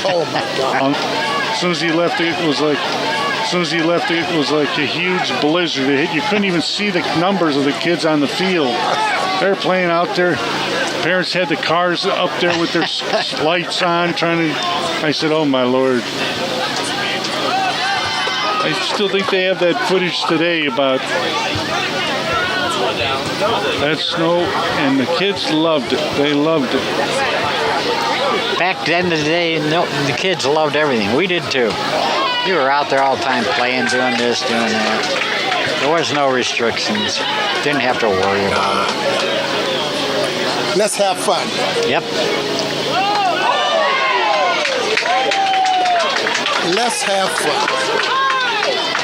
Oh my God. As soon as he left, it was like a huge blizzard. You couldn't even see the numbers of the kids on the field. They're playing out there. Parents had the cars up there with their lights on, trying to. I said, "Oh my Lord." I still think they have that footage today about that snow, and the kids loved it. They loved it. Back then, the day, the kids loved everything. We did too. We were out there all the time playing, doing this, doing that. There was no restrictions. Didn't have to worry about it. Let's have fun. Yep. Let's have fun.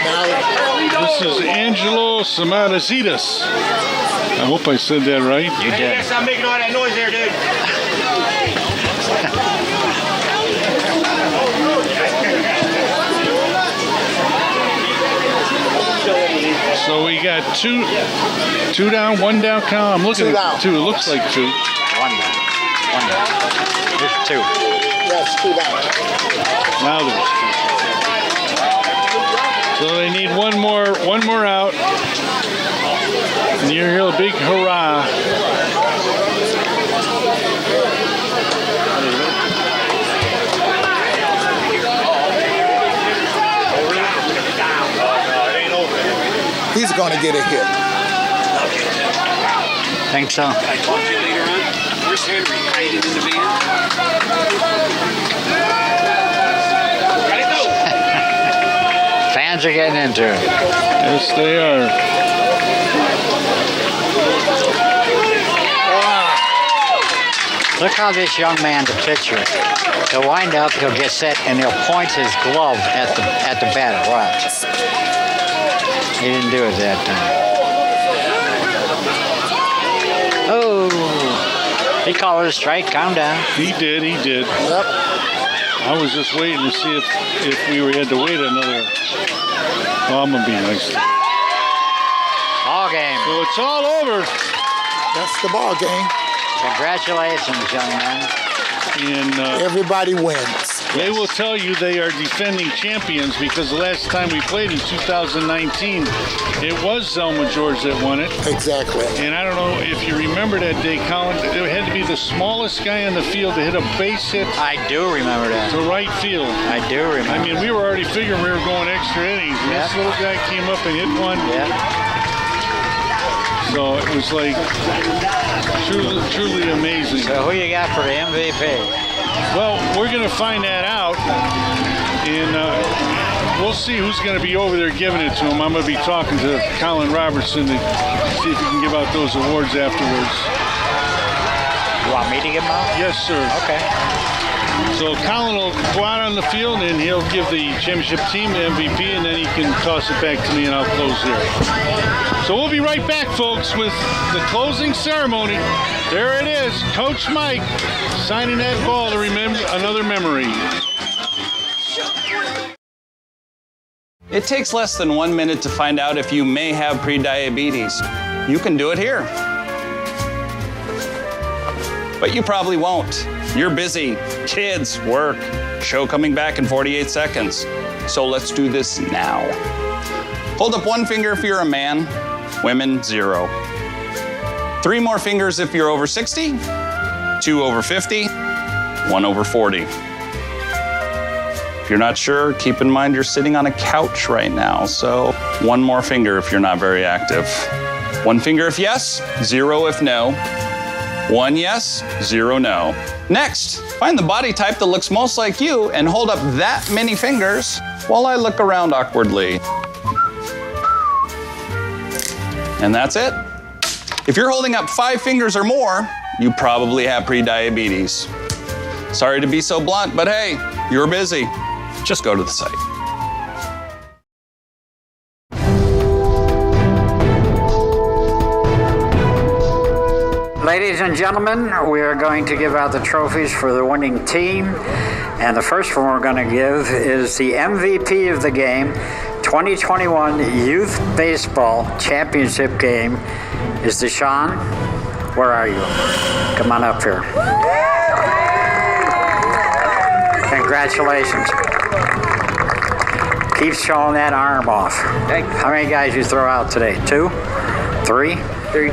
Now, this is Angelo Samarazitas. I hope I said that right. You did. Stop making all that noise there, dude. So we got two down, one down count. I'm looking at two. It looks like two. One down. There's two. yes, 2 down. Now there's two. So they need one more out. And you hear a big hurrah. He's going to get a hit. Think so? I talked to you later on. Where's Henry? Hiding in the van? Gotta go. Fans are getting into it. Yes, they are. Look how this young man, the pitcher, he'll wind up, he'll get set, and he'll point his glove at the batter. Watch. He didn't do it that time. Oh, he called it a strike. Calm down. He did. Yep. I was just waiting to see if we had to wait another. Well, I'm gonna be nice. Ball game. So it's all over. That's the ball game. Congratulations, young man. And Everybody wins. they will tell you they are defending champions because the last time we played in 2019, it was Zelma George that won it. Exactly. And I don't know if you remember that day, Colin, it had to be the smallest guy on the field to hit a base hit I do remember that. to right field. I do remember. I mean, we were already figuring we were going extra innings. And this Yeah. little guy came up and hit one. Yeah. So it was like truly amazing. So who you got for the MVP? Well, we're going to find that out. And we'll see who's going to be over there giving it to him. I'm going to be talking to Colin Robertson to see if he can give out those awards afterwards. You want me to give them out? Yes, sir. Okay. So Colin will go out on the field and he'll give the championship team the MVP, and then he can toss it back to me and I'll close here. So we'll be right back, folks, with the closing ceremony. There it is, Coach Mike signing that ball to remember another memory. It takes less than 1 minute to find out if you may have prediabetes. You can do it here. But you probably won't. You're busy. Kids, work, show coming back in 48 seconds. So let's do this now. Hold up one finger if you're a man, women, 0. 3 more fingers if you're over 60, 2 over 50, 1 over 40. If you're not sure, keep in mind you're sitting on a couch right now, so 1 more finger if you're not very active. 1 finger if yes, 0 if no. 1 yes, 0 no. Next, find the body type that looks most like you and hold up that many fingers while I look around awkwardly. And that's it. If you're holding up 5 fingers or more, you probably have prediabetes. Sorry to be so blunt, but hey, you're busy. Just go to the site. Ladies and gentlemen, we are going to give out the trophies for the winning team. And the first one we're going to give is the MVP of the game, 2021 Youth Baseball Championship game, is Deshaun. Where are you? Come on up here. Congratulations. Keep showing that arm off. How many guys you throw out today? 2? 3? 3.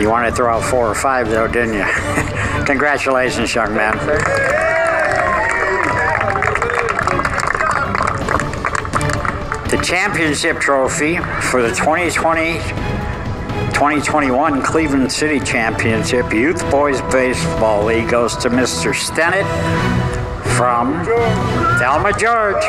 You wanted to throw out 4 or 5 though, didn't you? Congratulations, young man. The championship trophy for the 2020-2021 Cleveland City Championship Youth Boys Baseball League goes to Mr. Stennett from Thelma George.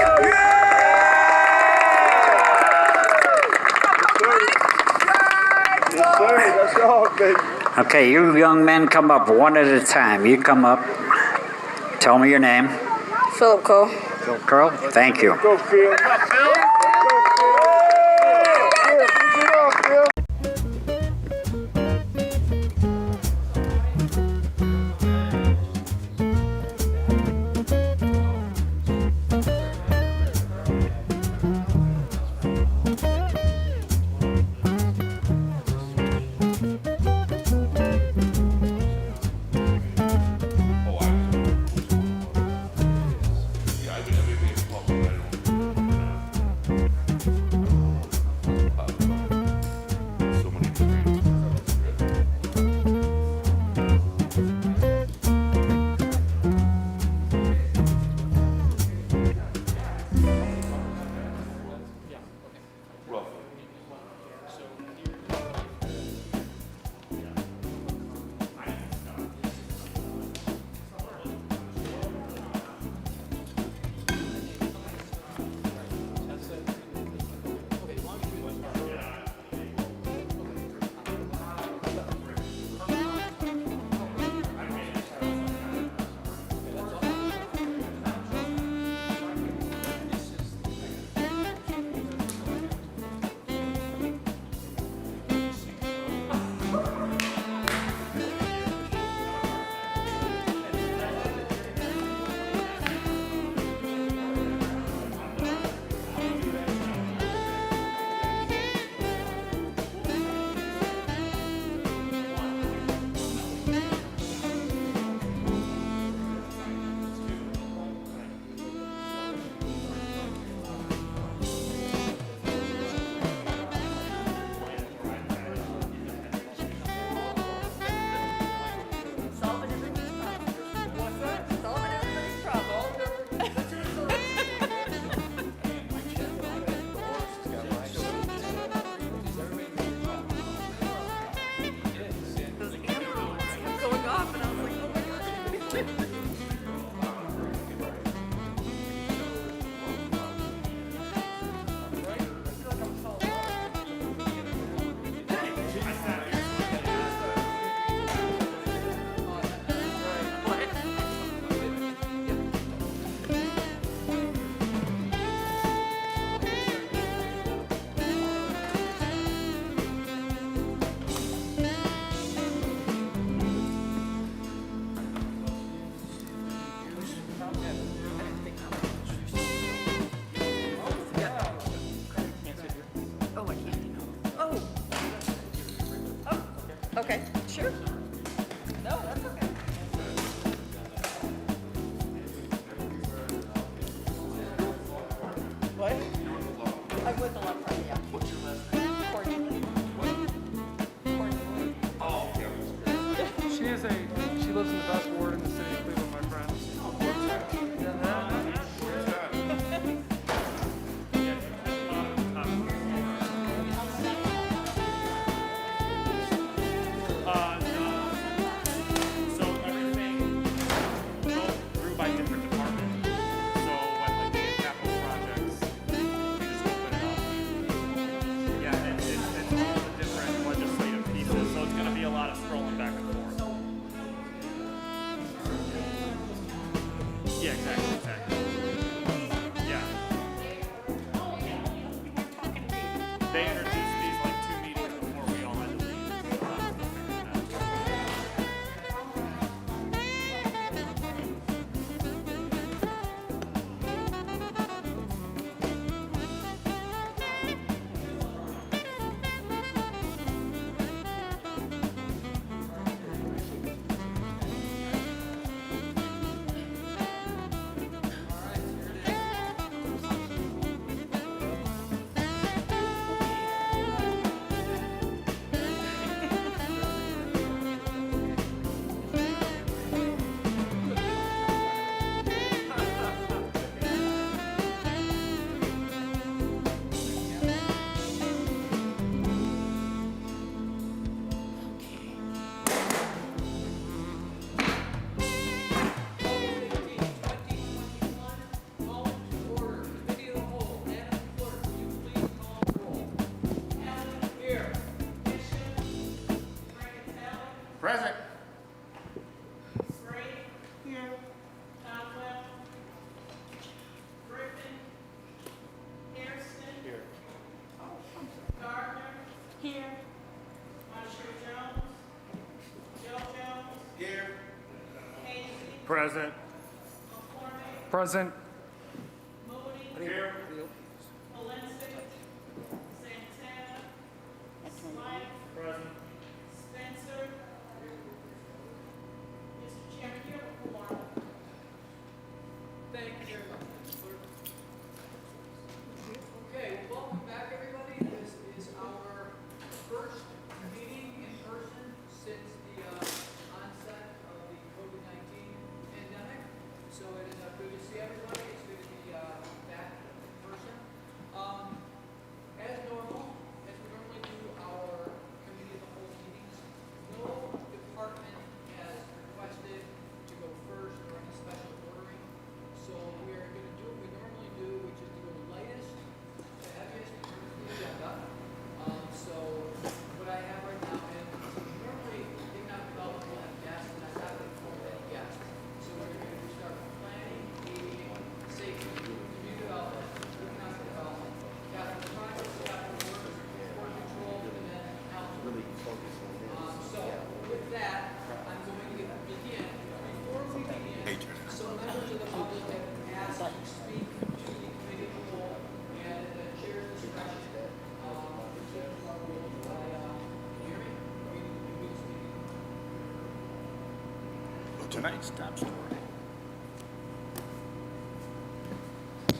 Okay, you young men come up one at a time. You come up. Tell me your name. Philip Cole. Phil Curl. Thank you. Okay, sure. No, that's okay. What? I'm with the left part, yeah. What's your last name? Courtney. Courtney. She lives in the best ward in the city of Cleveland, my friend. So everything grew by different departments. So when like they did capital projects, they just open it up. Present. Present. Here. Present. Spencer. Mr. Chairman, you have a quorum. Thank you very much, Ms. Clerk. Okay, well, welcome back, everybody. This is our first meeting in person since the onset of the COVID-19 pandemic. So it is good to see everybody. It's good to be back in person. As normal, as we normally do our committee of the whole meetings, no department has requested to go first or any special ordering. So we are going to do what we normally do, which is do the lightest to heaviest in terms of the agenda. So what I have right now is normally economic development will have guests, and I'm not going to form any guests. So we're going to start with planning, aging, safety, community development, economic development, capital projects, capital works, sport control, and then council. So with that, I'm going to begin. Before we begin, some members of the public have been asked to speak to the committee of the whole and the chair's discretion. Pursuant to our rules by hearing, we speak. Tonight's top story.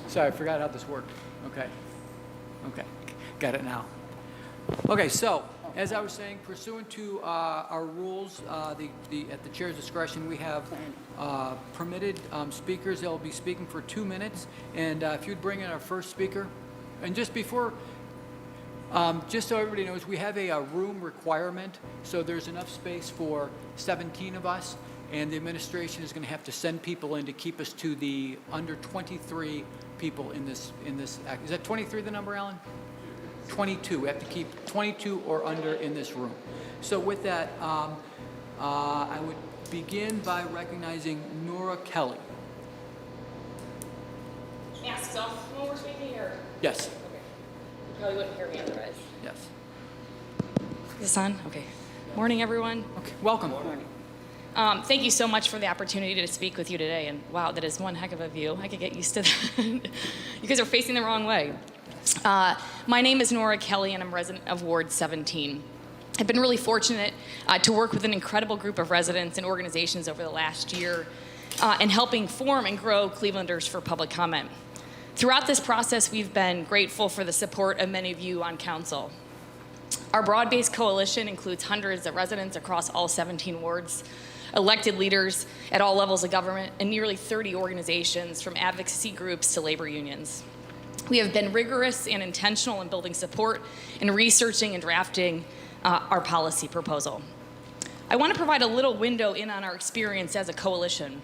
Sorry, I forgot how this worked. Okay. Okay. Got it now. Okay, so as I was saying, pursuant to our rules, at the chair's discretion, we have permitted speakers. They'll be speaking for 2 minutes. And if you'd bring in our first speaker. And just before, just so everybody knows, we have a room requirement. So there's enough space for 17 of us. And the administration is going to have to send people in to keep us to the under 23 people in this. Is that 23 the number, Alan? 22. We have to keep 22 or under in this room. So with that, I would begin by recognizing Nora Kelly. Masks off when we're speaking, or? Yes. Okay. You probably wouldn't hear me otherwise. Yes. Is this on? Okay. Morning, everyone. Okay. Welcome. Morning. Thank you so much for the opportunity to speak with you today. And wow, that is one heck of a view. I could get used to that. You guys are facing the wrong way. My name is Nora Kelly, and I'm a resident of Ward 17. I've been really fortunate to work with an incredible group of residents and organizations over the last year in helping form and grow Clevelanders for Public Comment. Throughout this process, we've been grateful for the support of many of you on council. Our broad-based coalition includes hundreds of residents across all 17 wards, elected leaders at all levels of government, and nearly 30 organizations from advocacy groups to labor unions. We have been rigorous and intentional in building support in researching and drafting our policy proposal. I want to provide a little window in on our experience as a coalition.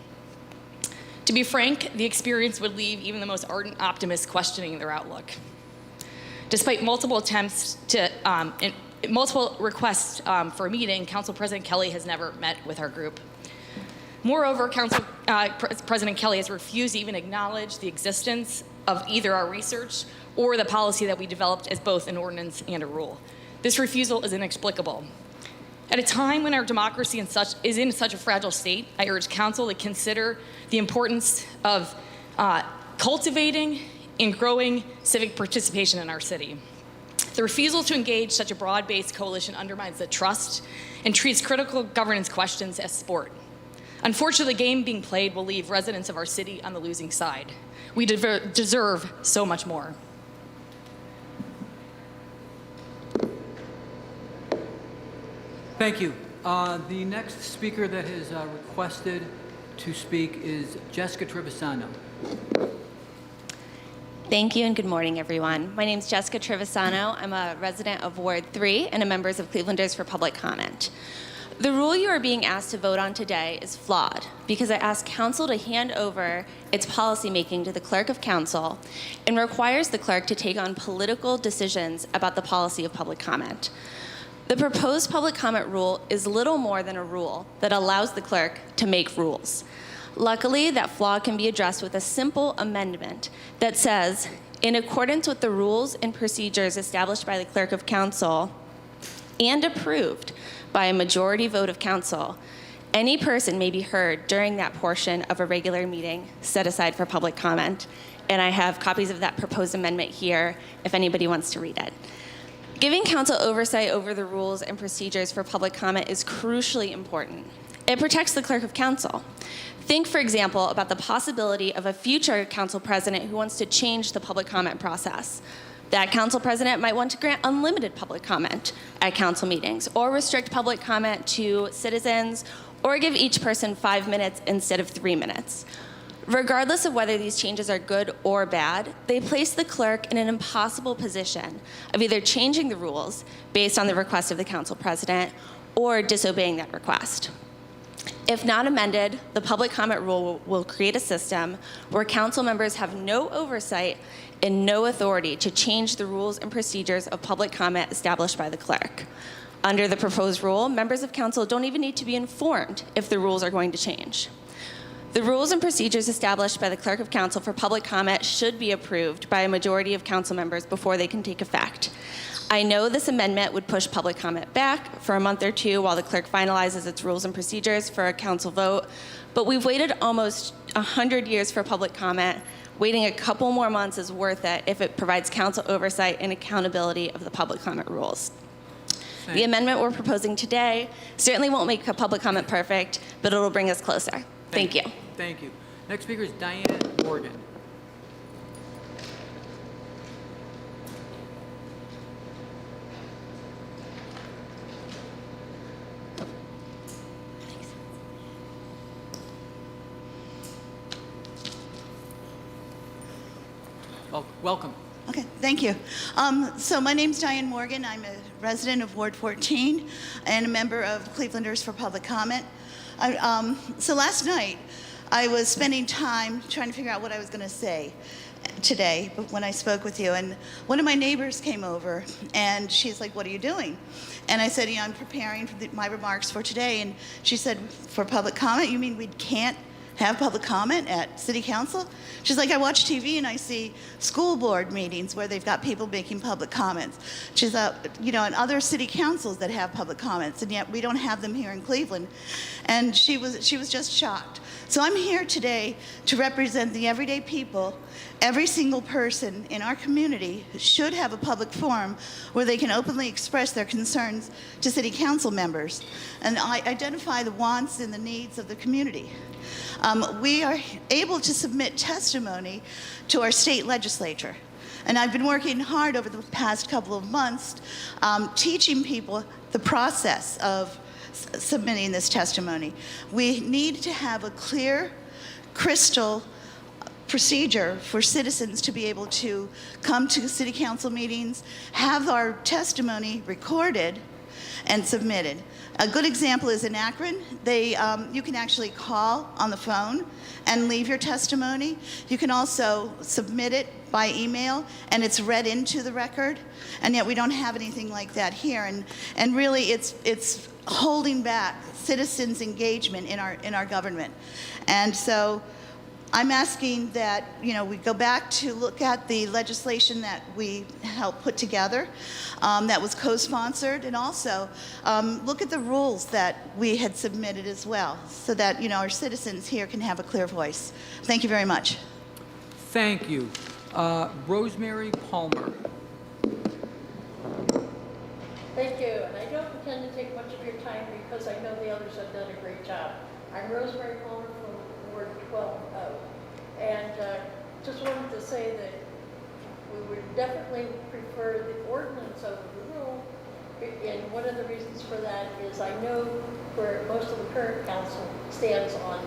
To be frank, the experience would leave even the most ardent optimists questioning their outlook. Despite multiple attempts to, multiple requests for a meeting, Council President Kelly has never met with our group. Moreover, President Kelly has refused to even acknowledge the existence of either our research or the policy that we developed as both an ordinance and a rule. This refusal is inexplicable. At a time when our democracy is in such a fragile state, I urge Council to consider the importance of cultivating and growing civic participation in our city. The refusal to engage such a broad-based coalition undermines the trust and treats critical governance questions as sport. Unfortunately, the game being played will leave residents of our city on the losing side. We deserve so much more. Thank you. The next speaker that has requested to speak is Jessica Trevisano. Thank you and good morning, everyone. My name is Jessica Trevisano. I'm a resident of Ward 3 and a member of Clevelanders for Public Comment. The rule you are being asked to vote on today is flawed because it asks Council to hand over its policymaking to the Clerk of Council and requires the Clerk to take on political decisions about the policy of public comment. The proposed public comment rule is little more than a rule that allows the Clerk to make rules. Luckily, that flaw can be addressed with a simple amendment that says, in accordance with the rules and procedures established by the Clerk of Council and approved by a majority vote of Council, Any person may be heard during that portion of a regular meeting set aside for public comment, and I have copies of that proposed amendment here if anybody wants to read it. Giving council oversight over the rules and procedures for public comment is crucially important. It protects the clerk of council. Think, for example, about the possibility of a future council president who wants to change the public comment process. That council president might want to grant unlimited public comment at council meetings, or restrict public comment to citizens, or give each person 5 minutes instead of 3 minutes. Regardless of whether these changes are good or bad, they place the clerk in an impossible position of either changing the rules based on the request of the council president or disobeying that request. If not amended, the public comment rule will create a system where council members have no oversight and no authority to change the rules and procedures of public comment established by the clerk. Under the proposed rule, members of council don't even need to be informed if the rules are going to change. The rules and procedures established by the clerk of council for public comment should be approved by a majority of council members before they can take effect. I know this amendment would push public comment back for a month or two while the clerk finalizes its rules and procedures for a council vote, but we've waited almost 100 years for public comment. Waiting a couple more months is worth it if it provides council oversight and accountability of the public comment rules. The amendment we're proposing today certainly won't make a public comment perfect, but it'll bring us closer. Thank you. Thank you. Next speaker is Diane Morgan. Oh, welcome. Okay, thank you. So my name's Diane Morgan. I'm a resident of Ward 14 and a member of Clevelanders for Public Comment. So last night, I was spending time trying to figure out what I was going to say today when I spoke with you. And one of my neighbors came over, and she's like, "What are you doing?" And I said, I'm preparing for my remarks for today. And she said, "For public comment? You mean we can't have public comment at city council?" She's like, "I watch TV and I see school board meetings where they've got people making public comments. She's and other city councils that have public comments, and yet we don't have them here in Cleveland." And she was just shocked. So I'm here today to represent the everyday people. Every single person in our community should have a public forum where they can openly express their concerns to city council members and identify the wants and the needs of the community. We are able to submit testimony to our state legislature. And I've been working hard over the past couple of months teaching people the process of submitting this testimony. We need to have a clear, crystal procedure for citizens to be able to come to city council meetings, have our testimony recorded and submitted. A good example is in Akron. You can actually call on the phone and leave your testimony. You can also submit it by email, and it's read into the record. And yet we don't have anything like that here. And really, it's holding back citizens' engagement in our government. And so I'm asking that we go back to look at the legislation that we helped put together, that was co-sponsored, and also look at the rules that we had submitted as well, so that our citizens here can have a clear voice. Thank you very much. Thank you. Rosemary Palmer. Thank you, and I don't intend to take much of your time because I know the others have done a great job. I'm Rosemary Palmer from Ward 12O, and just wanted to say that we would definitely prefer the ordinance over the rule, and one of the reasons for that is I know where most of the current council stands on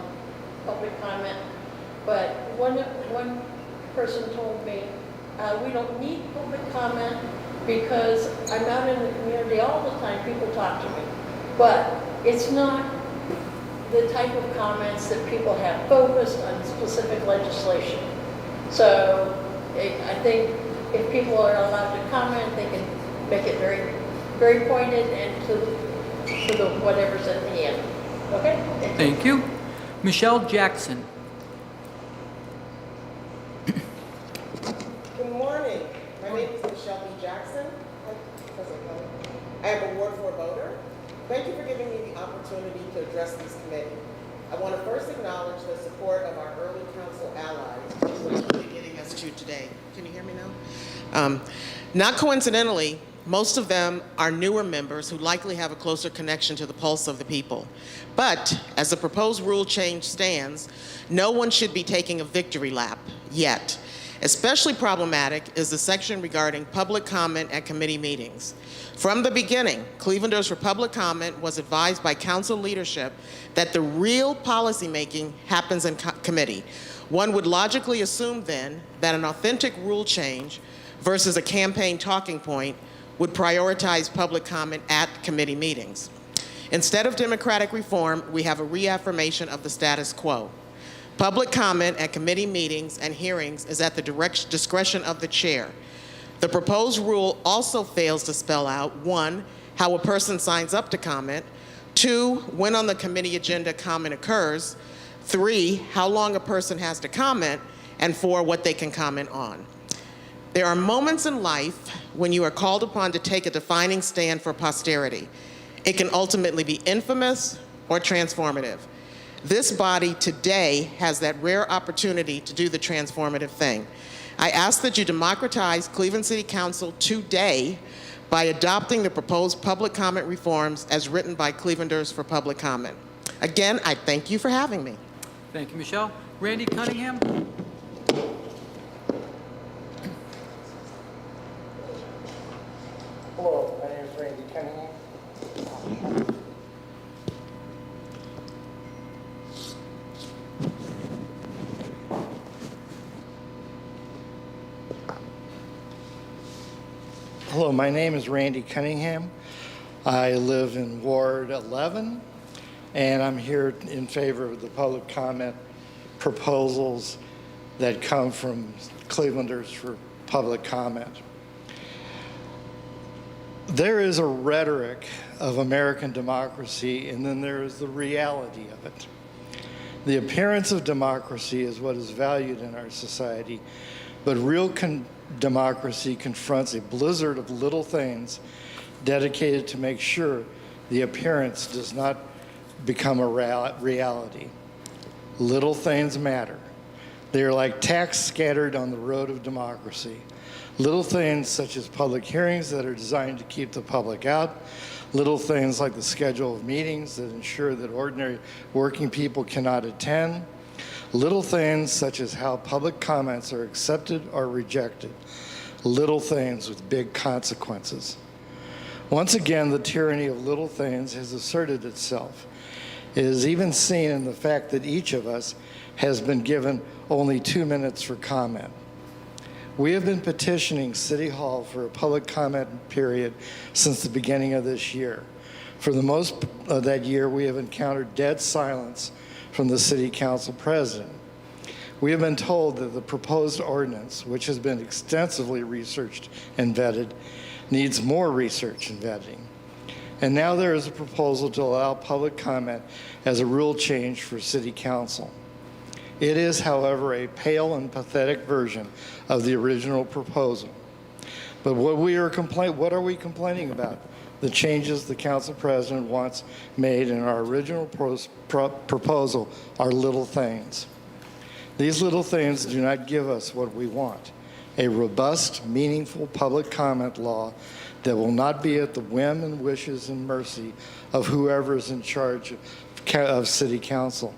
public comment, but one person told me, we don't need public comment because I'm out in the community all the time, people talk to me. But it's not the type of comments that people have focused on specific legislation. So I think if people are allowed to comment, they can make it very, very pointed and to the whatever's at the end. Okay? Thank you. Michelle Jackson. Good morning. My name is Michelle B. Jackson. I am a Ward 4 voter, Thank you for giving me the opportunity to address this committee. I want to first acknowledge the support of our early council allies, which is really getting us to today. Can you hear me now? Not coincidentally, most of them are newer members who likely have a closer connection to the pulse of the people. But as the proposed rule change stands, no one should be taking a victory lap yet. Especially problematic is the section regarding public comment at committee meetings. From the beginning, Clevelanders for Public Comment was advised by council leadership that the real policymaking happens in committee. One would logically assume then that an authentic rule change versus a campaign talking point would prioritize public comment at committee meetings. Instead of democratic reform, we have a reaffirmation of the status quo. Public comment at committee meetings and hearings is at the direct discretion of the chair. The proposed rule also fails to spell out, 1, how a person signs up to comment, 2, when on the committee agenda comment occurs, 3, how long a person has to comment, and 4, what they can comment on. There are moments in life when you are called upon to take a defining stand for posterity. It can ultimately be infamous or transformative. This body today has that rare opportunity to do the transformative thing. I ask that you democratize Cleveland City Council today by adopting the proposed public comment reforms as written by Clevelanders for Public Comment. Again, I thank you for having me. Thank you, Michelle. Randy Cunningham. Hello, my name is Randy Cunningham. Hello, my name is Randy Cunningham. I live in Ward 11, and I'm here in favor of the public comment proposals that come from Clevelanders for Public Comment. There is a rhetoric of American democracy, and then there is the reality of it. The appearance of democracy is what is valued in our society, but real democracy confronts a blizzard of little things dedicated to make sure the appearance does not become a reality. Little things matter. They are like tacks scattered on the road of democracy. Little things such as public hearings that are designed to keep the public out, little things like the schedule of meetings that ensure that ordinary working people cannot attend, little things such as how public comments are accepted or rejected, little things with big consequences. Once again, the tyranny of little things has asserted itself. It is even seen in the fact that each of us has been given only 2 minutes for comment. We have been petitioning City Hall for a public comment period since the beginning of this year. For the most of that year, we have encountered dead silence from the City Council President. We have been told that the proposed ordinance, which has been extensively researched and vetted, needs more research and vetting. And now there is a proposal to allow public comment as a rule change for City Council. It is, however, a pale and pathetic version of the original proposal. But what are we complaining about? The changes the council president wants made in our original proposal are little things. These little things do not give us what we want: a robust, meaningful public comment law that will not be at the whim and wishes and mercy of whoever is in charge of City Council.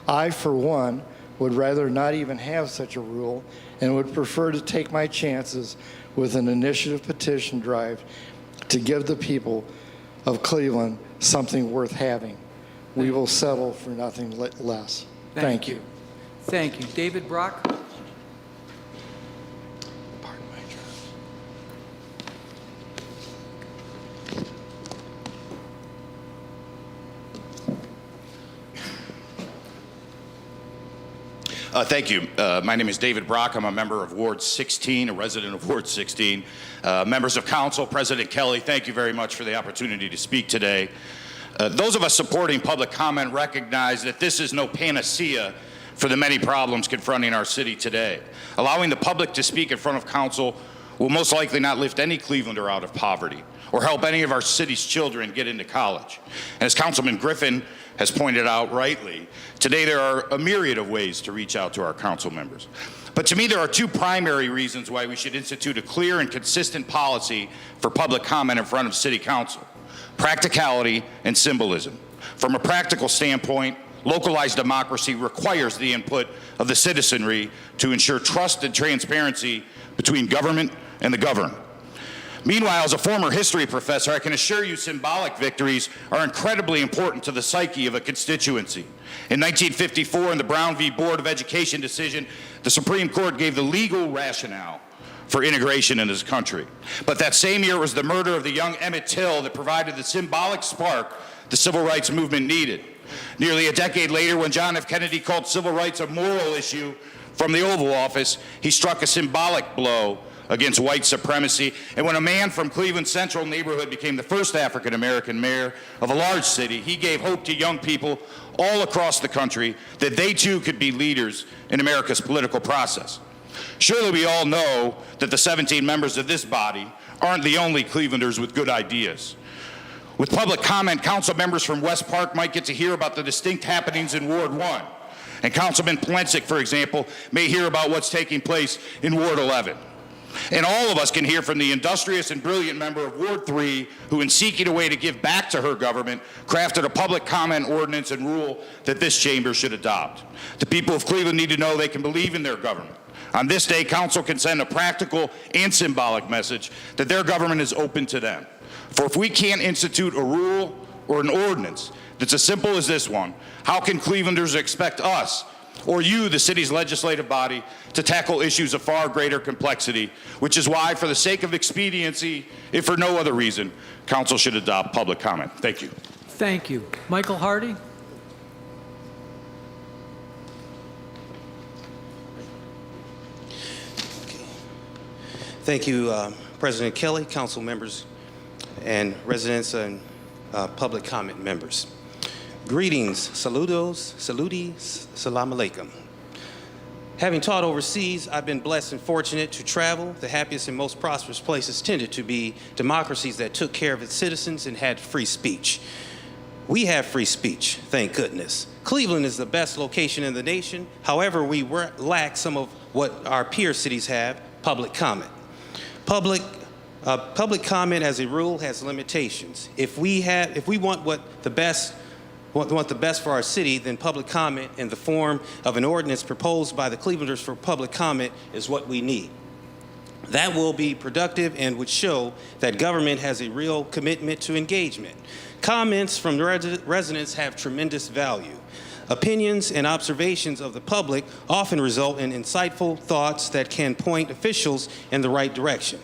I, for one, would rather not even have such a rule and would prefer to take my chances with an initiative petition drive to give the people of Cleveland something worth having. We will settle for nothing less. Thank you. Thank you. David Brock. Pardon my turn. Thank you. My name is David Brock. I'm a member of Ward 16, a resident of Ward 16. Members of council, President Kelly, thank you very much for the opportunity to speak today. Those of us supporting public comment recognize that this is no panacea for the many problems confronting our city today. Allowing the public to speak in front of council will most likely not lift any Clevelander out of poverty or help any of our city's children get into college. And as Councilman Griffin has pointed out rightly, today there are a myriad of ways to reach out to our council members. But to me, there are two primary reasons why we should institute a clear and consistent policy for public comment in front of City Council: practicality and symbolism. From a practical standpoint, localized democracy requires the input of the citizenry to ensure trust and transparency between government and the governed. Meanwhile, as a former history professor, I can assure you symbolic victories are incredibly important to the psyche of a constituency. In 1954, in the Brown v. Board of Education decision, the Supreme Court gave the legal rationale for integration in this country. But that same year was the murder of the young Emmett Till that provided the symbolic spark the civil rights movement needed. Nearly a decade later, when John F. Kennedy called civil rights a moral issue from the Oval Office, he struck a symbolic blow against white supremacy. And when a man from Cleveland's Central neighborhood became the first African-American mayor of a large city, he gave hope to young people all across the country that they too could be leaders in America's political process. Surely we all know that the 17 members of this body aren't the only Clevelanders with good ideas. With public comment, council members from West Park might get to hear about the distinct happenings in Ward 1. And Councilman Polensek, for example, may hear about what's taking place in Ward 11. And all of us can hear from the industrious and brilliant member of Ward 3 who, in seeking a way to give back to her government, crafted a public comment ordinance and rule that this chamber should adopt. The people of Cleveland need to know they can believe in their government. On this day, council can send a practical and symbolic message that their government is open to them. For if we can't institute a rule or an ordinance that's as simple as this one, how can Clevelanders expect us, or you, the city's legislative body, to tackle issues of far greater complexity, which is why, for the sake of expediency, if for no other reason, council should adopt public comment. Thank you. Thank you. Michael Hardy? Thank you, President Kelly, council members, and residents and public comment members. Greetings, saludos, salutis, salam alaikum. Having taught overseas, I've been blessed and fortunate to travel. The happiest and most prosperous places tended to be democracies that took care of its citizens and had free speech. We have free speech, thank goodness. Cleveland is the best location in the nation. However, we lack some of what our peer cities have: public comment. Public comment, as a rule, has limitations. If we want the best for our city, then public comment in the form of an ordinance proposed by the Clevelanders for public comment is what we need. That will be productive and would show that government has a real commitment to engagement. Comments from residents have tremendous value. Opinions and observations of the public often result in insightful thoughts that can point officials in the right direction.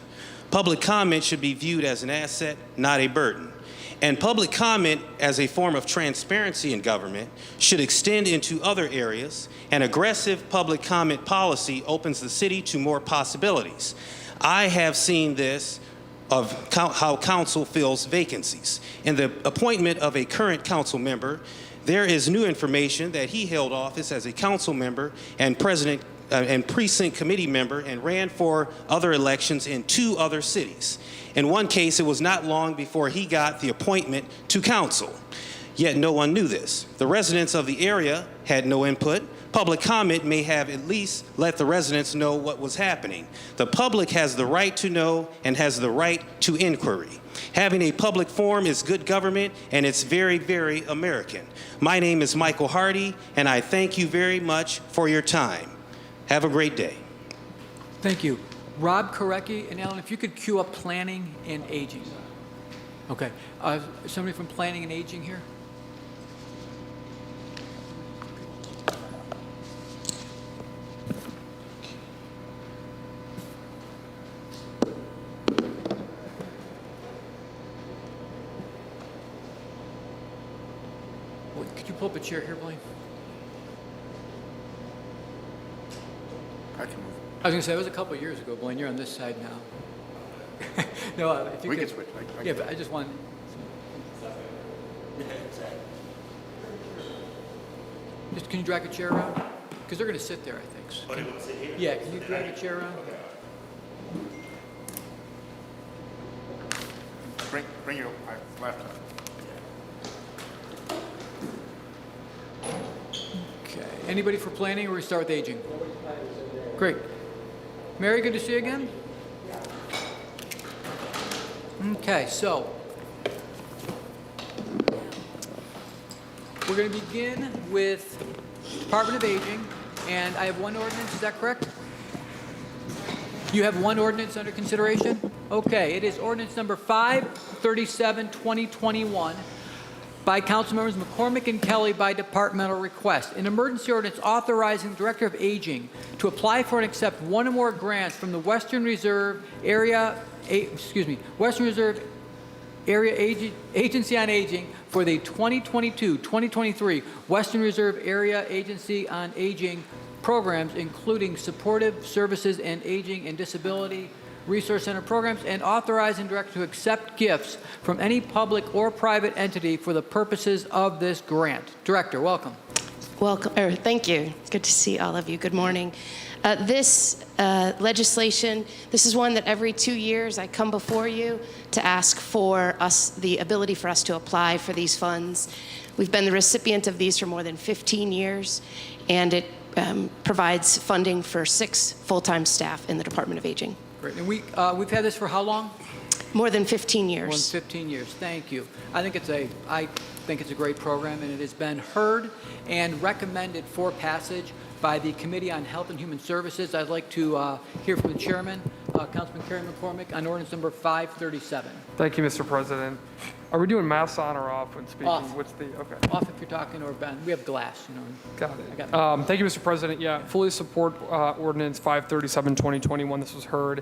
Public comment should be viewed as an asset, not a burden. And public comment, as a form of transparency in government, should extend into other areas. An aggressive public comment policy opens the city to more possibilities. I have seen this of how council fills vacancies. In the appointment of a current council member, there is new information that he held office as a council member and president and precinct committee member and ran for other elections in 2 other cities. In one case, it was not long before he got the appointment to council. Yet no one knew this. The residents of the area had no input. Public comment may have at least let the residents know what was happening. The public has the right to know and has the right to inquiry. Having a public forum is good government, and it's very, very American. My name is Michael Hardy, and I thank you very much for your time. Have a great day. Thank you. Rob Korecki, and Ellen, if you could queue up planning and aging. Okay. Somebody from planning and aging here? Could you pull up a chair here, Blaine? I can move. I was going to say, it was a couple of years ago, Blaine. You're on this side now. No, if you We could, can switch. Yeah, but I just want. Just can you drag a chair around? Because they're going to sit there, I think. So. Yeah, can you drag a chair around? Bring your laptop. Okay. Anybody for planning, or we start with aging? Great. Mary, good to see you again. Okay, so we're going to begin with Department of Aging, and I have one ordinance. Is that correct? You have one ordinance under consideration? Okay, it is ordinance number 537, 2021, by Councilmembers McCormick and Kelly by departmental request. An emergency ordinance authorizing the Director of Aging to apply for and accept one or more grants from the Western Reserve Western Reserve Area Agency on Aging for the 2022-2023 Western Reserve Area Agency on Aging programs, including supportive services and aging and disability resource center programs, and authorizing director to accept gifts from any public or private entity for the purposes of this grant. Director, welcome. Welcome. Thank you. It's good to see all of you. Good morning. This legislation, this is one that every 2 years I come before you to ask for us, the ability for us to apply for these funds. We've been the recipient of these for more than 15 years, and it provides funding for 6 full-time staff in the Department of Aging. Great. And we've had this for how long? More than 15 years. More than 15 years. Thank you. I think it's a great program, and it has been heard and recommended for passage by the Committee on Health and Human Services. I'd like to hear from the chairman, Councilman Kerry McCormick, on ordinance number 537. Thank you, Mr. President. Are we doing mask on or off when speaking? Off. What's the, okay. Off if you're talking, or Ben. We have glass, you know. Got it. I got it. Thank you, Mr. President. Yeah, fully support ordinance 537, 2021. This was heard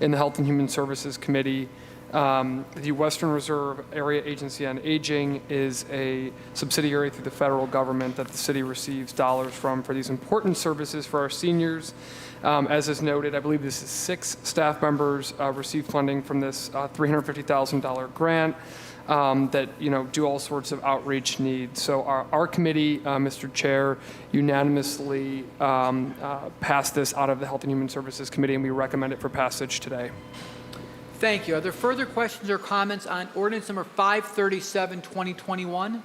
in the Health and Human Services Committee. The Western Reserve Area Agency on Aging is a subsidiary through the federal government that the city receives dollars from for these important services for our seniors. As is noted, I believe this is 6 staff members receive funding from this $350,000 grant that do all sorts of outreach needs. So our committee, Mr. Chair, unanimously passed this out of the Health and Human Services Committee, and we recommend it for passage today. Thank you. Are there further questions or comments on ordinance number 537, 2021?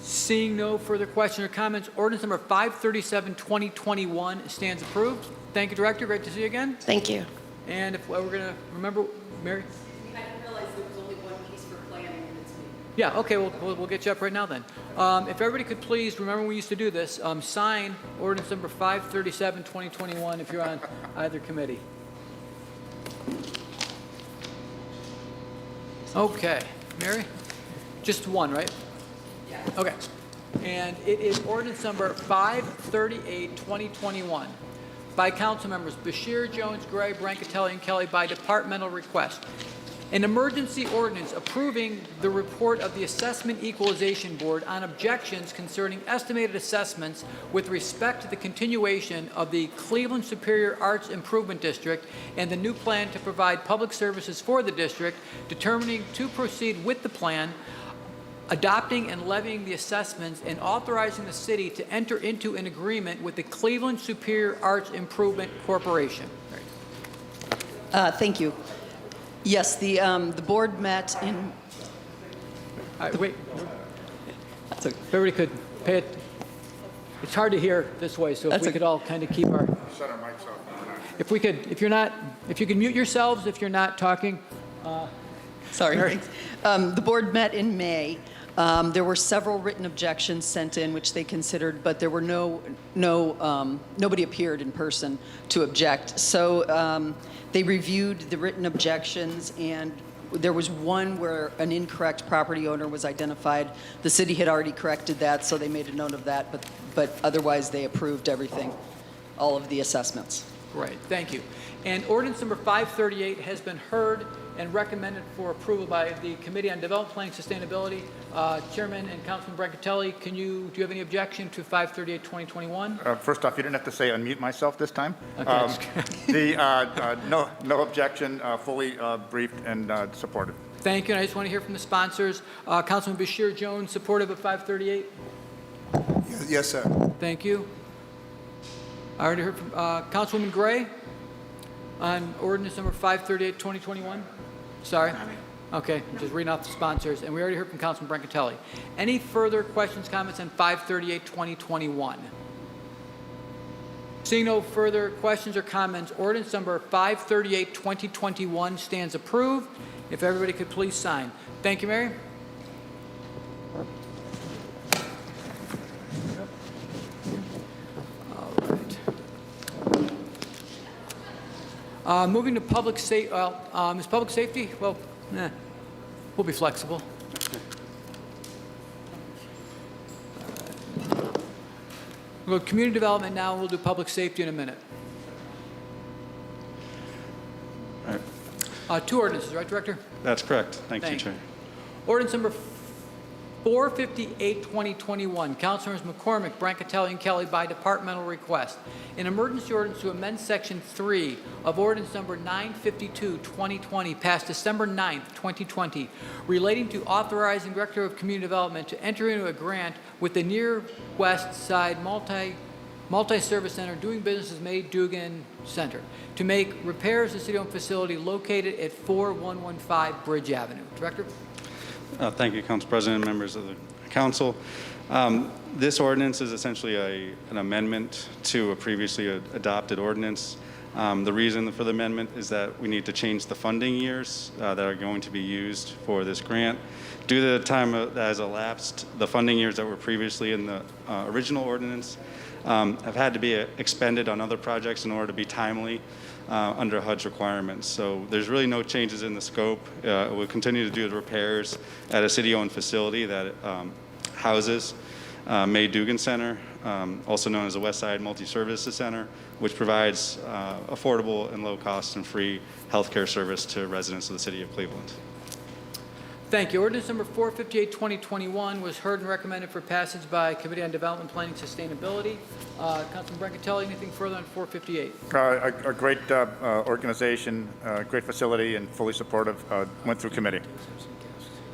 Seeing no further questions or comments, ordinance number 537, 2021 stands approved. Thank you, Director. Great to see you again. Thank you. And if we're going to remember, Mary? I didn't realize there was only one piece for planning in this meeting. Yeah, okay, we'll get you up right now then. If everybody could please, remember when we used to do this, sign ordinance number 537, 2021 if you're on either committee. Okay, Mary? Just one, right? Yeah. Okay. And it is ordinance number 538, 2021 by council members Bashir, Jones, Gray, Brancatelli, and Kelly by departmental request. An emergency ordinance approving the report of the Assessment Equalization Board on objections concerning estimated assessments with respect to the continuation of the Cleveland Superior Arts Improvement District and the new plan to provide public services for the district, determining to proceed with the plan, adopting and levying the assessments, and authorizing the city to enter into an agreement with the Cleveland Superior Arts Improvement Corporation. Thank you. Yes, the board met in. Wait. Everybody could pay it. It's hard to hear this way, so if we could all kind of keep our. Shut our mics off. If we could, if you can mute yourselves if you're not talking. Sorry. The board met in May. There were several written objections sent in, which they considered, but there were nobody appeared in person to object. So they reviewed the written objections, and there was one where an incorrect property owner was identified. The city had already corrected that, so they made a note of that, but otherwise they approved everything, all of the assessments. Great, thank you. And ordinance number 538 has been heard and recommended for approval by the Committee on Development, Planning, Sustainability. Chairman and Councilman Brancatelli, do you have any objection to 538, 2021? First off, you didn't have to say unmute myself this time. Okay. No objection, fully briefed and supported. Thank you. And I just want to hear from the sponsors. Councilman Bashir Jones, supportive of 538? Yes, sir. Thank you. I already heard from Councilwoman Gray on ordinance number 538, 2021. Sorry? Okay, I'm just reading off the sponsors, and we already heard from Councilman Brancatelli. Any further questions, comments on 538-2021? Seeing no further questions or comments, ordinance number 538-2021 stands approved. If everybody could please sign. Thank you, Mary. Moving to public safety, is public safety? Well, we'll be flexible. We'll go to community development now, and we'll do public safety in a minute. Two ordinances, right, Director? That's correct. Thank you, Thank you. Chair. Ordinance number 458-2021, Councilors McCormick, Brancatelli, and Kelly by departmental request. An emergency ordinance to amend Section 3 of Ordinance number 952-2020, passed December 9th, 2020, relating to authorizing Director of Community Development to enter into a grant with the Near West Side Multi-Service Center doing business as May Dugan Center to make repairs to city-owned facility located at 4115 Bridge Avenue. Director? Thank you, Council President and members of the Council. This ordinance is essentially an amendment to a previously adopted ordinance. The reason for the amendment is that we need to change the funding years that are going to be used for this grant. Due to the time that has elapsed, the funding years that were previously in the original ordinance have had to be expended on other projects in order to be timely under HUD's requirements. So there's really no changes in the scope. We'll continue to do the repairs at a city-owned facility that houses May Dugan Center, also known as the West Side Multi-Services Center, which provides affordable and low-cost and free healthcare service to residents of the city of Cleveland. Thank you. Ordinance number 458-2021 was heard and recommended for passage by Committee on Development, Planning, Sustainability. Councilman Brancatelli, anything further on 458? A great organization, great facility, and fully supportive. Went through committee.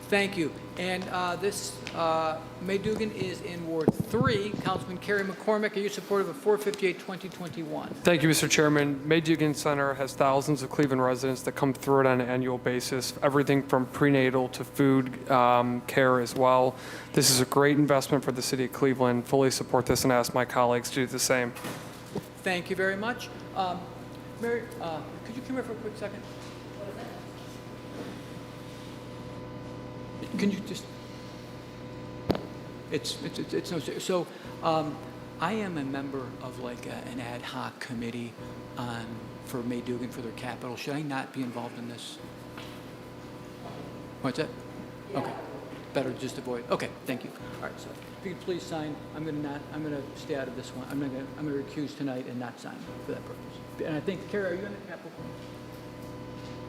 Thank you. And this May Dugan is in Ward 3. Councilman Kerry McCormick, are you supportive of 458-2021? Thank you, Mr. Chairman. May Dugan Center has thousands of Cleveland residents that come through it on an annual basis, everything from prenatal to food care as well. This is a great investment for the city of Cleveland. Fully support this and ask my colleagues to do the same. Thank you very much. Mary, could you come here for a quick second? Can you just, it's no, so I am a member of like an ad hoc committee for May Dugan for their capital. Should I not be involved in this? What's that? Okay, better just avoid, okay, thank you. All right, so if you could please sign, I'm gonna stay out of this one. I'm gonna recuse tonight and not sign for that purpose. And I think, Kara, are you in the capital?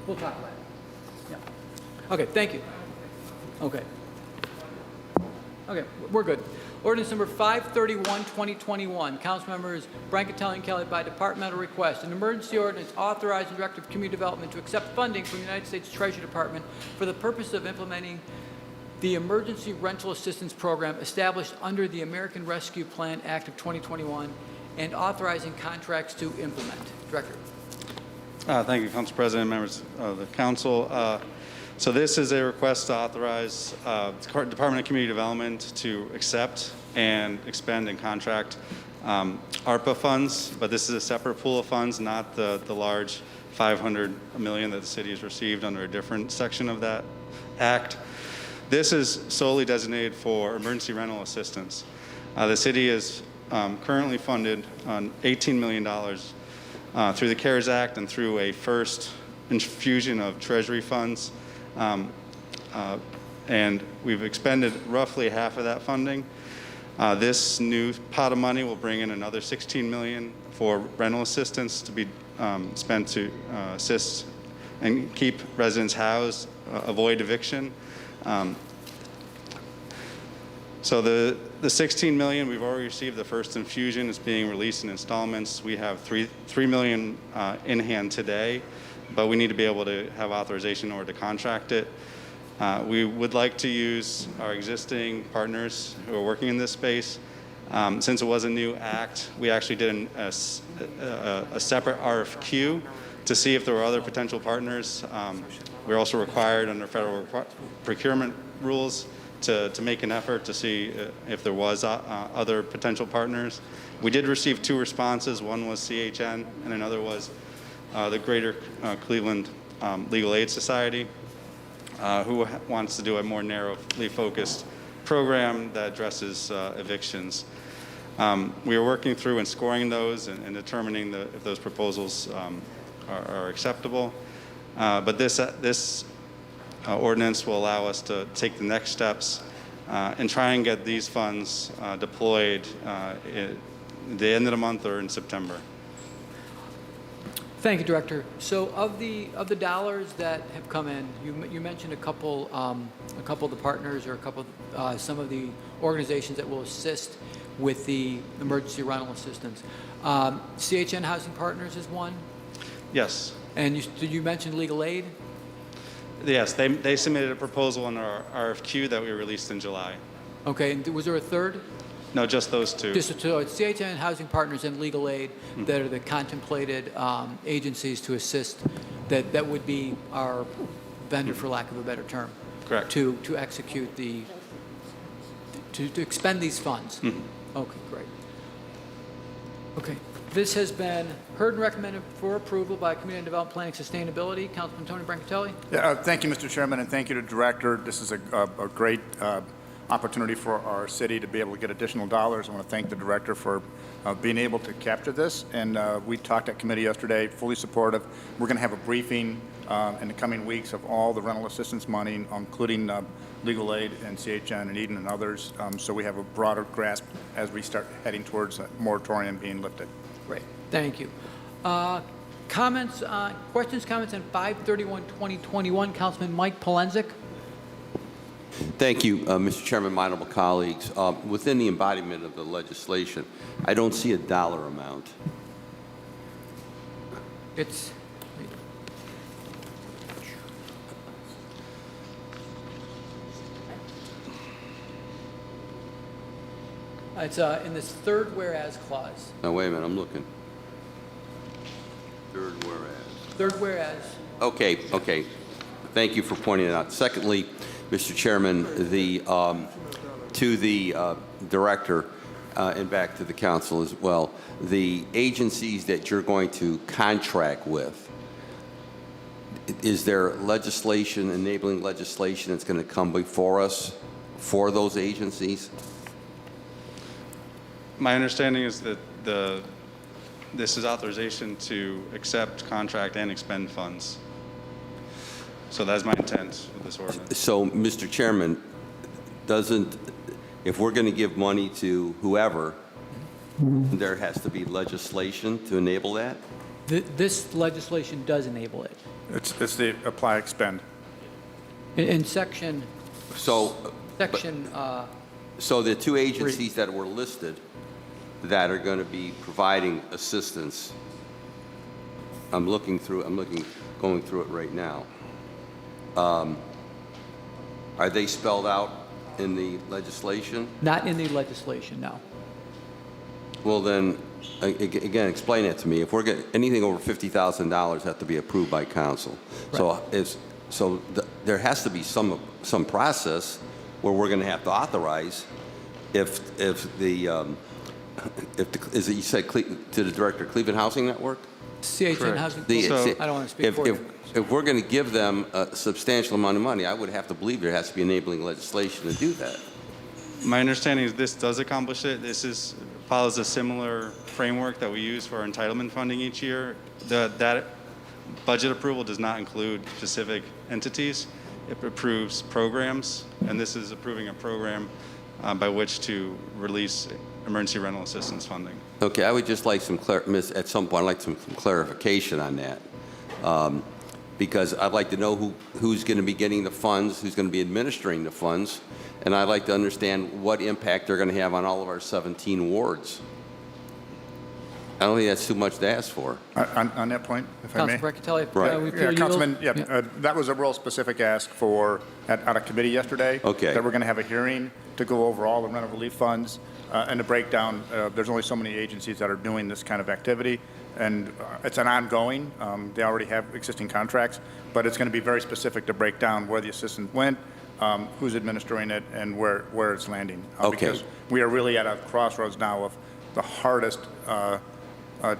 We'll talk about it. Yeah. Okay, thank you. Okay. Okay, we're good. Ordinance number 531-2021. Council members Brancatelli and Kelly by departmental request. An emergency ordinance authorizing the Director of Community Development to accept funding from the United States Treasury Department for the purpose of implementing the Emergency Rental Assistance Program established under the American Rescue Plan Act of 2021 and authorizing contracts to implement. Director. Thank you, Council President, members of the Council. So this is a request to authorize the Department of Community Development to accept and expend and contract ARPA funds, but this is a separate pool of funds, not the large $500 million that the city has received under a different section of that act. This is solely designated for emergency rental assistance. The city is currently funded on $18 million through the CARES Act and through a first infusion of Treasury funds. And we've expended roughly half of that funding. This new pot of money will bring in another $16 million for rental assistance to be spent to assist and keep residents housed, avoid eviction. So the $16 million, we've already received the first infusion. It's being released in installments. We have $3 million in hand today, but we need to be able to have authorization in order to contract it. We would like to use our existing partners who are working in this space. Since it was a new act, we actually did a separate RFQ to see if there were other potential partners. We're also required under federal procurement rules to make an effort to see if there was other potential partners. We did receive 2 responses. One was CHN and another was the Greater Cleveland Legal Aid Society, who wants to do a more narrowly focused program that addresses evictions. We are working through and scoring those and determining if those proposals are acceptable. But this ordinance will allow us to take the next steps and try and get these funds deployed at the end of the month or in September. Thank you, Director. So of the dollars that have come in, you mentioned a couple of the partners or some of the organizations that will assist with the emergency rental assistance. CHN Housing Partners is one. Yes. And you mentioned legal aid. Yes, they submitted a proposal in our RFQ that we released in July. Okay, and was there a third? No, just those 2. So it's CHN Housing Partners and legal aid that are the contemplated agencies to assist, that would be our vendor, for lack of a better term. Correct. To execute to expend these funds. Okay, great. Okay, this has been heard and recommended for approval by Committee on Development, Planning, Sustainability. Councilman Tony Brancatelli. Yeah, thank you, Mr. Chairman, and thank you to the Director. This is a great opportunity for our city to be able to get additional dollars. I want to thank the Director for being able to capture this. And we talked at committee yesterday, fully supportive. We're going to have a briefing in the coming weeks of all the rental assistance money, including legal aid and CHN and Eden and others. So we have a broader grasp as we start heading towards a moratorium being lifted. Great, thank you. Comments, questions, comments on 5/31/2021. Councilman Mike Polensek. Thank you, Mr. Chairman, my honorable colleagues. Within the embodiment of the legislation, I don't see a dollar amount. It's in this third whereas clause. Now, wait a minute, I'm looking. Third whereas. Third whereas. Okay. Thank you for pointing it out. Secondly, Mr. Chairman, to the Director and back to the Council as well, the agencies that you're going to contract with, is there legislation, enabling legislation that's going to come before us for those agencies? My understanding is that this is authorization to accept, contract, and expend funds. So that's my intent with this ordinance. So, Mr. Chairman, if we're going to give money to whoever, there has to be legislation to enable that? This legislation does enable it. It's the apply expend. In section. So the 2 agencies that were listed that are going to be providing assistance, going through it right now. Are they spelled out in the legislation? Not in the legislation, no. Well, then, again, explain it to me. If we're getting anything over $50,000, have to be approved by council. Right. There has to be some process where we're going to have to authorize if is it you said to the Director, Cleveland Housing Network? CHN Housing. I don't want to speak for you. If we're going to give them a substantial amount of money, I would have to believe there has to be enabling legislation to do that. My understanding is this does accomplish it. This follows a similar framework that we use for our entitlement funding each year. That budget approval does not include specific entities. It approves programs, and this is approving a program by which to release emergency rental assistance funding. Okay, I would just like at some point, I'd like some clarification on that. Because I'd like to know who's going to be getting the funds, who's going to be administering the funds, and I'd like to understand what impact they're going to have on all of our 17 wards. I don't think that's too much to ask for. On that point, if I may. Councilman Brancatelli. Right. Yeah, Councilman, that was a real specific ask out of committee yesterday. Okay. That we're going to have a hearing to go over all the rental relief funds. And the breakdown, there's only so many agencies that are doing this kind of activity, and it's an ongoing. They already have existing contracts, but it's going to be very specific to break down where the assistant went, who's administering it, and where it's landing. Okay. Because we are really at a crossroads now of the hardest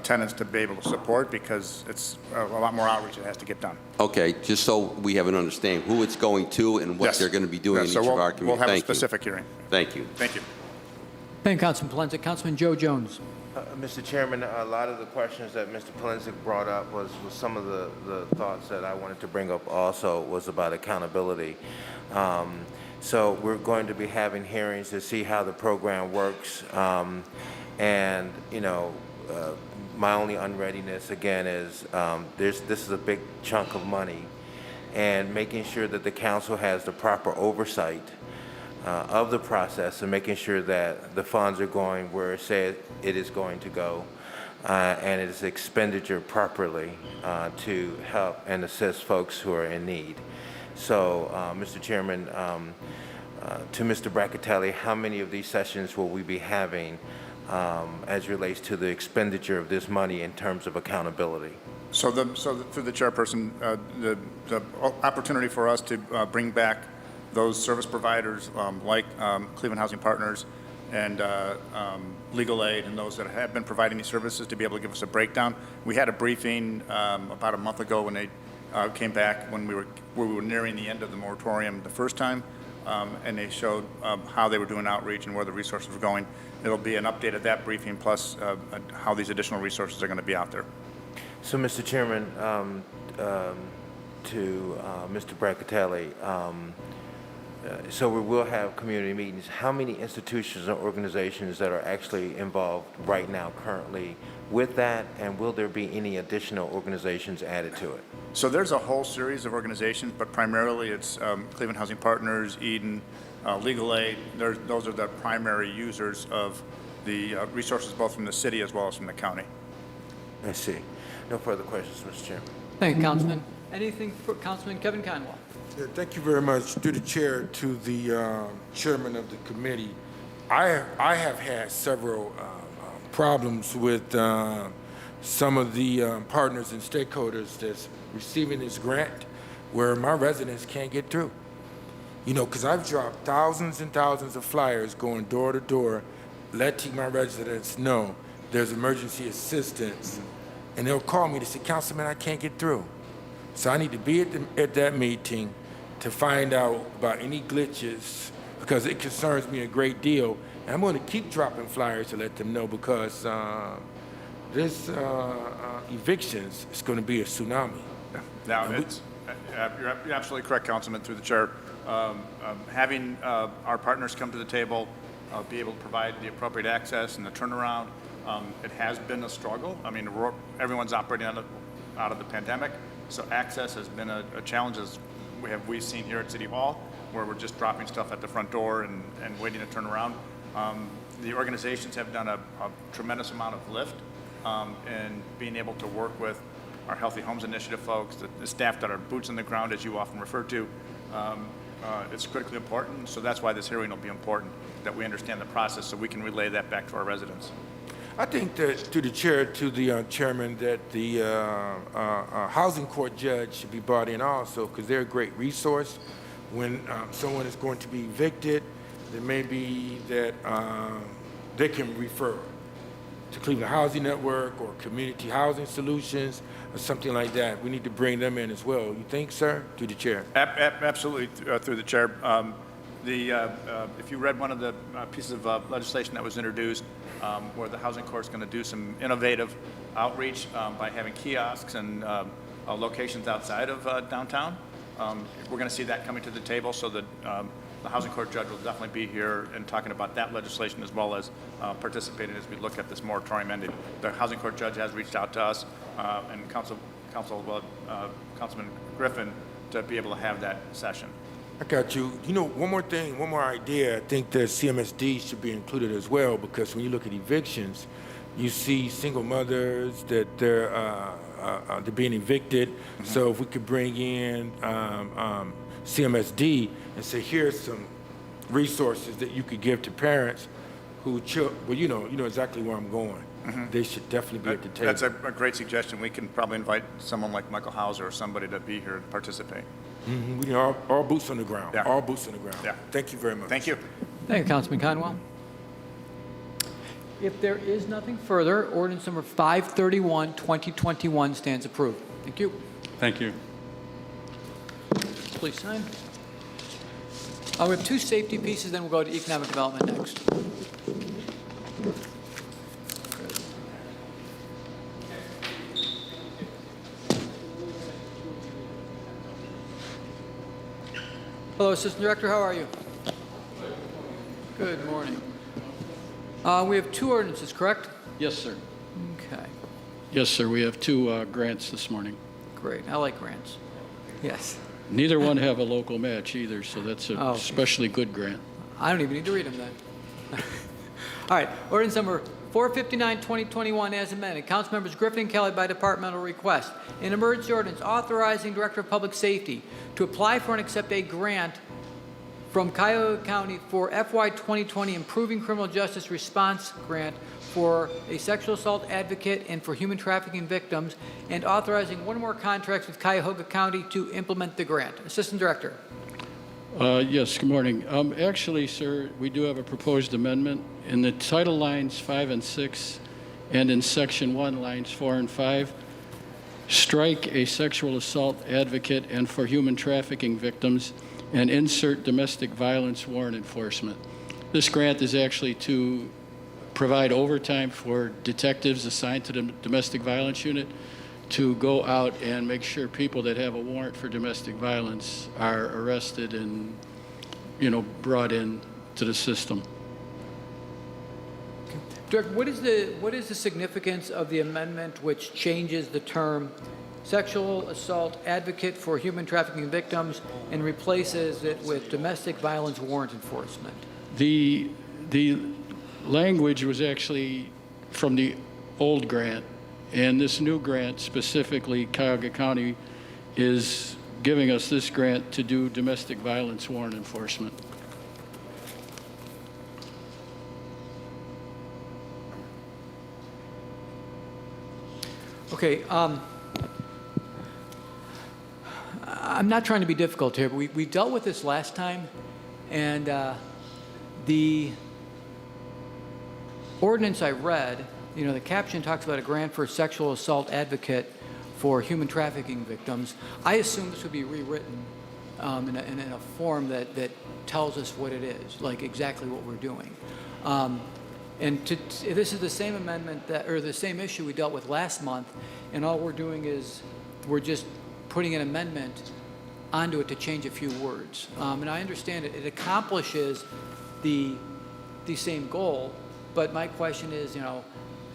tenants to be able to support, because it's a lot more outreach that has to get done. Okay, just so we have an understanding who it's going to and what Yes. they're going to be doing Yes, in so each of our communities. we'll have a Thank you. specific hearing. Thank you. Thank you. Thank you, Councilman Polensek. Councilman Joe Jones. Mr. Chairman, a lot of the questions that Mr. Polensek brought up was some of the thoughts that I wanted to bring up also was about accountability. So we're going to be having hearings to see how the program works. And, you know, my only unreadiness, again, is this is a big chunk of money, and making sure that the council has the proper oversight of the process and making sure that the funds are going where it says it is going to go, and it is expenditure properly to help and assist folks who are in need. So, Mr. Chairman, to Mr. Brackatelli, how many of these sessions will we be having as relates to the expenditure of this money in terms of accountability? So through the chairperson, the opportunity for us to bring back those service providers like Cleveland Housing Partners and Legal Aid and those that have been providing these services to be able to give us a breakdown. We had a briefing about a month ago when they came back when we were nearing the end of the moratorium the first time, and they showed how they were doing outreach and where the resources were going. It'll be an update of that briefing plus how these additional resources are going to be out there. So, Mr. Chairman, to Mr. Brackatelli, so we will have community meetings. How many institutions or organizations that are actually involved right now currently with that, and will there be any additional organizations added to it? So there's a whole series of organizations, but primarily it's Cleveland Housing Partners, Eden, Legal Aid. Those are the primary users of the resources both from the city as well as from the county. I see. No further questions, Mr. Chairman. Thank you, Councilman. Anything for Councilman Kevin Conwell? Yeah, thank you very much. Through the chair to the chairman of the committee, I have had several problems with some of the partners and stakeholders that's receiving this grant where my residents can't get through. You know, because I've dropped thousands and thousands of flyers going door to door, letting my residents know there's emergency assistance. And they'll call me to say, Councilman, I can't get through. So I need to be at that meeting to find out about any glitches, because it concerns me a great deal. And I'm going to keep dropping flyers to let them know, because this evictions is going to be a tsunami. Now, you're absolutely correct, Councilman, through the chair. Having our partners come to the table, be able to provide the appropriate access and the turnaround, it has been a struggle. I mean, everyone's operating out of the pandemic, so access has been a challenge, as we've seen here at City Hall, where we're just dropping stuff at the front door and waiting to turn around. The organizations have done a tremendous amount of lift in being able to work with our Healthy Homes Initiative folks, the staff that are boots on the ground, as you often refer to. It's critically important, so that's why this hearing will be important, that we understand the process so we can relay that back to our residents. I think that through the chair to the chairman that the housing court judge should be brought in also, because they're a great resource. When someone is going to be evicted, there may be that they can refer to Cleveland Housing Network or Community Housing Solutions or something like that. We need to bring them in as well. You think, sir? Through the chair. Absolutely, through the chair. If you read one of the pieces of legislation that was introduced, where the housing court is going to do some innovative outreach by having kiosks and locations outside of downtown, we're going to see that coming to the table, so that the housing court judge will definitely be here and talking about that legislation, as well as participating as we look at this moratorium ending. The housing court judge has reached out to us and Councilman Griffin to be able to have that session. I got you. You know, one more idea. I think that CMSD should be included as well, because when you look at evictions, you see single mothers that they're being evicted. Mm-hmm. So if we could bring in CMSD and say, here's some resources that you could give to parents who, well, you know exactly where I'm going. They should definitely be at the table. That's a great suggestion. We can probably invite someone like Michael Hauser or somebody to be here and participate. We need all boots on the ground. Yeah. All boots on the ground. Yeah. Thank you very much. Thank you. Thank you, Councilman Conwell. If there is nothing further, ordinance number 531, 2021 stands approved. Thank you. Thank you. Please sign. We have two safety pieces, then we'll go to economic development next. Hello, Assistant Director, how are you? Good morning. We have two ordinances, correct? Yes, sir. Okay, Yes, sir. We have two grants this morning. great. I like grants. Yes. Neither one have a local match either, so that's a Oh. especially good grant. I don't even need to read them then. All right, ordinance number 459, 2021 as amended. Council members Griffin and Kelly by departmental request. An emergency ordinance authorizing Director of Public Safety to apply for and accept a grant from Cuyahoga County for FY 2020 Improving Criminal Justice Response Grant for a sexual assault advocate and for human trafficking victims, and authorizing one or more contracts with Cuyahoga County to implement the grant. Assistant Director. Yes, good morning. Actually, sir, we do have a proposed amendment. In the title lines 5 and 6, and in section 1, lines 4 and 5, strike a sexual assault advocate and for human trafficking victims, and insert domestic violence warrant enforcement. This grant is actually to provide overtime for detectives assigned to the domestic violence unit to go out and make sure people that have a warrant for domestic violence are arrested and, brought in to the system. Director, what is the significance of the amendment which changes the term sexual assault advocate for human trafficking victims and replaces it with domestic violence warrant enforcement? The language was actually from the old grant, and this new grant, specifically Cuyahoga County, is giving us this grant to do domestic violence warrant enforcement. Okay, I'm not trying to be difficult here, but we dealt with this last time, and the ordinance I read, the caption talks about a grant for a sexual assault advocate for human trafficking victims. I assume this would be rewritten in a form that tells us what it is, like exactly what we're doing. This is the same amendment or the same issue we dealt with last month, and all we're doing is we're just putting an amendment onto it to change a few words. And I understand it accomplishes the same goal, but my question is,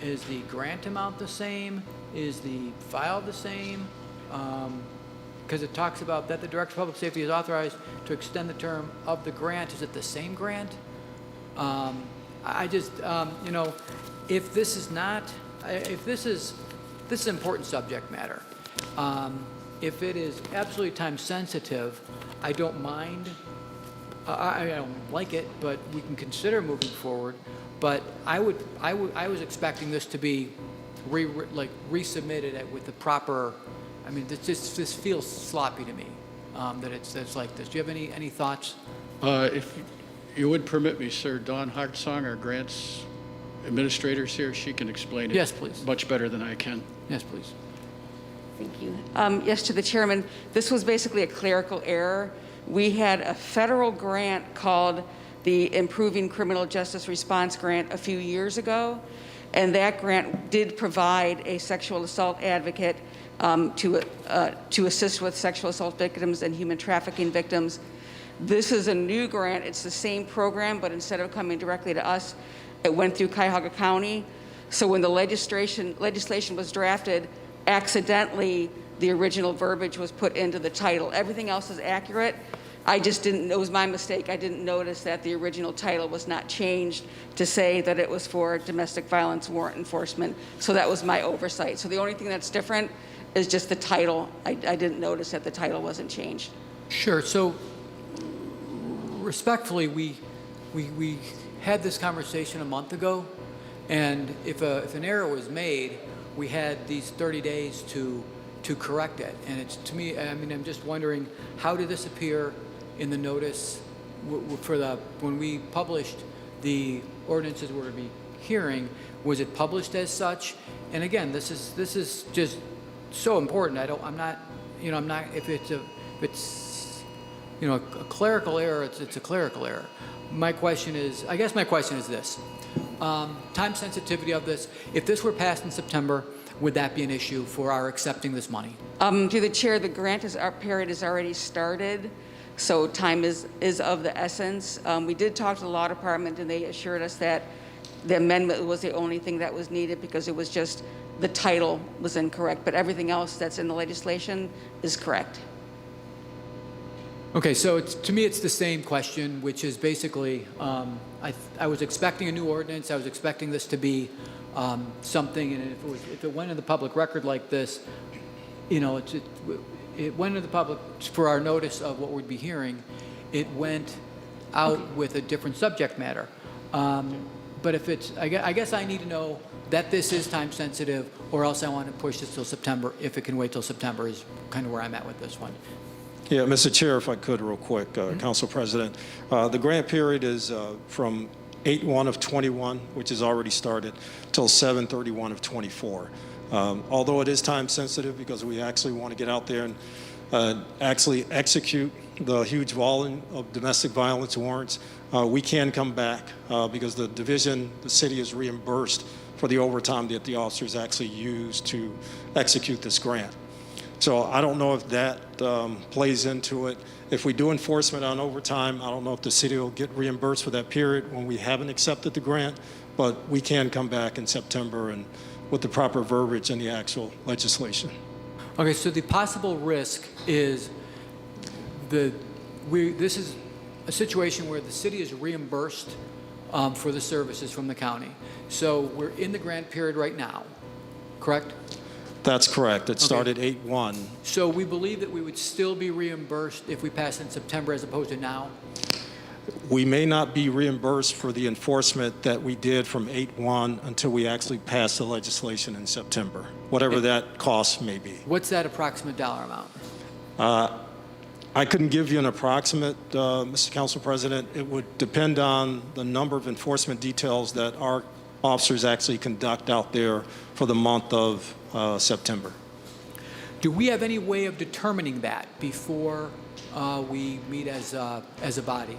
is the grant amount the same? Is the file the same? Because it talks about that the Director of Public Safety is authorized to extend the term of the grant. Is it the same grant? I just, if this is not, this is important subject matter. If it is absolutely time sensitive, I don't mind. I don't like it, but we can consider moving forward. But I was expecting this to be resubmitted with the proper. I mean, this feels sloppy to me. That it's like this. Do you have any thoughts? If you would permit me, sir, Dawn Hartsong, our grants administrator's here. She can explain it. Yes, please. Much better than I can. Yes, please. Thank you. Yes, to the chairman, this was basically a clerical error. We had a federal grant called the Improving Criminal Justice Response Grant a few years ago, and that grant did provide a sexual assault advocate to assist with sexual assault victims and human trafficking victims. This is a new grant. It's the same program, but instead of coming directly to us, it went through Cuyahoga County. So when the legislation was drafted, accidentally the original verbiage was put into the title. Everything else is accurate. I just didn't, it was my mistake. I didn't notice that the original title was not changed to say that it was for domestic violence warrant enforcement. So that was my oversight. So the only thing that's different is just the title. I didn't notice that the title wasn't changed. Sure. So respectfully, we had this conversation a month ago, and if an error was made, we had these 30 days to correct it. And it's, to me, I mean, I'm just wondering, how did this appear in the notice when we published the ordinances we're going to be hearing? Was it published as such? And again, this is just so important. If it's a clerical error, it's a clerical error. My question is this: time sensitivity of this. If this were passed in September, would that be an issue for our accepting this money? Through the chair, the our period has already started, so time is of the essence. We did talk to the law department, and they assured us that the amendment was the only thing that was needed because it was just the title was incorrect, but everything else that's in the legislation is correct. Okay, so to me, it's the same question, which is basically, I was expecting a new ordinance. I was expecting this to be something, and if it went in the public record like this, it went into the public for our notice of what we'd be hearing. It went out with a different subject matter. But if it's, I guess I need to know that this is time sensitive, or else I want to push this till September. If it can wait till September is kind of where I'm at with this one. Yeah, Mr. Chair, if I could real quick, Council President. The grant period is from 8/1 of 21, which has already started, till 7/31 of 24. Although it is time sensitive because we actually want to get out there and actually execute the huge volume of domestic violence warrants, we can come back because the city is reimbursed for the overtime that the officers actually use to execute this grant. So I don't know if that plays into it. If we do enforcement on overtime, I don't know if the city will get reimbursed for that period when we haven't accepted the grant, but we can come back in September and with the proper verbiage in the actual legislation. Okay, so the possible risk is this is a situation where the city is reimbursed for the services from the county. So we're in the grant period right now, correct? That's correct. It started 8/1. So we believe that we would still be reimbursed if we pass in September as opposed to now? We may not be reimbursed for the enforcement that we did from 8/1 until we actually pass the legislation in September, whatever that cost may be. What's that approximate dollar amount? I couldn't give you an approximate, Mr. Council President. It would depend on the number of enforcement details that our officers actually conduct out there for the month of September. Do we have any way of determining that before we meet as a body?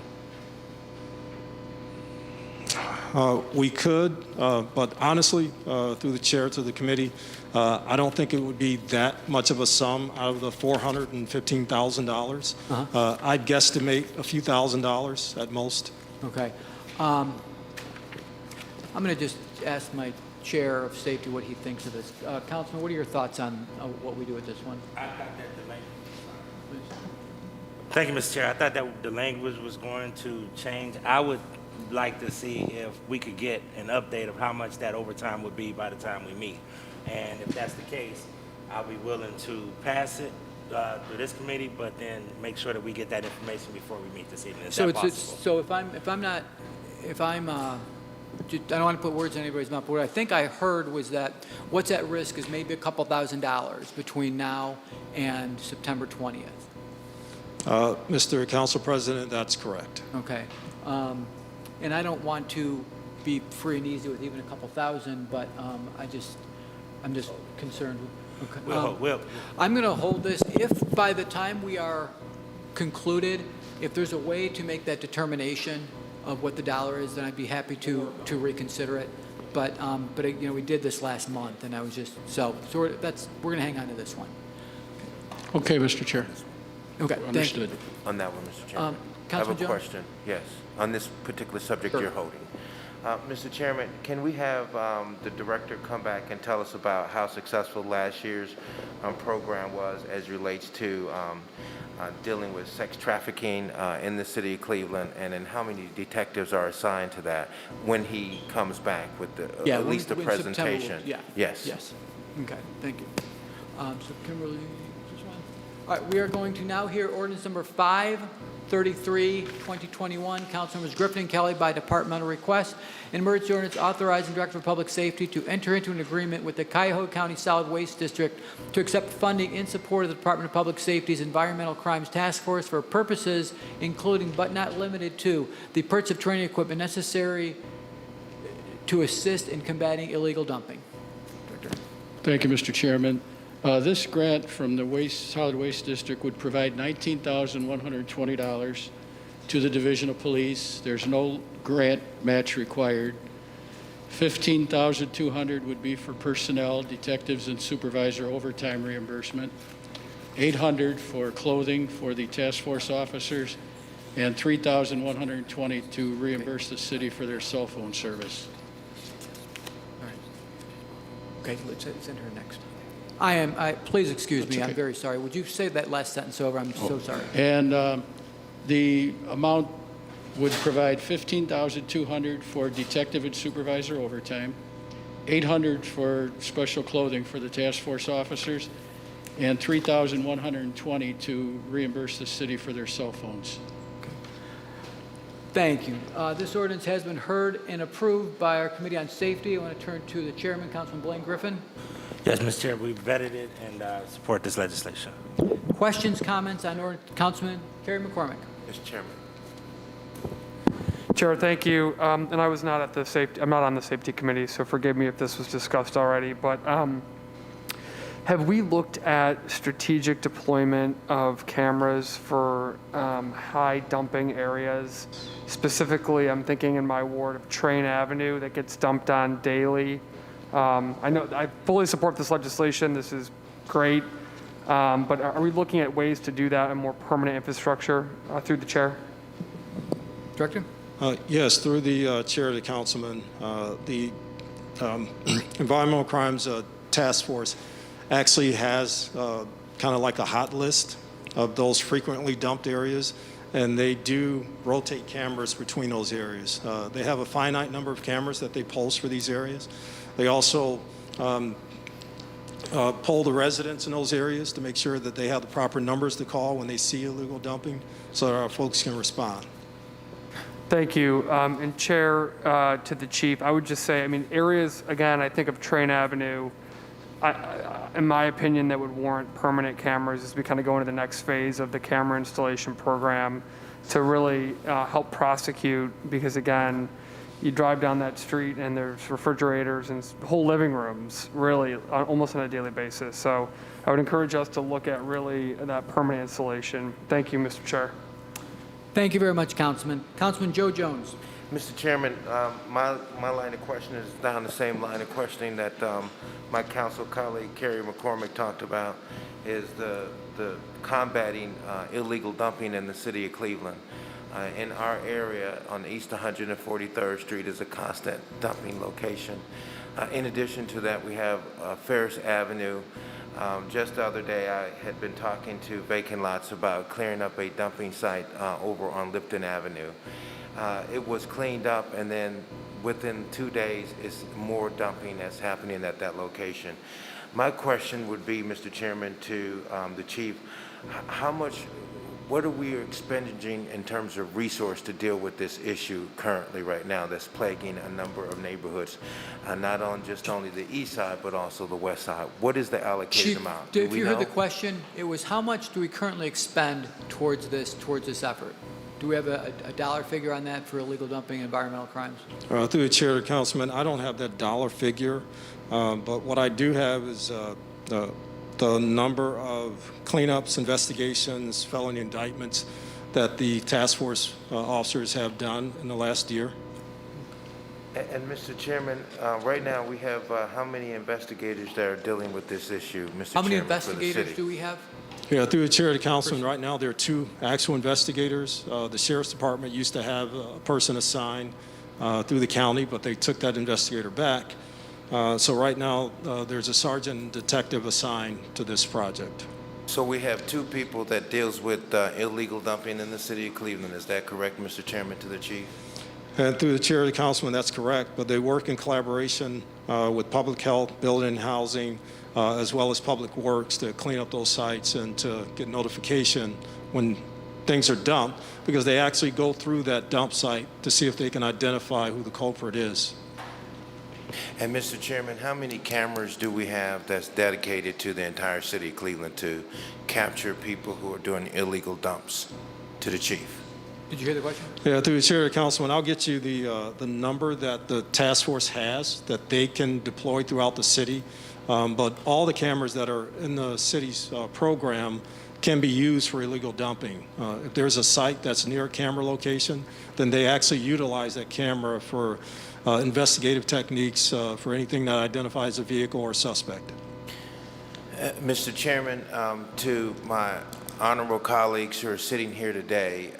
We could, but honestly, through the chair to the committee, I don't think it would be that much of a sum out of the $415,000. I'd guesstimate a few $1,000s at most. Okay. I'm going to just ask my chair of safety what he thinks of this. Councilman, what are your thoughts on what we do with this one? Thank you, Mr. Chair. I thought that the language was going to change. I would like to see if we could get an update of how much that overtime would be by the time we meet. And if that's the case, I'll be willing to pass it through this committee, but then make sure that we get that information before we meet this evening. Is that possible? So if I don't want to put words in anybody's mouth, but what I think I heard was that what's at risk is maybe a couple $1,000s between now and September 20th. Mr. Council President, that's correct. Okay. And I don't want to be free and easy with even a couple thousand, but I'm just concerned. Okay. I'm going to hold this. If by the time we are concluded, if there's a way to make that determination of what the dollar is, then I'd be happy to reconsider it. But we did this last month, and I was just we're going to hang on to this one. Okay, Mr. Chair. Okay, understood. On that one, Mr. Chairman. I have a Councilman Jones? question, yes, on this particular subject Sure. you're holding. Mr. Chairman, can we have the director come back and tell us about how successful last year's program was as relates to dealing with sex trafficking in the city of Cleveland, and then how many detectives are assigned to that when he comes back with at least a when September presentation? yeah. Yes. Yes. Okay, thank you. So Kimberly, this one? All right, we are going to now hear ordinance number 533, 2021. Councilmembers Griffin and Kelly by departmental request. An emergency ordinance authorizing Director of Public Safety to enter into an agreement with the Cuyahoga County Solid Waste District to accept funding in support of the Department of Public Safety's Environmental Crimes Task Force for purposes including but not limited to the purchase of training equipment necessary to assist in combating illegal dumping. Director. Thank you, Mr. Chairman. This grant from the Solid Waste District would provide $19,120 to the Division of Police. There's no grant match required. $15,200 would be for personnel, detectives, and supervisor overtime reimbursement. $800 for clothing for the task force officers, and $3,120 to reimburse the city for their cell phone service. All right. Okay, let's send her next. Please excuse me, I'm very sorry. Would you say that last sentence over? I'm so sorry. And the amount would provide $15,200 for detective and supervisor overtime, $800 for special clothing for the task force officers, and $3,120 to reimburse the city for their cell phones. Thank you. This ordinance has been heard and approved by our Committee on Safety. I want to turn to the Chairman, Councilman Blaine Griffin. Yes, Mr. Chair, we vetted it and support this legislation. Questions, comments on ordinance? Councilman Kerry McCormick. Mr. Chairman. Chair, thank you. And I was not at the safety. I'm not on the safety committee, so forgive me if this was discussed already. But have we looked at strategic deployment of cameras for high dumping areas? Specifically, I'm thinking in my ward of Train Avenue that gets dumped on daily. I know I fully support this legislation. This is great. But are we looking at ways to do that in more permanent infrastructure through the chair? Director? Yes, through the chair of the councilman, the Environmental Crimes Task Force actually has kind of like a hot list of those frequently dumped areas, and they do rotate cameras between those areas. They have a finite number of cameras that they post for these areas. They also poll the residents in those areas to make sure that they have the proper numbers to call when they see illegal dumping so that our folks can respond. Thank you. And Chair, to the Chief, I would just say, I mean, areas, again, I think of Train Avenue, in my opinion, that would warrant permanent cameras as we kind of go into the next phase of the camera installation program to really help prosecute, because again, you drive down that street and there's refrigerators and whole living rooms, really, almost on a daily basis. So I would encourage us to look at really that permanent installation. Thank you, Mr. Chair. Thank you very much, Councilman. Councilman Joe Jones. Mr. Chairman, my line of questioning is down the same line of questioning that my council colleague Kerry McCormick talked about, is the combating illegal dumping in the city of Cleveland. In our area on East 143rd Street is a constant dumping location. In addition to that, we have Ferris Avenue. Just the other day, I had been talking to Vacant Lots about clearing up a dumping site over on Lipton Avenue. It was cleaned up, and then within 2 days, it's more dumping that's happening at that location. My question would be, Mr. Chairman, to the Chief, what are we expending in terms of resource to deal with this issue currently right now that's plaguing a number of neighborhoods, not on just only the east side, but also the west side? What is the allocated Chief, amount? if you heard the question, it was how much do we currently expend towards this effort? Do we have a dollar figure on that for illegal dumping and environmental crimes? Through the chair, Councilman, I don't have that dollar figure, but what I do have is the number of cleanups, investigations, felony indictments that the task force officers have done in the last year. And Mr. Chairman, right now we have how many investigators that are dealing with this issue, Mr. How many Chairman, for the investigators city? do we have? Yeah, through the chair of the councilman, right now there are 2 actual investigators. The sheriff's department used to have a person assigned through the county, but they took that investigator back. So right now there's a sergeant and detective assigned to this project. So we have 2 people that deals with illegal dumping in the city of Cleveland. Is that correct, Mr. Chairman, to the chief? And through the chair of the councilman, that's correct, but they work in collaboration with public health, building and housing, as well as public works to clean up those sites and to get notification when things are dumped, because they actually go through that dump site to see if they can identify who the culprit is. And Mr. Chairman, how many cameras do we have that's dedicated to the entire city of Cleveland to capture people who are doing illegal dumps? To the chief. Did you hear the question? Yeah, through the chair, Councilman, I'll get you the number that the task force has that they can deploy throughout the city. But all the cameras that are in the city's program can be used for illegal dumping. If there's a site that's near a camera location, then they actually utilize that camera for investigative techniques for anything that identifies a vehicle or suspect. Mr. Chairman, to my honorable colleagues who are sitting here today,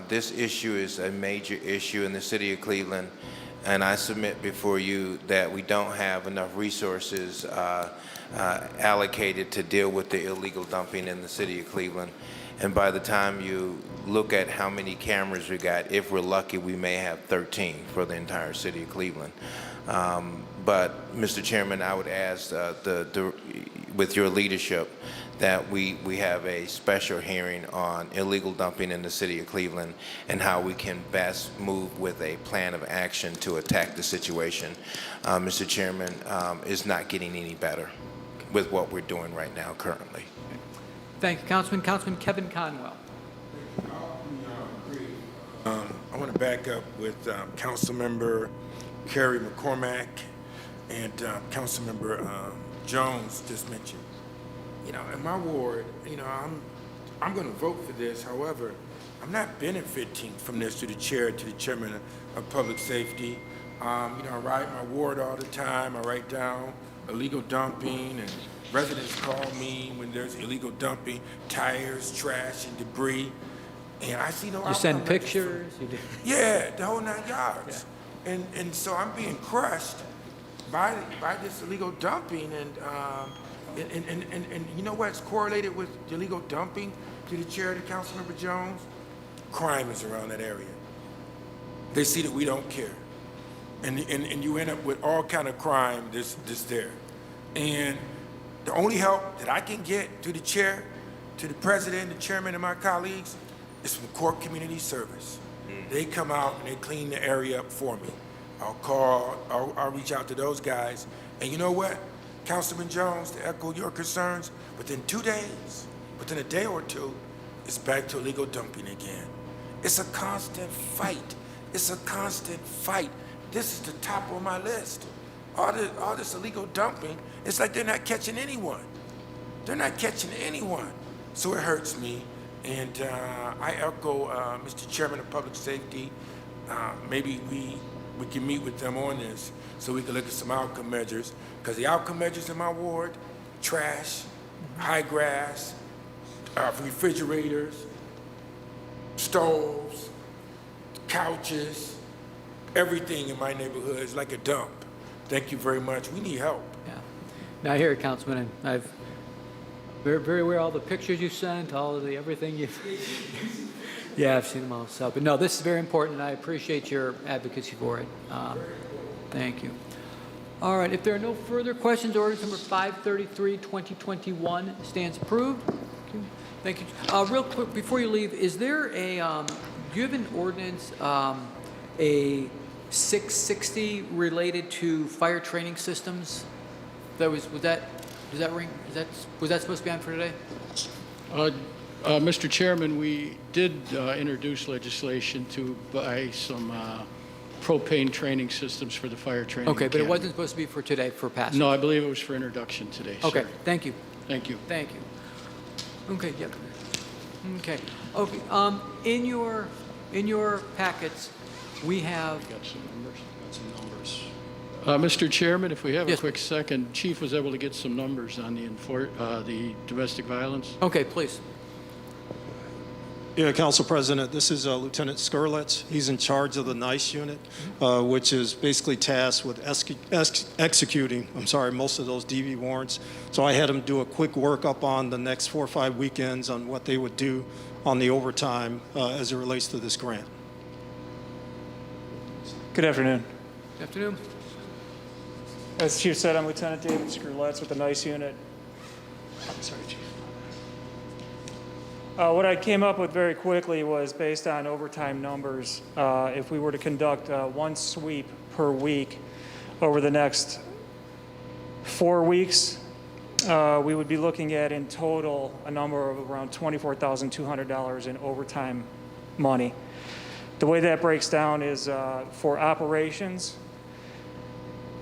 this issue is a major issue in the city of Cleveland, and I submit before you that we don't have enough resources allocated to deal with the illegal dumping in the city of Cleveland. And by the time you look at how many cameras we got, if we're lucky, we may have 13 for the entire city of Cleveland. But, Mr. Chairman, I would ask with your leadership that we have a special hearing on illegal dumping in the city of Cleveland and how we can best move with a plan of action to attack the situation. Mr. Chairman, it's not getting any better with what we're doing right now currently. Thank you, Councilman. Councilman Kevin Conwell. I want to back up with Councilmember Kerry McCormack and Councilmember Jones just mentioned. You know, in my ward, you know, I'm going to vote for this. However, I'm not benefiting from this to the chair, to the chairman of public safety. You know, I ride my ward all the time. I write down illegal dumping, and residents call me when there's illegal dumping, tires, trash, and debris. And I see no outcome. You send pictures? You do. Yeah, the whole 9 yards. Yeah. And so I'm being crushed by this illegal dumping, and you know what's correlated with illegal dumping, to the chair, to Councilmember Jones? Crime is around that area. They see that we don't care. And you end up with all kind of crime that's there. And the only help that I can get to the chair, to the president, the chairman, and my colleagues is from Court Community Service. They come out and they clean the area up for me. I'll reach out to those guys. And you know what, Councilman Jones, to echo your concerns, within 2 days, within a day or two, it's back to illegal dumping again. It's a constant fight. It's a constant fight. This is the top on my list. All this illegal dumping, it's like they're not catching anyone. They're not catching anyone. So it hurts me. And I echo Mr. Chairman of Public Safety. Maybe we can meet with them on this so we can look at some outcome measures. Because the outcome measures in my ward, trash, high grass, refrigerators, stoves, couches, everything in my neighborhood is like a dump. Thank you very much. We need help. Yeah. Now, I hear it, Councilman, and I've very aware of all the pictures you sent, all of the everything you. Yeah, I've seen them all. So, but no, this is very important, and I appreciate your advocacy for it. Thank you. All right. If there are no further questions, ordinance number 533, 2021 stands approved. Thank you. Real quick, before you leave, is there a? Do you have an ordinance, a 660 related to fire training systems? Does that ring? Was that supposed to be on for today? Mr. Chairman, we did introduce legislation to buy some propane training systems for the fire training. Okay, but it academy. wasn't supposed to be for today, for passage? No, I believe it was for introduction today. Okay, sir. thank you. Thank you. Thank you. Okay, yep. Okay. Okay. In your packets, we have. Got some numbers. Mr. Chairman, if we have Yes. a quick second, Chief was able to get some numbers on the domestic violence. Okay, please. Yeah, Council President, this is Lieutenant Skurlitz. He's in charge of the NICE unit, which is basically tasked with executing most of those DV warrants. So I had him do a quick workup on the next 4 or 5 weekends on what they would do on the overtime as it relates to this grant. Good afternoon. Good afternoon. As Chief said, I'm Lieutenant David Scruletz with the NICE unit. Sorry, Chief. What I came up with very quickly was based on overtime numbers. If we were to conduct one sweep per week over the next 4 weeks, we would be looking at in total a number of around $24,200 in overtime money. The way that breaks down is for operations,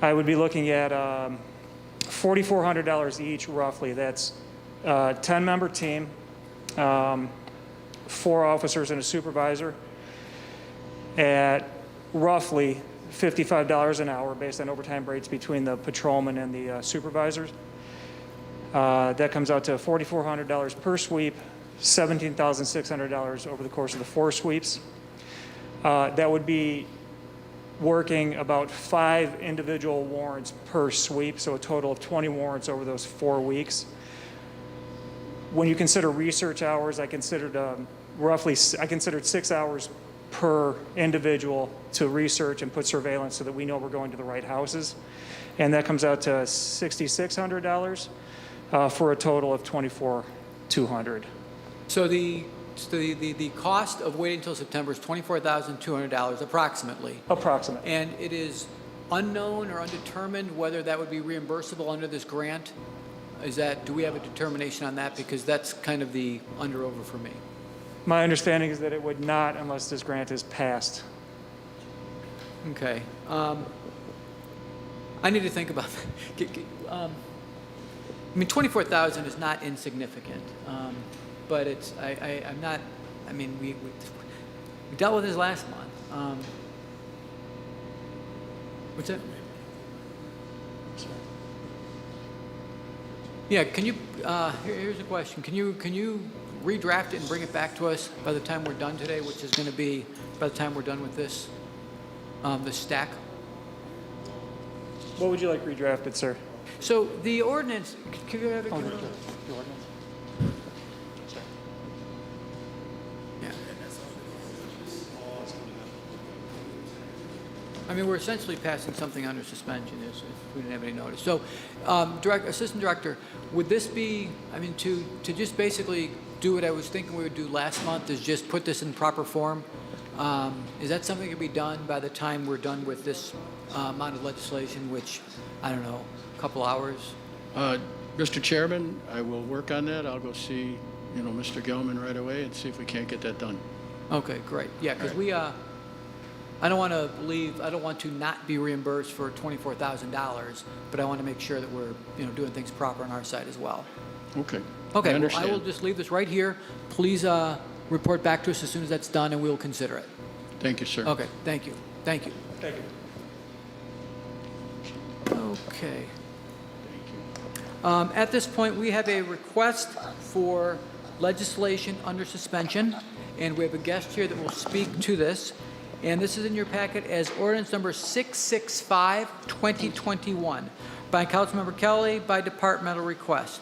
I would be looking at $4,400 each roughly. That's a 10-member team, 4 officers and a supervisor at roughly $55 an hour based on overtime rates between the patrolmen and the supervisors. That comes out to $4,400 per sweep, $17,600 over the course of the 4 sweeps. That would be working about 5 individual warrants per sweep, so a total of 20 warrants over those 4 weeks. When you consider research hours, I considered I considered 6 hours per individual to research and put surveillance so that we know we're going to the right houses. And that comes out to $6,600 for a total of $24,200. So the cost of waiting until September is $24,200 approximately. Approximately. And it is unknown or undetermined whether that would be reimbursable under this grant. Do we have a determination on that? Because that's kind of the under-over for me. My understanding is that it would not unless this grant is passed. Okay. I need to think about that. I mean, 24,000 is not insignificant, but it's, I'm not, I mean, we dealt with this last month. What's that? Yeah, can you, here's a question. Can you redraft it and bring it back to us by the time we're done today, which is going to be by the time we're done with this, the stack? What would you like redrafted, sir? So the ordinance, can you have it? The ordinance. Yeah. I mean, we're essentially passing something under suspension if we didn't have any notice. So, Assistant Director, would this be, I mean, to just basically do what I was thinking we would do last month is just put this in proper form? Is that something that can be done by the time we're done with this amount of legislation, which, I don't know, a couple hours? Mr. Chairman, I will work on that. I'll go see, Mr. Gelman right away and see if we can't get that done. Okay, great. Yeah, because we, I don't want to not be reimbursed for $24,000, but I want to make sure that we're, doing things proper on our side as well. Okay. Okay, I well, understand. I will just leave this right here. Please report back to us as soon as that's done, and we'll consider it. Thank you, sir. Okay, thank you. Thank you. Thank you. Okay. At this point, we have a request for legislation under suspension, and we have a guest here that will speak to this. And this is in your packet as ordinance number 665, 2021, by Councilmember Kelly by departmental request.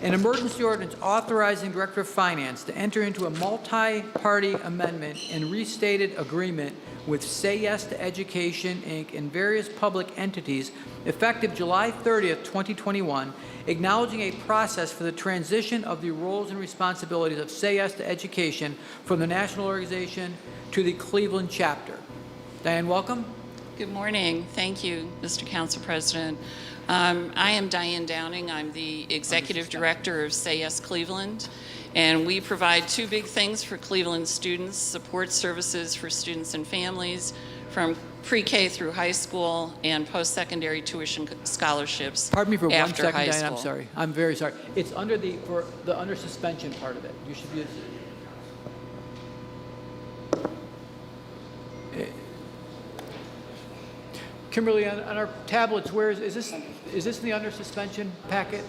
An emergency ordinance authorizing Director of Finance to enter into a multi-party amendment and restated agreement with Say Yes to Education, Inc. and various public entities effective July 30th, 2021, acknowledging a process for the transition of the roles and responsibilities of Say Yes to Education from the national organization to the Cleveland chapter. Diane, welcome. Good morning. Thank you, Mr. Council President. I am Diane Downing. I'm the Executive Director of Say Yes Cleveland, and we provide 2 big things for Cleveland students: support services for students and families from pre-K through high school, and post-secondary tuition scholarships. Pardon me for 1 after second, high Diane. school. I'm sorry. I'm very sorry. It's under for the under suspension part of it. You should be. Kimberly, on our tablets, where is this in the under suspension packet?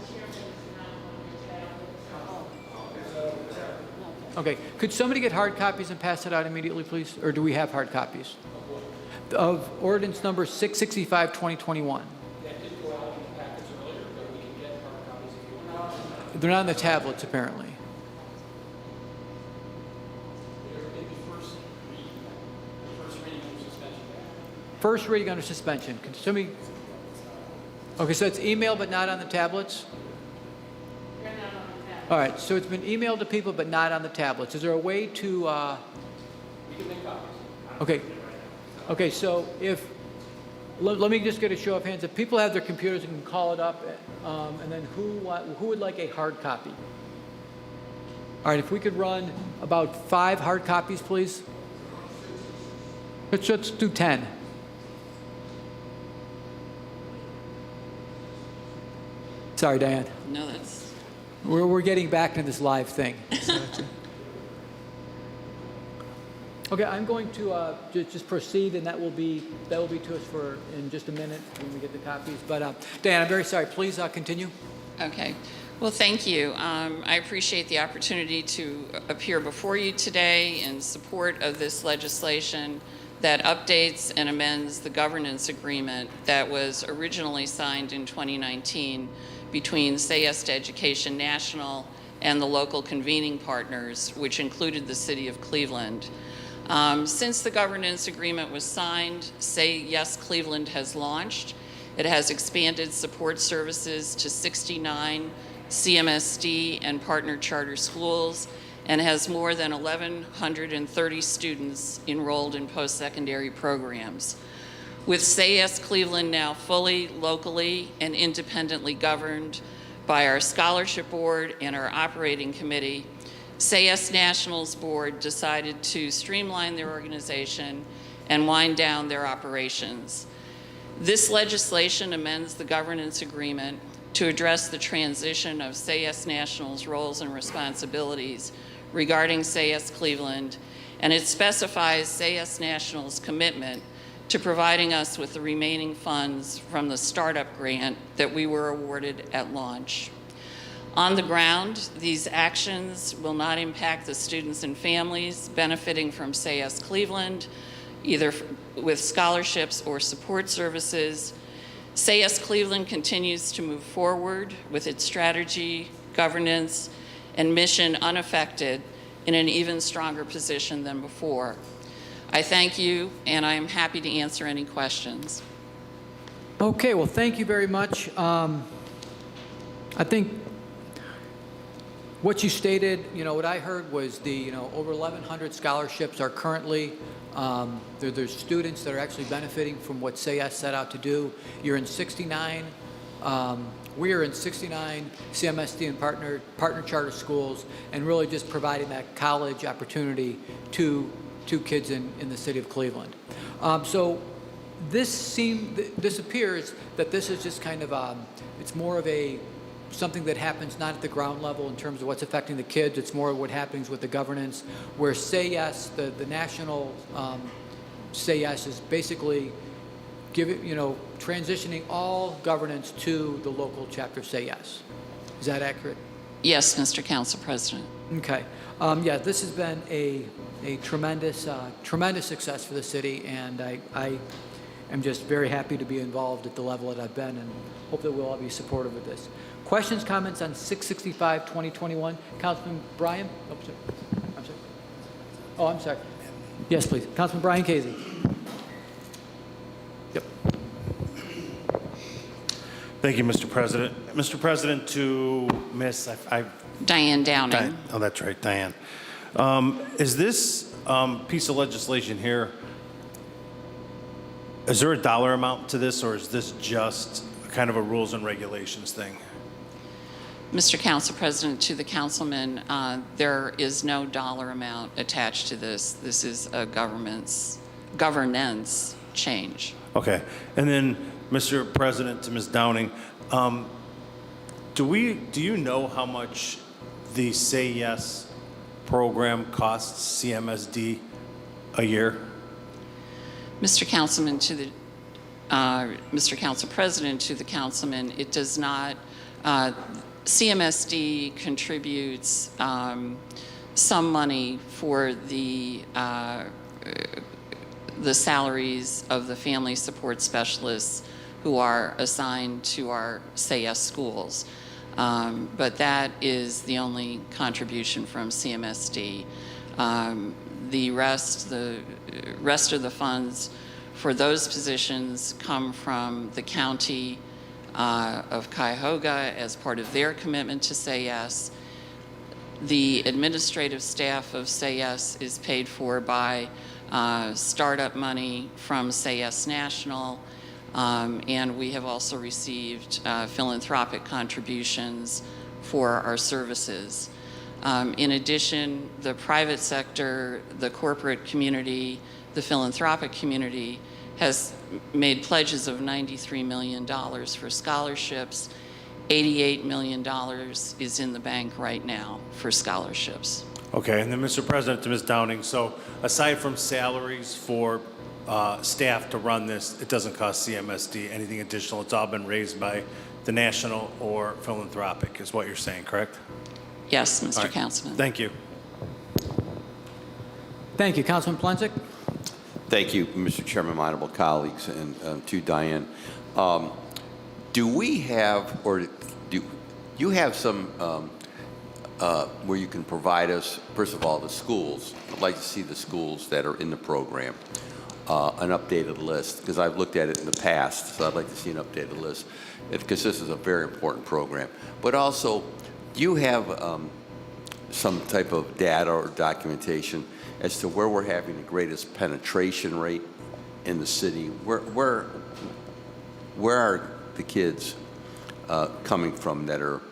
Okay, could somebody get hard copies and pass it out immediately, please? Or do we have hard copies? Of ordinance number 665, 2021. They're not on the tablets, apparently. First reading under suspension. Could somebody? Okay, so it's emailed but not on the tablets? All right, so it's been emailed to people but not on the tablets. Is there a way to, Okay. Okay, so if, let me just get a show of hands. If people have their computers and can call it up, and then who would like a hard copy? All right, if we could run about 5 hard copies, please. Let's do 10. Sorry, Diane. No, that's... We're getting back to this live thing. Okay, I'm going to just proceed, and that will be to us for in just a minute when we get the copies. But Diane, I'm very sorry. Please continue. Okay. Well, thank you. I appreciate the opportunity to appear before you today in support of this legislation that updates and amends the governance agreement that was originally signed in 2019 between Say Yes to Education National and the local convening partners, which included the City of Cleveland. Since the governance agreement was signed, Say Yes Cleveland has launched. It has expanded support services to 69 CMSD and partner charter schools and has more than 1,130 students enrolled in post-secondary programs. With Say Yes Cleveland now fully, locally, and independently governed by our scholarship board and our operating committee, Say Yes National's board decided to streamline their organization and wind down their operations. This legislation amends the governance agreement to address the transition of Say Yes National's roles and responsibilities regarding Say Yes Cleveland, and it specifies Say Yes National's commitment to providing us with the remaining funds from the startup grant that we were awarded at launch. On the ground, these actions will not impact the students and families benefiting from Say Yes Cleveland, either with scholarships or support services. Say Yes Cleveland continues to move forward with its strategy, governance, and mission unaffected in an even stronger position than before. I thank you, and I am happy to answer any questions. Okay, well, thank you very much. I think what you stated, what I heard was over 1,100 scholarships are currently, there's students that are actually benefiting from what Say Yes set out to do. You're in 69, we are in 69 CMSD and partner charter schools, and really just providing that college opportunity to kids in the city of Cleveland. So this appears that this is just kind of, it's more of something that happens not at the ground level in terms of what's affecting the kids. It's more of what happens with the governance, where Say Yes, the national Say Yes is basically transitioning all governance to the local chapter Say Yes. Is that accurate? Yes, Mr. Council President. Okay. Yeah, this has been a tremendous success for the city, and I am just very happy to be involved at the level that I've been, and hope that we'll all be supportive of this. Questions, comments on 665, 2021? Councilman Bryan? Oh, sorry. I'm sorry. Oh, I'm sorry. Yes, please. Councilman Brian Casey. Yep. Thank you, Mr. President. Mr. President, to Miss Diane Downing. Oh, that's right, Diane. Is this piece of legislation here, is there a dollar amount to this, or is this just kind of a rules and regulations thing? Mr. Council President, to the councilman, there is no dollar amount attached to this. This is a governance change. Okay. And then, Mr. President, to Ms. Downing, do you know how much the Say Yes program costs CMSD a year? Mr. Councilman, Mr. Council President, to the councilman, it does not. CMSD contributes some money for the salaries of the family support specialists who are assigned to our Say Yes schools. But that is the only contribution from CMSD. The rest of the funds for those positions come from the county of Cuyahoga as part of their commitment to Say Yes. The administrative staff of Say Yes is paid for by startup money from Say Yes National, and we have also received philanthropic contributions for our services. In addition, the private sector, the corporate community, the philanthropic community has made pledges of $93 million for scholarships. $88 million is in the bank right now for scholarships. Okay, and then Mr. President, to Ms. Downing, so aside from salaries for staff to run this, it doesn't cost CMSD anything additional. It's all been raised by the national or philanthropic, is what you're saying, correct? Yes, Mr. All right. Councilman. Thank you. Thank you. Councilman Plensick? Thank you, Mr. Chairman, my honorable colleagues, and to Diane. Do we have, or do you have some where you can provide us, first of all, the schools? I'd like to see the schools that are in the program, an updated list, because I've looked at it in the past, so I'd like to see an updated list, because this is a very important program. But also, do you have some type of data or documentation as to where we're having the greatest penetration rate in the city? Where are the kids coming from that are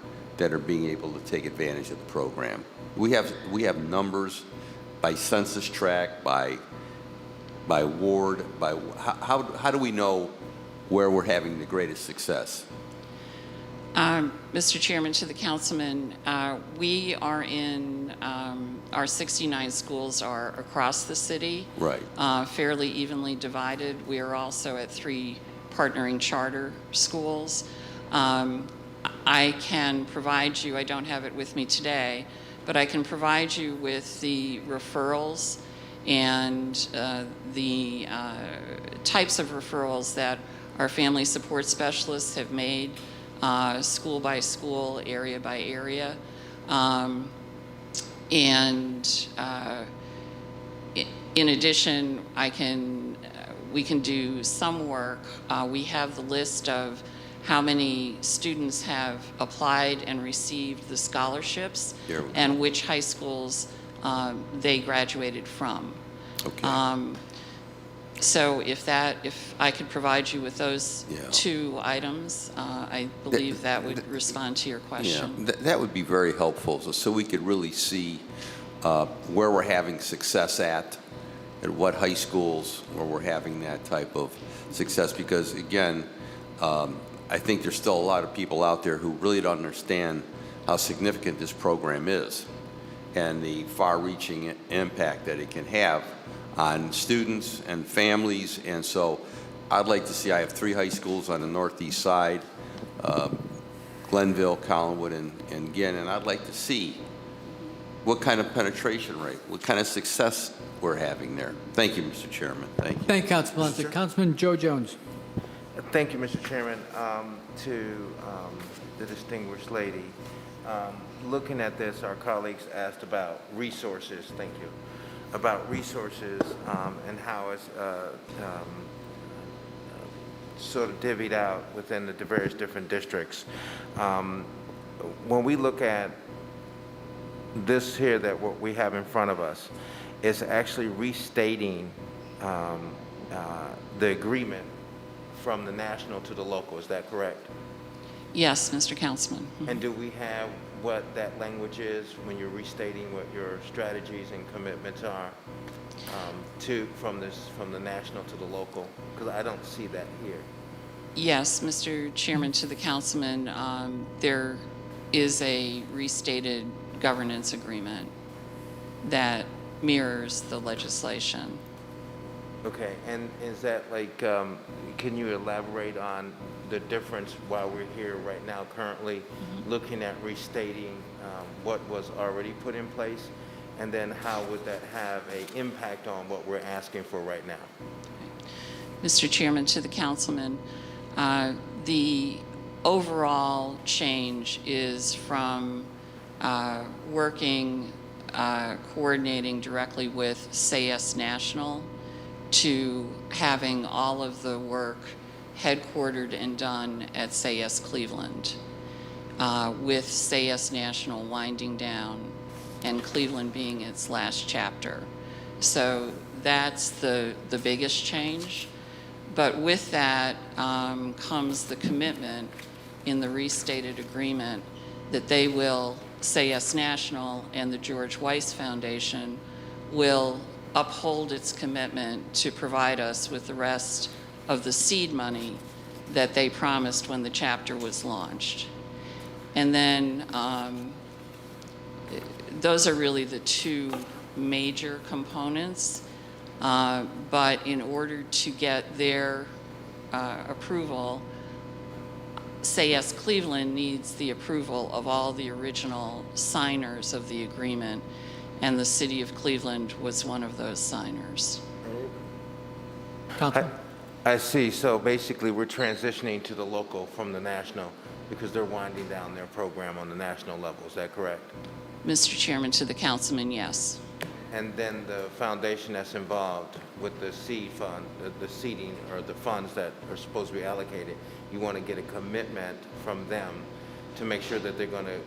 being able to take advantage of the program? We have numbers by census tract, by ward, by how do we know where we're having the greatest success? Mr. Chairman, to the councilman, we are in, our 69 schools are across the city. Right. Fairly evenly divided. We are also at 3 partnering charter schools. I can provide you, I don't have it with me today, but I can provide you with the referrals and the types of referrals that our family support specialists have made, school by school, area by area. In addition, we can do some work. We have the list of how many students have applied and received the scholarships and which high schools they graduated from. Okay. So if I could provide you with those 2 items, I believe that would respond to your question. Yeah, that would be very helpful, so we could really see where we're having success at what high schools where we're having that type of success. Because again, I think there's still a lot of people out there who really don't understand how significant this program is and the far-reaching impact that it can have on students and families. And so I'd like to see, I have 3 high schools on the northeast side, Glenville, Collinwood, and Ginn, and I'd like to see what kind of penetration rate, what kind of success we're having there. Thank you, Mr. Chairman. Thank you. Thank you, Councilman Plensick. Councilman Joe Jones. Thank you, Mr. Chairman. To the distinguished lady, looking at this, our colleagues asked about resources. Thank you. About resources and how it's sort of divvied out within the various different districts. When we look at this here that what we have in front of us is actually restating the agreement from the national to the local. Is that correct? Yes, Mr. Councilman. And do we have what that language is when you're restating what your strategies and commitments are from the national to the local? Because I don't see that here. Yes, Mr. Chairman, to the councilman, there is a restated governance agreement that mirrors the legislation. Okay, and is that like, can you elaborate on the difference while we're here right now currently looking at restating what was already put in place, and then how would that have an impact on what we're asking for right now? Mr. Chairman, to the councilman, the overall change is from working, coordinating directly with Say Yes National to having all of the work headquartered and done at Say.S. Cleveland, with Say.S. National winding down and Cleveland being its last chapter. So that's the biggest change. But with that comes the commitment in the restated agreement that they will, Say.S. National and the George Weiss Foundation, will uphold its commitment to provide us with the rest of the seed money that they promised when the chapter was launched. And then those are really the two major components. But in order to get their approval, Say.S. Cleveland needs the approval of all the original signers of the agreement, and the City of Cleveland was one of those signers. I see. So basically, we're transitioning to the local from the national because they're winding down their program on the national level. Is that correct? Mr. Chairman, to the councilman, yes. And then the foundation that's involved with the seed fund, the seeding or the funds that are supposed to be allocated, you want to get a commitment from them to make sure that they're going to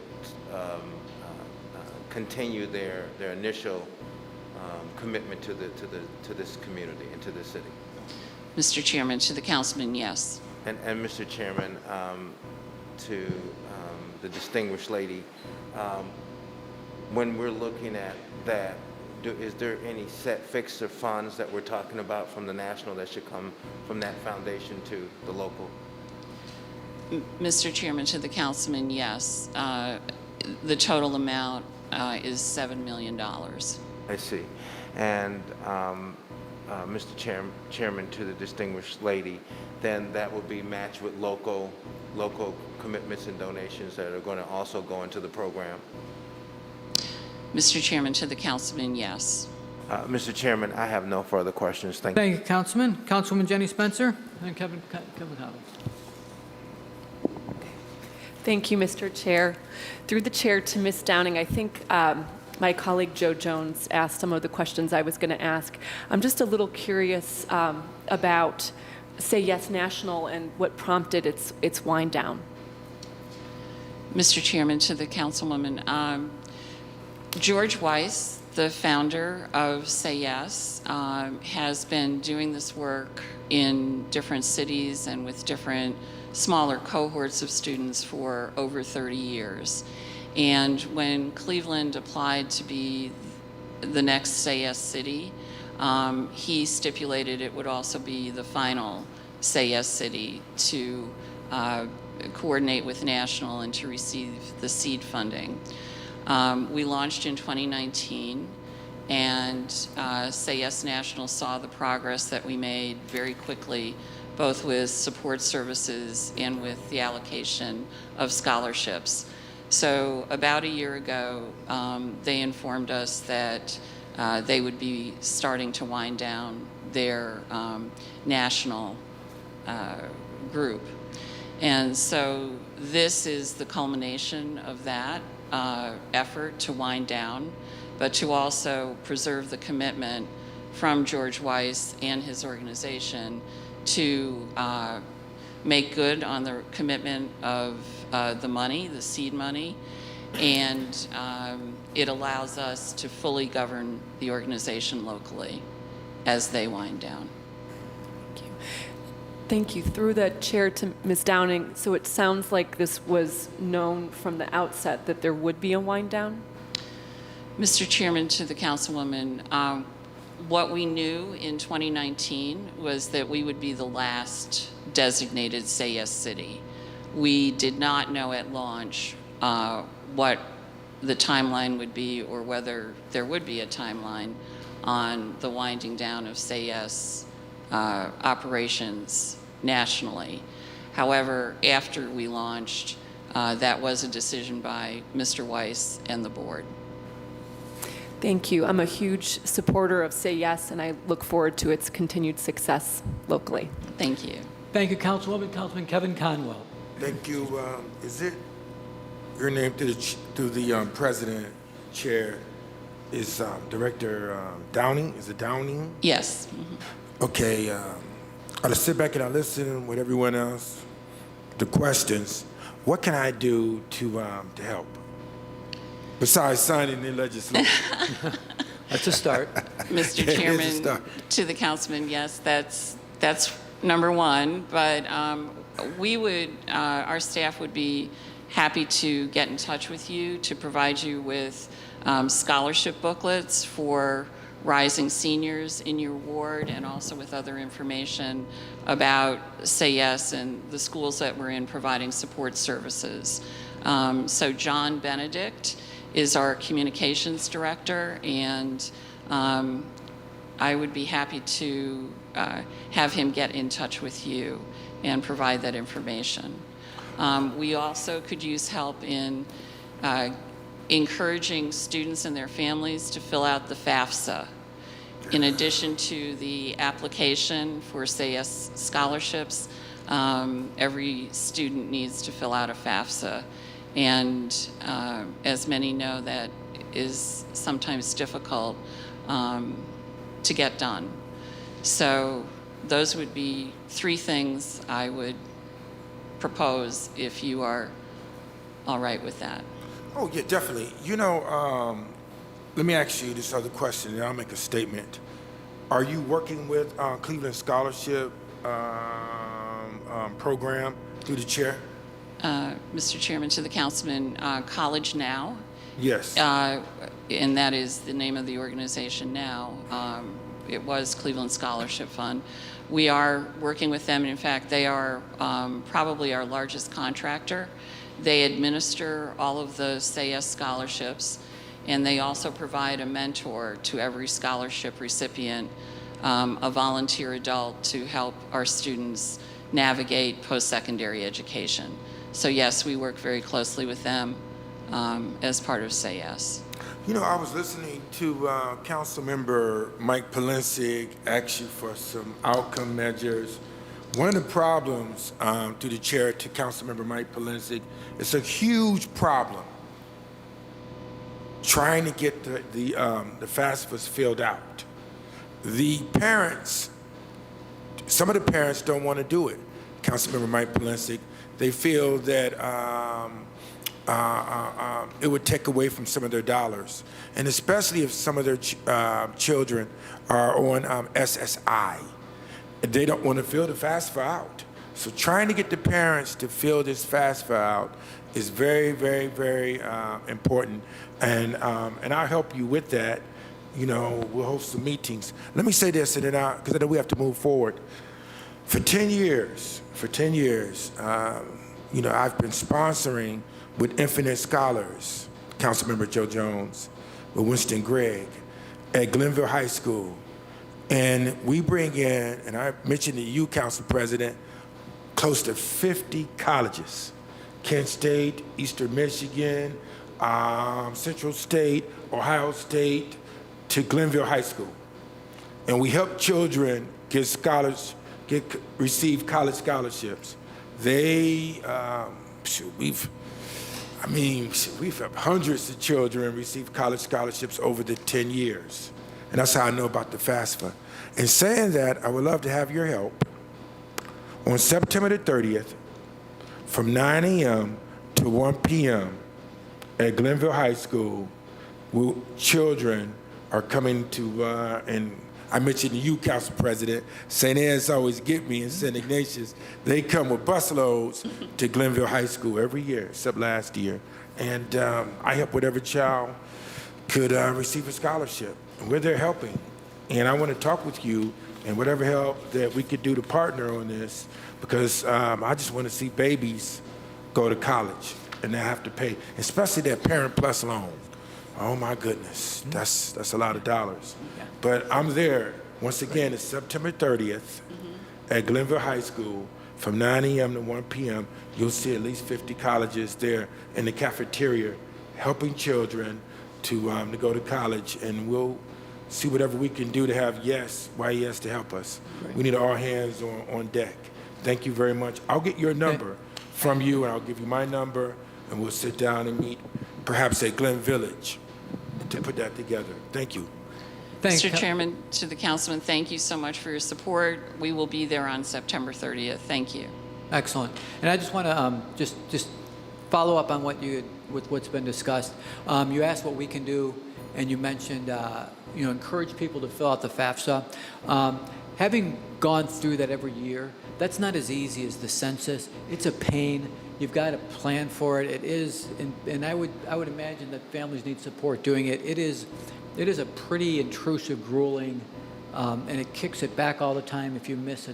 continue their initial commitment to this community and to this city. Mr. Chairman, to the councilman, yes. And Mr. Chairman, to the distinguished lady, when we're looking at that, is there any set fixed or funds that we're talking about from the national that should come from that foundation to the local? Mr. Chairman, to the councilman, yes. The total amount is $7 million. I see. And Mr. Chairman, to the distinguished lady, then that would be matched with local commitments and donations that are going to also go into the program? Mr. Chairman, to the councilman, yes. Mr. Chairman, I have no further questions. Thank you. Thank you, Councilman. Councilwoman Jenny Spencer, and Kevin Collins. Thank you, Mr. Chair. Through the chair to Ms. Downing, I think my colleague Joe Jones asked some of the questions I was going to ask. I'm just a little curious about Say Yes National and what prompted its wind down. Mr. Chairman, to the councilwoman, George Weiss, the founder of Say Yes, has been doing this work in different cities and with different smaller cohorts of students for over 30 years. And when Cleveland applied to be the next Say Yes city, he stipulated it would also be the final Say Yes city to coordinate with National and to receive the seed funding. We launched in 2019, and Say Yes National saw the progress that we made very quickly, both with support services and with the allocation of scholarships. So about a year ago, they informed us that they would be starting to wind down their national group. And so this is the culmination of that effort to wind down, but to also preserve the commitment from George Weiss and his organization to make good on the commitment of the money, the seed money, and it allows us to fully govern the organization locally as they wind down. Thank you. Through the chair to Ms. Downing, so it sounds like this was known from the outset that there would be a wind down? Mr. Chairman, to the councilwoman, what we knew in 2019 was that we would be the last designated Say Yes city. We did not know at launch what the timeline would be or whether there would be a timeline on the winding down of Say Yes operations nationally. However, after we launched, that was a decision by Mr. Weiss and the board. Thank you. I'm a huge supporter of Say Yes, and I look forward to its continued success locally. Thank you. Thank you, Councilwoman. Councilman Kevin Conwell. Thank you. Is it your name to the president, chair, is Director Downing? Is it Downing? Yes. Okay. I sit back and I listen with everyone else, the questions. What can I do to help? Besides signing the legislation. That's a start. Mr. It is a Chairman, start. to the councilman, yes, that's number one. But we would, our staff would be happy to get in touch with you to provide you with scholarship booklets for rising seniors in your ward, and also with other information about Say Yes and the schools that we're in providing support services. So John Benedict is our communications director, and I would be happy to have him get in touch with you and provide that information. We also could use help in encouraging students and their families to fill out the FAFSA. In addition to the application for Say Yes scholarships, every student needs to fill out a FAFSA. And as many know, that is sometimes difficult to get done. So those would be 3 things I would propose if you are all right with that. Oh, yeah, definitely. You know, let me ask you this other question, and I'll make a statement. Are you working with Cleveland Scholarship Program through the chair? Mr. Chairman, to the councilman, College Now. Yes. And that is the name of the organization now. It was Cleveland Scholarship Fund. We are working with them. In fact, they are probably our largest contractor. They administer all of the Say Yes scholarships, and they also provide a mentor to every scholarship recipient, a volunteer adult to help our students navigate post-secondary education. So yes, we work very closely with them as part of Say Yes. You know, I was listening to Councilmember Mike Polensek ask you for some outcome measures. One of the problems, through the chair to Councilmember Mike Polensek, it's a huge problem trying to get the FAFSAs filled out. The parents, some of the parents don't want to do it. Councilmember Mike Polensek, they feel that it would take away from some of their dollars, and especially if some of their children are on SSI. They don't want to fill the FAFSA out. So trying to get the parents to fill this FAFSA out is very, very, very important, and I'll help you with that. You know, we'll host some meetings. Let me say this, and then because I know we have to move forward. For 10 years, you know, I've been sponsoring with Infinite Scholars, Councilmember Joe Jones, with Winston Gregg, at Glenville High School. And we bring in, and I mentioned to you, Council President, close to 50 colleges. Kent State, Eastern Michigan, Central State, Ohio State, to Glenville High School. And we help children receive college scholarships. We've had hundreds of children receive college scholarships over the 10 years. And that's how I know about the FAFSA. In saying that, I would love to have your help. On September the 30th, from 9 a.m. to 1 p.m. at Glenville High School, children are coming to, and I mentioned you, Council President, St. Anne's always get me, and St. Ignatius. They come with busloads to Glenville High School every year, except last year. And I help whatever child could receive a scholarship. And we're there helping. And I want to talk with you and whatever help that we could do to partner on this, because I just want to see babies go to college and not have to pay, especially that Parent Plus loan. Oh my goodness, that's a lot of dollars. Yeah. But I'm there. Once again, it's September 30th at Glenville High School from 9 a.m. to 1 p.m. You'll see at least 50 colleges there in the cafeteria helping children to go to college, and we'll see whatever we can do to have YES to help us. Great. We need all hands on deck. Thank you very much. I'll get your number from you, and I'll give you my number, and we'll sit down and meet perhaps at Glen Village to put that together. Thank you. Mr. Chairman, to the councilman, thank you so much for your support. We will be there on September 30th. Thank you. Excellent. And I just want to just follow up on what's been discussed. You asked what we can do, and you mentioned encourage people to fill out the FAFSA. Having gone through that every year, that's not as easy as the census. It's a pain. You've got to plan for it. It is, and I would imagine that families need support doing it. It is a pretty intrusive, grueling, and it kicks it back all the time if you miss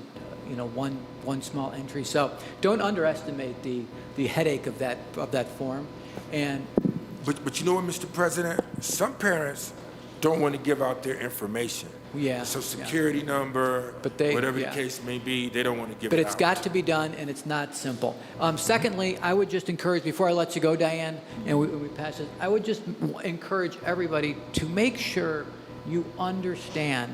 one small entry. So don't underestimate the headache of that form. And but you know what, Mr. President? Some parents don't want to give out their information. Yeah. So security number, whatever the case may be, they don't want to give it out. But it's got to be done, and it's not simple. Secondly, I would just encourage, before I let you go, Diane, and we pass this, I would just encourage everybody to make sure you understand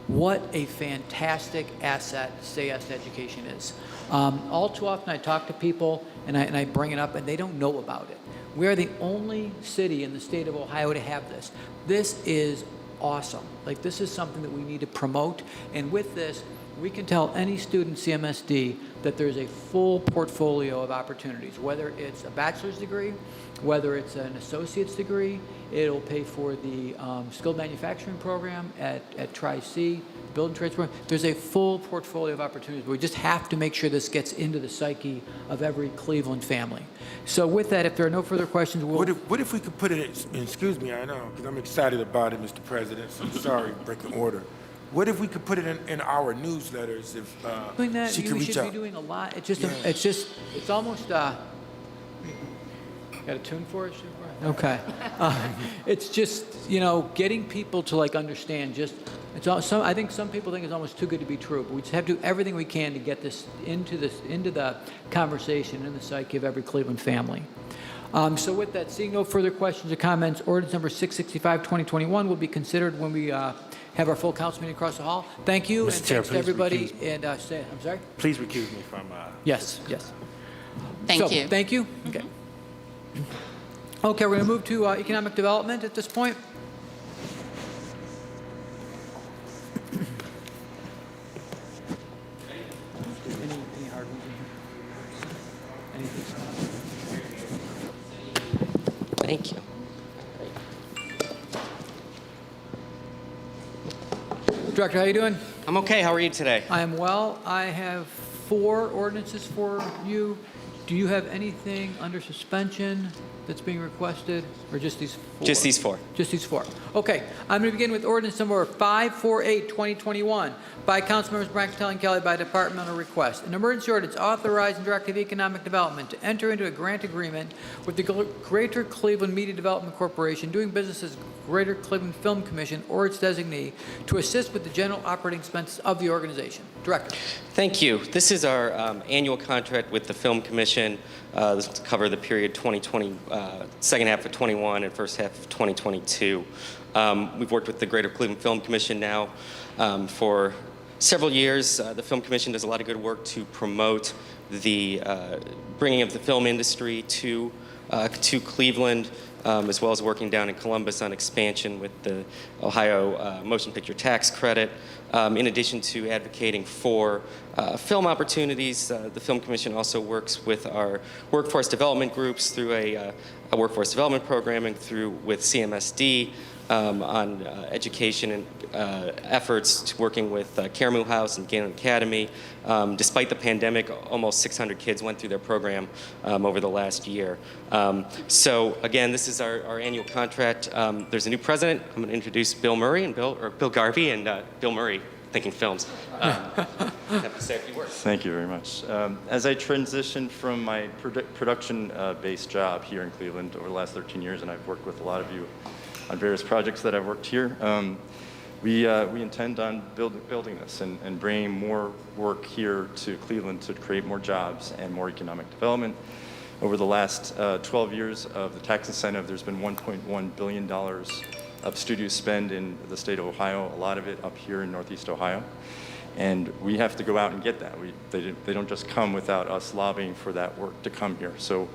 what a fantastic asset SayYes Education is. All too often I talk to people, and I bring it up, and they don't know about it. We are the only city in the state of Ohio to have this. This is awesome. Like, this is something that we need to promote, and with this, we can tell any student CMSD that there's a full portfolio of opportunities, whether it's a bachelor's degree, whether it's an associate's degree. It'll pay for the skilled manufacturing program at Tri-C, building trades program. There's a full portfolio of opportunities, but we just have to make sure this gets into the psyche of every Cleveland family. So with that, if there are no further questions, we'll... What if we could put it in, excuse me, I know, because I'm excited about it, Mr. President, so I'm sorry, breaking order. What if we could put it in our newsletters if doing that, she could we reach should out? be doing a lot. It's almost, got a tune for it? Okay. It's just, getting people to understand I think some people think it's almost too good to be true, but we just have to do everything we can to get this into the conversation in the psyche of every Cleveland family. So with that, seeing no further questions or comments, ordinance number 665, 2021 will be considered when we have our full council meeting across the hall. Thank you, and Chair, thanks to everybody. recuse me. And I'm sorry? Please recuse me from... Yes. Thank you. Thank you. Okay. Okay, we're going to move to economic development at this point. Any hard ones in here? Thank you. Director, how you doing? I'm okay. How are you today? I am well. I have 4 ordinances for you. Do you have anything under suspension that's being requested, or just these 4? Just these 4. Just these 4. Okay. I'm going to begin with ordinance number 548, 2021, by Councilmembers Brackatelli and Kelly by departmental request. An emergency ordinance authorizing Director of Economic Development to enter into a grant agreement with the Greater Cleveland Media Development Corporation, doing business as Greater Cleveland Film Commission or its designee, to assist with the general operating expenses of the organization. Director. Thank you. This is our annual contract with the Film Commission. This will cover the period 2020, second half of 21 and first half of 2022. We've worked with the Greater Cleveland Film Commission now for several years. The Film Commission does a lot of good work to promote the bringing of the film industry to Cleveland, as well as working down in Columbus on expansion with the Ohio Motion Picture Tax Credit. In addition to advocating for film opportunities, the Film Commission also works with our workforce development groups through a workforce development programming with CMSD on education and efforts, working with Caramoo House and Galen Academy. Despite the pandemic, almost 600 kids went through their program over the last year. So again, this is our annual contract. There's a new president. I'm going to introduce Bill Murray and Bill Garvey and Bill Murray, Thinking Films. Have to say a few words. Thank you very much. As I transitioned from my production-based job here in Cleveland over the last 13 years, and I've worked with a lot of you on various projects that I've worked here, we intend on building this and bringing more work here to Cleveland to create more jobs and more economic development. Over the last 12 years of the tax incentive, there's been $1.1 billion of studio spend in the state of Ohio, a lot of it up here in Northeast Ohio. And we have to go out and get that. They don't just come without us lobbying for that work to come here. So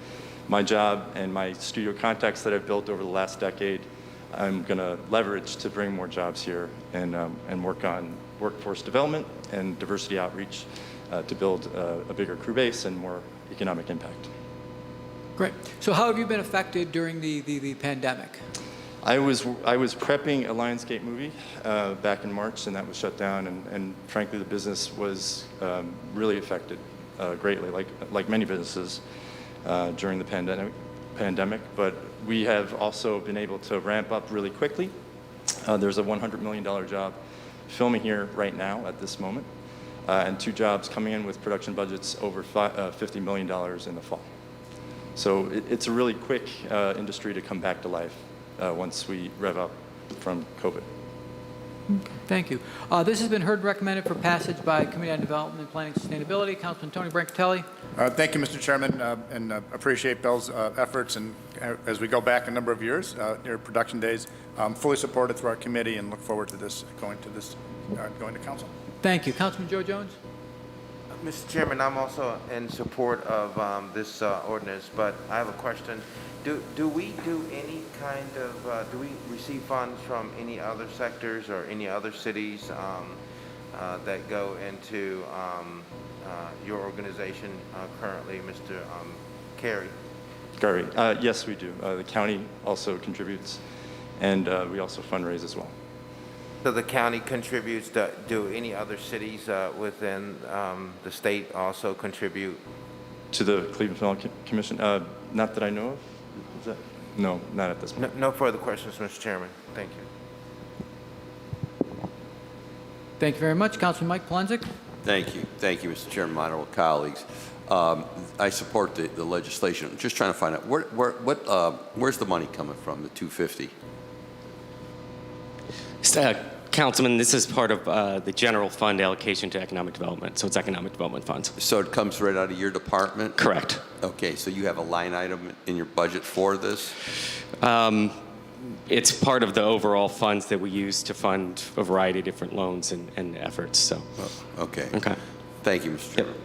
my job and my studio contacts that I've built over the last decade I'm going to leverage to bring more jobs here and work on workforce development and diversity outreach to build a bigger crew base and more economic impact. Great. So how have you been affected during the pandemic? I was prepping a Lionsgate movie back in March, and that was shut down. And frankly, the business was really affected greatly, like many businesses during the pandemic. But we have also been able to ramp up really quickly. There's a $100 million job filming here right now at this moment, and 2 jobs coming in with production budgets over $50 million in the fall. So it's a really quick industry to come back to life once we rev up from COVID. Thank you. This has been heard and recommended for passage by Committee on Development, Planning, and Sustainability. Councilman Tony Brancatelli. Thank you, Mr. Chairman, and appreciate Bill's efforts. And as we go back a number of years, your production days, fully supported through our committee, and look forward to this going to council. Thank you. Councilman Joe Jones. Mr. Chairman, I'm also in support of this ordinance, but I have a question. Do we do any kind of, do we receive funds from any other sectors or any other cities that go into your organization currently, Mr. Carey? Gary, yes, we do. The county also contributes, and we also fundraise as well. So the county contributes. Do any other cities within the state also contribute? To the Cleveland Film Commission? Not that I know of. Is that? No, not at this point. No further questions, Mr. Chairman. Thank you. Thank you very much. Councilman Mike Polensek. Thank you, Mr. Chairman, my honorable colleagues. I support the legislation. I'm just trying to find out where's the money coming from, the $250? Councilman, this is part of the general fund allocation to economic development, so it's economic development funds. So it comes right out of your department? Correct. Okay, so you have a line item in your budget for this? It's part of the overall funds that we use to fund a variety of different loans and efforts. So. Okay. Okay. Thank you, Mr. Chairman. Yep.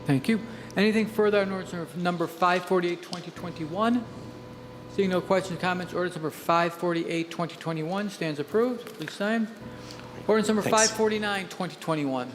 Thank you. Anything further on ordinance number 548, 2021? Seeing no questions, comments, ordinance number 548, 2021 stands approved. Please sign. Ordinance number 549, 2021.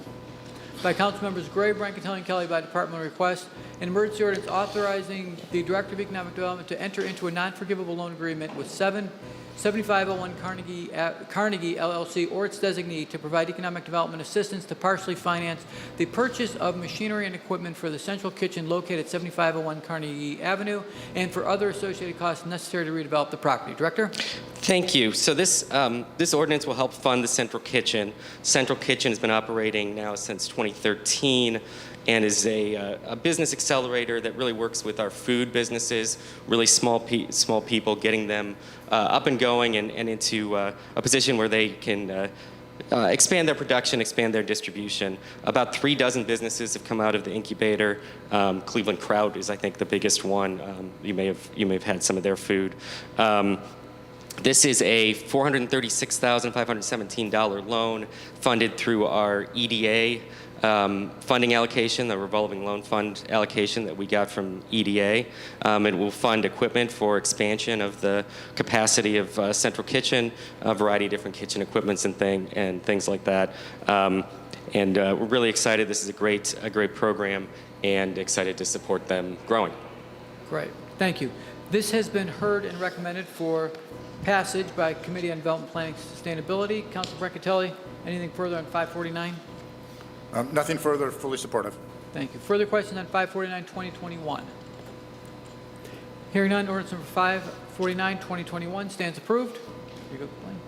By council members Gray, Brancatelli, and Kelly by departmental request, an emergency ordinance authorizing the Director of Economic Development to enter into a non-forgivable loan agreement with 7501 Carnegie LLC or its designee to provide economic development assistance to partially finance the purchase of machinery and equipment for the central kitchen located at 7501 Carnegie Avenue and for other associated costs necessary to redevelop the property. Director? Thank you. So this ordinance will help fund the central kitchen. Central Kitchen has been operating now since 2013 and is a business accelerator that really works with our food businesses, really small people, getting them up and going and into a position where they can expand their production, expand their distribution. About 3 dozen businesses have come out of the incubator. Cleveland Kraut is, I think, the biggest one. You may have had some of their food. This is a $436,517 loan funded through our EDA funding allocation, the revolving loan fund allocation that we got from EDA. It will fund equipment for expansion of the capacity of Central Kitchen, a variety of different kitchen equipments and things like that. We're really excited. This is a great program and excited to support them growing. Great. Thank you. This has been heard and recommended for passage by Committee on Development, Planning, and Sustainability. Councilor Brancatelli, anything further on 549? Nothing further, fully supportive. Thank you. Further questions on 549, 2021? Hearing none, ordinance number 549, 2021 stands approved. Here you go, Blaine.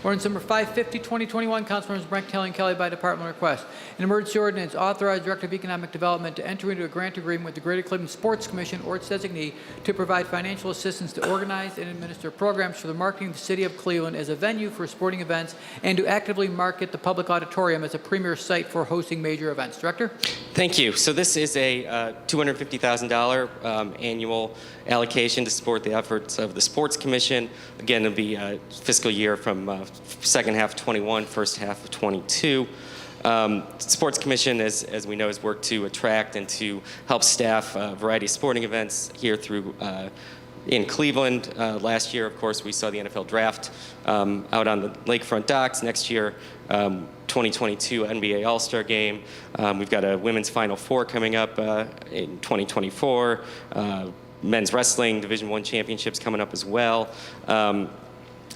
Ordinance number 550, 2021, Councilmembers Brancatelli and Kelly by departmental request. An emergency ordinance authorized Director of Economic Development to enter into a grant agreement with the Greater Cleveland Sports Commission or its designee to provide financial assistance to organize and administer programs for the marketing of the City of Cleveland as a venue for sporting events and to actively market the public auditorium as a premier site for hosting major events. Director? Thank you. So this is a $250,000 annual allocation to support the efforts of the Sports Commission. Again, it'll be a fiscal year from second half of 21, first half of 22. Sports Commission, as we know, has worked to attract and to help staff a variety of sporting events here through in Cleveland. Last year, of course, we saw the NFL draft out on the lakefront docks. Next year, 2022 NBA All-Star Game. We've got a women's Final Four coming up in 2024. Men's wrestling Division I championships coming up as well.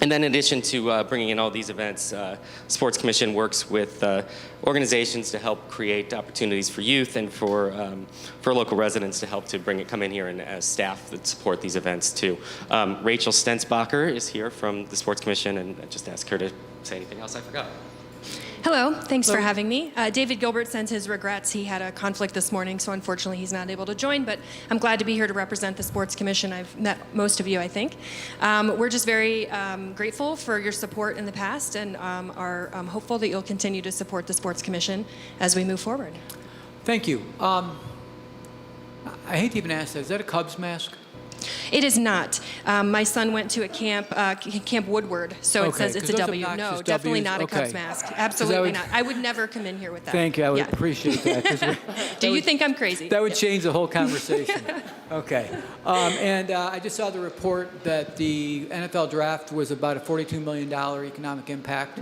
And then in addition to bringing in all these events, Sports Commission works with organizations to help create opportunities for youth and for local residents to help to come in here and as staff that support these events too. Rachel Stensbacher is here from the Sports Commission, and I just asked her to say anything else I forgot. Hello, thanks for having me. David Gilbert sends his regrets. He had a conflict this morning, so unfortunately he's not able to join, but I'm glad to be here to represent the Sports Commission. I've met most of you, I think. We're just very grateful for your support in the past and are hopeful that you'll continue to support the Sports Commission as we move forward. Thank you. I hate to even ask that. Is that a Cubs mask? It is not. My son went to a camp, Camp Woodward, so it says it's a W. No, definitely not a Cubs mask. Absolutely not. I would never come in here with that. Thank you. I would appreciate that. Do you think I'm crazy? That would change the whole conversation. Okay. And I just saw the report that the NFL draft was about a $42 million economic impact.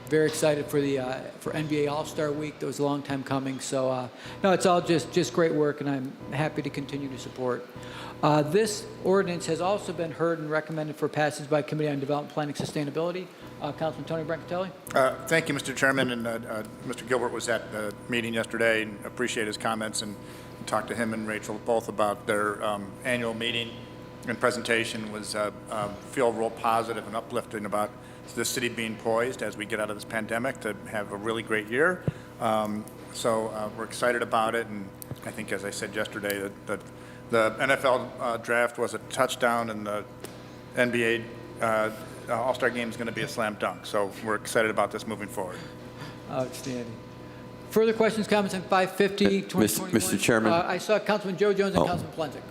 Very excited for the for NBA All-Star Week. That was a long time coming. So no, it's all just great work, and I'm happy to continue to support. This ordinance has also been heard and recommended for passage by Committee on Development, Planning, and Sustainability. Councilman Tony Brancatelli. Thank you, Mr. Chairman, and Mr. Gilbert was at the meeting yesterday, and appreciate his comments, and talked to him and Rachel both about their annual meeting and presentation. Was feel real positive and uplifting about the city being poised as we get out of this pandemic to have a really great year. So we're excited about it, and I think, as I said yesterday, that the NFL draft was a touchdown, and the NBA All-Star Game is going to be a slam dunk. So we're excited about this moving forward. Outstanding. Further questions, comments on 550, 2021? Mr. Chairman. I saw Councilman Joe Jones and Councilman Plensic.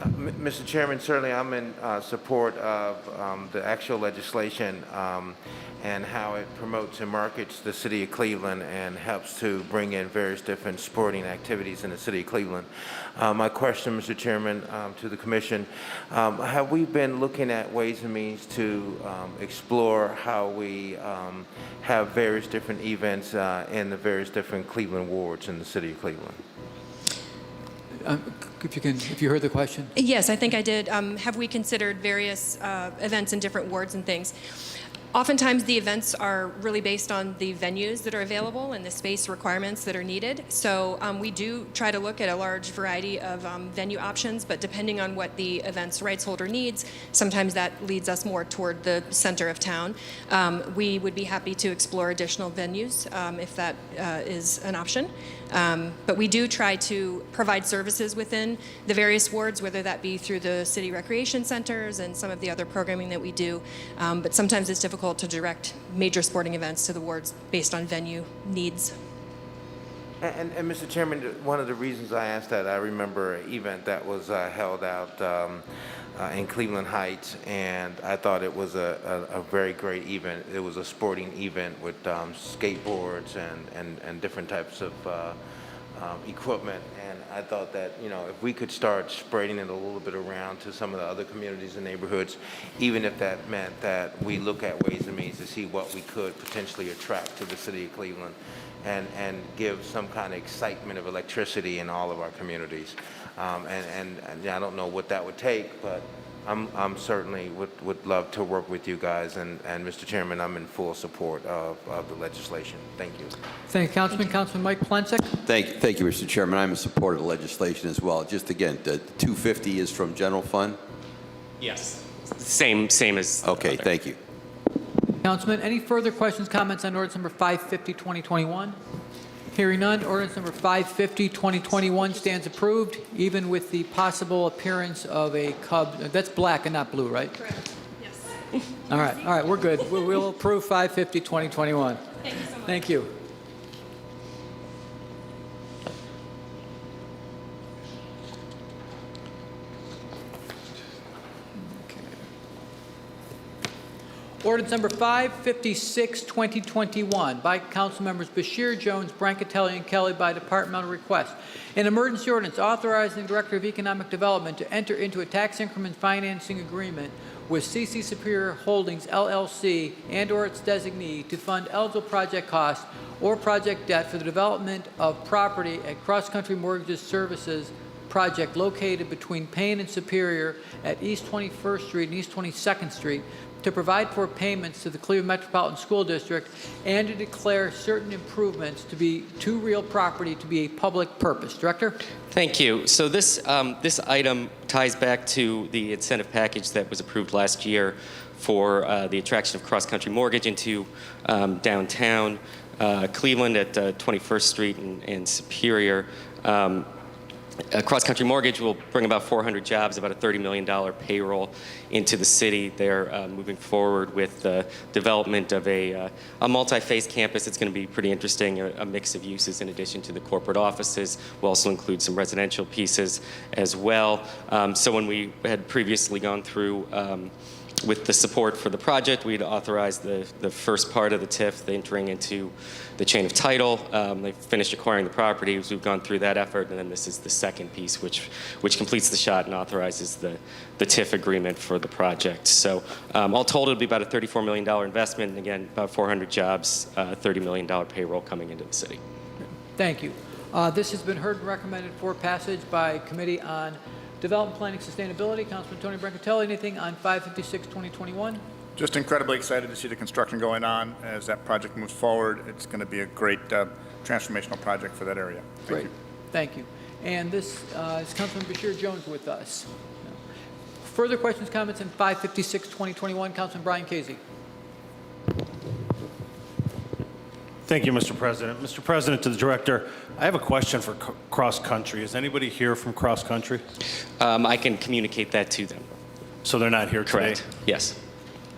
Mr. Chairman, certainly I'm in support of the actual legislation and how it promotes and markets the city of Cleveland and helps to bring in various different sporting activities in the city of Cleveland. My question, Mr. Chairman, to the Commission, have we been looking at ways and means to explore how we have various different events in the various different Cleveland wards in the city of Cleveland? If you heard the question. Yes, I think I did. Have we considered various events in different wards and things? Oftentimes the events are really based on the venues that are available and the space requirements that are needed. So we do try to look at a large variety of venue options, but depending on what the event's rights holder needs, sometimes that leads us more toward the center of town. We would be happy to explore additional venues if that is an option. But we do try to provide services within the various wards, whether that be through the city recreation centers and some of the other programming that we do. But sometimes it's difficult to direct major sporting events to the wards based on venue needs. And Mr. Chairman, one of the reasons I asked that, I remember an event that was held out in Cleveland Heights, and I thought it was a very great event. It was a sporting event with skateboards and different types of equipment, and I thought that, you know, if we could start spreading it a little bit around to some of the other communities and neighborhoods, even if that meant that we look at ways and means to see what we could potentially attract to the city of Cleveland and give some kind of excitement of electricity in all of our communities. And I don't know what that would take, but I'm certainly would love to work with you guys, and Mr. Chairman, I'm in full support of the legislation. Thank you. Thank you, Councilman. Councilman Mike Plensic. Thank you, Mr. Chairman. I'm in support of the legislation as well. Just again, the 250 is from general fund? Yes. Same as. Okay, thank you. Councilman, any further questions, comments on ordinance number 550, 2021? Hearing none, ordinance number 550, 2021 stands approved, even with the possible appearance of a Cub. That's black and not blue, right? Correct. Yes. All right, we're good. We'll approve 550, 2021. Thank you so much. Thank you. Ordinance number 556, 2021, by council members Bashir, Jones, Brancatelli, and Kelly by departmental request. An emergency ordinance authorizing the Director of Economic Development to enter into a tax increment financing agreement with CC Superior Holdings, LLC, and/or its designee to fund eligible project costs or project debt for the development of property at Cross Country Mortgage Services project located between Payne and Superior at East 21st Street and East 22nd Street, to provide for payments to the Cleveland Metropolitan School District and to declare certain improvements to be to real property to be a public purpose. Director? Thank you. So this item ties back to the incentive package that was approved last year for the attraction of Cross Country Mortgage into downtown Cleveland at 21st Street and Superior. Cross Country Mortgage will bring about 400 jobs, about a $30 million payroll into the city. They're moving forward with the development of a multi-phase campus. It's going to be pretty interesting, a mix of uses in addition to the corporate offices. We'll also include some residential pieces as well. So when we had previously gone through with the support for the project, we'd authorized the first part of the TIF, the entering into the chain of title. They finished acquiring the property. We've gone through that effort, and then this is the second piece, which completes the shot and authorizes the TIF agreement for the project. So all told, it'll be about a $34 million investment, and again, about 400 jobs, $30 million payroll coming into the city. Thank you. This has been heard and recommended for passage by Committee on Development, Planning, Sustainability. Councilman Tony Brancatelli, anything on 556, 2021? Just incredibly excited to see the construction going on as that project moves forward. It's going to be a great transformational project for that area. Thank you. Thank you. And this is Councilman Bashir Jones with us. Further questions, comments on 556, 2021? Councilman Brian Casey. Thank you, Mr. President. Mr. President, to the Director, I have a question for Cross Country. Is anybody here from Cross Country? I can communicate that to them. So they're not here today? Correct. Yes.